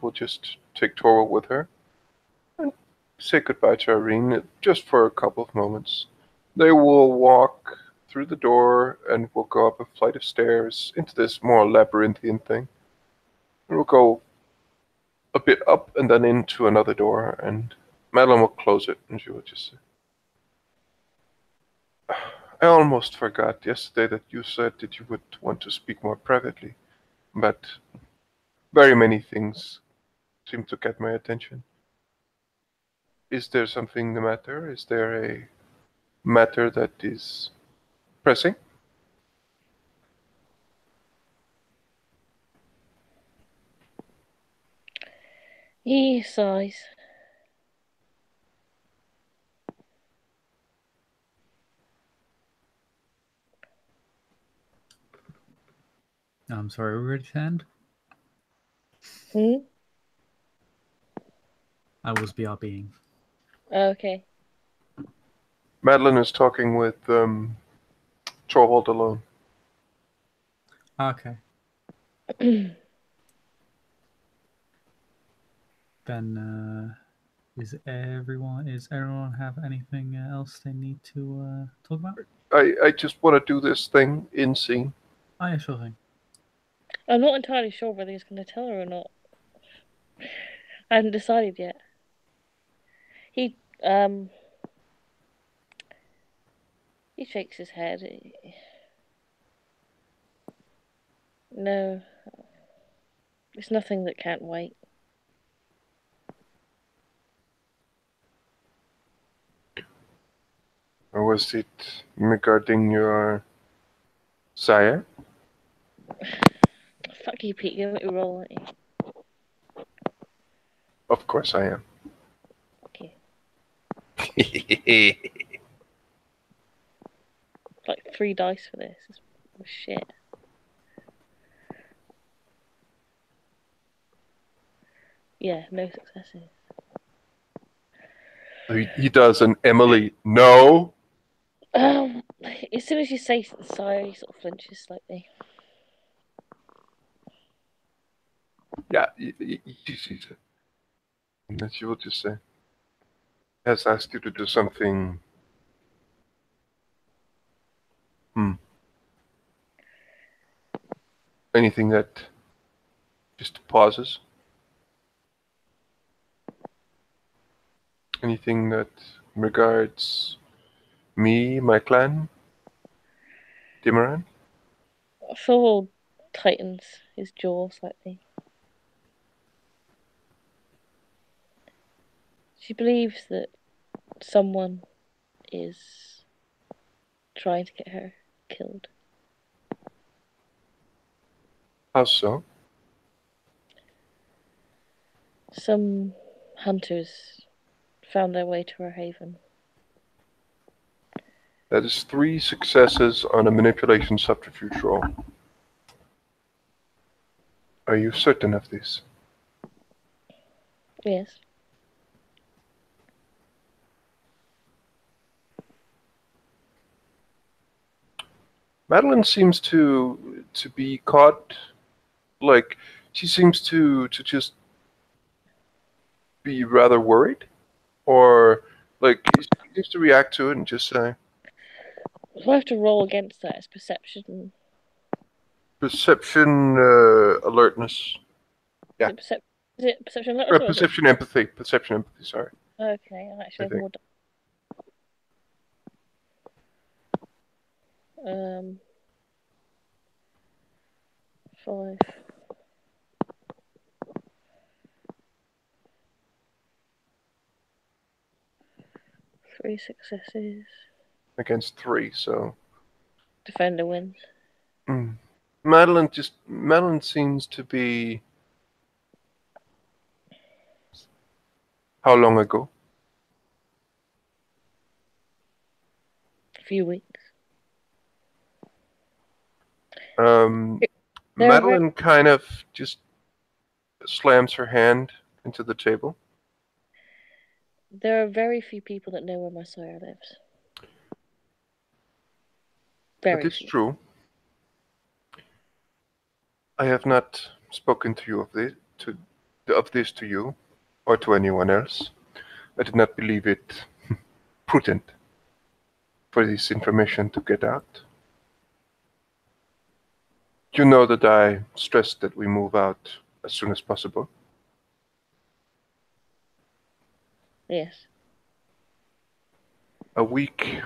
Speaker 4: will just take Torvald with her and say goodbye to Eirene just for a couple of moments. They will walk through the door and we'll go up a flight of stairs into this more labyrinthian thing. And we'll go a bit up and then into another door, and Madeline will close it and she will just say, I almost forgot yesterday that you said that you would want to speak more privately, but very many things seem to get my attention. Is there something the matter? Is there a matter that is pressing?
Speaker 6: He sighs.
Speaker 1: I'm sorry, we're ready to end? I was BRBing.
Speaker 6: Okay.
Speaker 4: Madeline is talking with Torvald alone.
Speaker 5: Okay. Then Does everyone have anything else they need to talk about?
Speaker 4: I just want to do this thing in scene.
Speaker 5: Oh, yeah, sure thing.
Speaker 6: I'm not entirely sure whether he's going to tell her or not. I haven't decided yet. He shakes his head. No, it's nothing that can't wait.
Speaker 4: Or was it regarding your sire?
Speaker 6: Fuck you, Pete. You're going to roll, aren't you?
Speaker 4: Of course I am.
Speaker 6: Okay.
Speaker 4: I
Speaker 6: Like 3 dice for this. Oh, shit. Yeah, no successes.
Speaker 4: He does an Emily. No.
Speaker 6: As soon as you say sire, he sort of flinches slightly.
Speaker 4: Yeah, and she will just say, has asked you to do something. Anything that just pauses? Anything that regards me, my clan, Dimaran?
Speaker 6: Thor tightens his jaw slightly. She believes that someone is trying to get her killed.
Speaker 4: How so?
Speaker 6: Some hunters found their way to her haven.
Speaker 4: That is 3 successes on a manipulation subterfuge roll. Are you certain of this?
Speaker 6: Yes.
Speaker 4: Madeline seems to be caught, like, she seems to just be rather worried, or like she seems to react to it and just say,
Speaker 6: We'll have to roll against that as perception.
Speaker 4: perception, alertness. Yeah.
Speaker 6: Is it perception alertness?
Speaker 4: Or perception empathy. Perception empathy, sorry.
Speaker 6: Okay, I actually have more. 5. Three successes.
Speaker 4: Against 3, so.
Speaker 6: Defender wins.
Speaker 4: Madeline seems to be. How long ago?
Speaker 6: A few weeks.
Speaker 4: Madeline kind of just slams her hand into the table.
Speaker 6: There are very few people that know where my sire lives.
Speaker 4: That is true. I have not spoken to you of this to you or to anyone else. I did not believe it prudent for this information to get out. You know that I stressed that we move out as soon as possible.
Speaker 6: Yes.
Speaker 4: A week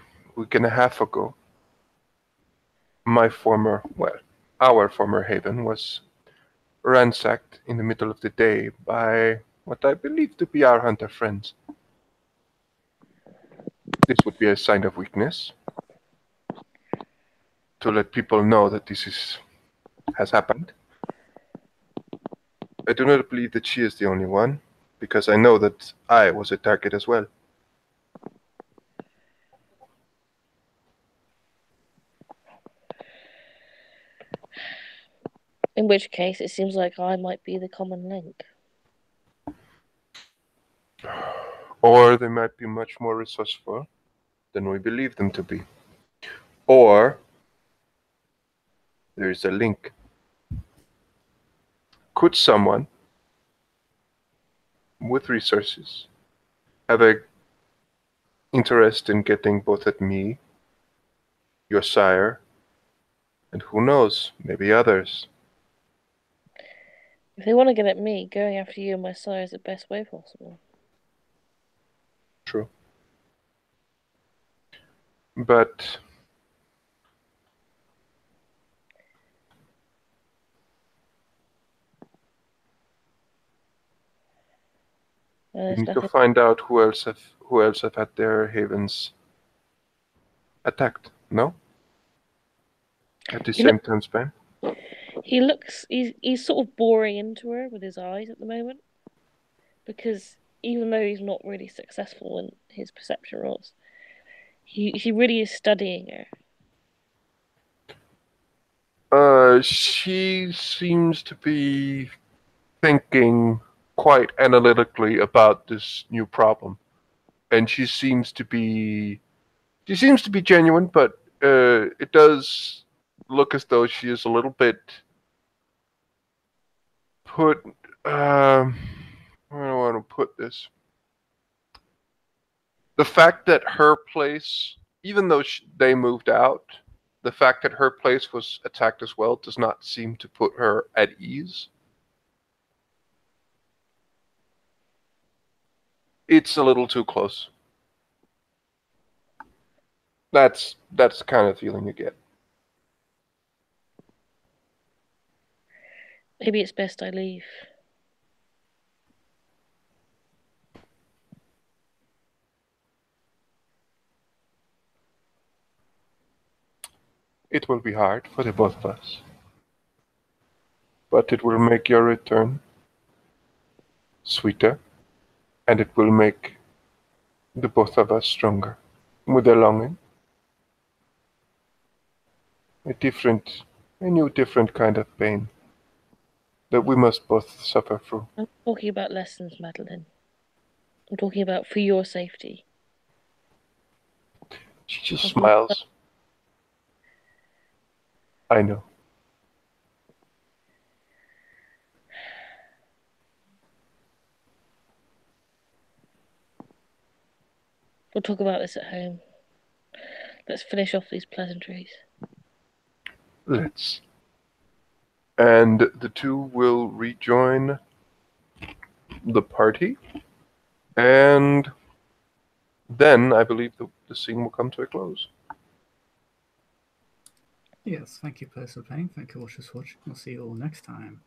Speaker 4: and a half ago, our former haven was ransacked in the middle of the day by what I believe to be our hunter friends. This would be a sign of weakness, to let people know that this has happened. I do not believe that she is the only one, because I know that I was a target as well.
Speaker 6: In which case, it seems like I might be the common link.
Speaker 4: Or they might be much more resourceful than we believe them to be. Or there is a link. Could someone with resources have an interest in getting both at me, your sire, and who knows, maybe others?
Speaker 6: If they want to get at me, going after you and my sire is the best way possible.
Speaker 4: True. But we need to find out who else have had their havens attacked, no? At the same time span?
Speaker 6: He's sort of boring into her with his eyes at the moment. Because even though he's not really successful in his perception rolls, he really is studying her.
Speaker 4: She seems to be thinking quite analytically about this new problem. And she seems to be genuine, but it does look as though she is a little bit put. How do I want to put this? The fact that her place, even though they moved out, the fact that her place was attacked as well does not seem to put her at ease. It's a little too close. That's the kind of feeling you get.
Speaker 6: Maybe it's best I leave.
Speaker 4: It will be hard for the both of us. But it will make your return sweeter, and it will make the both of us stronger with a longing. A new different kind of pain that we must both suffer through.
Speaker 6: I'm talking about lessons, Madeline. I'm talking about for your safety.
Speaker 4: She just smiles. I know.
Speaker 6: We'll talk about this at home. Let's finish off these pleasantries.
Speaker 4: Let's. And the two will rejoin the party. And then I believe the scene will come to a close.
Speaker 5: Yes, thank you, Person Pain. Thank you, Watchers Watch. We'll see you all next time.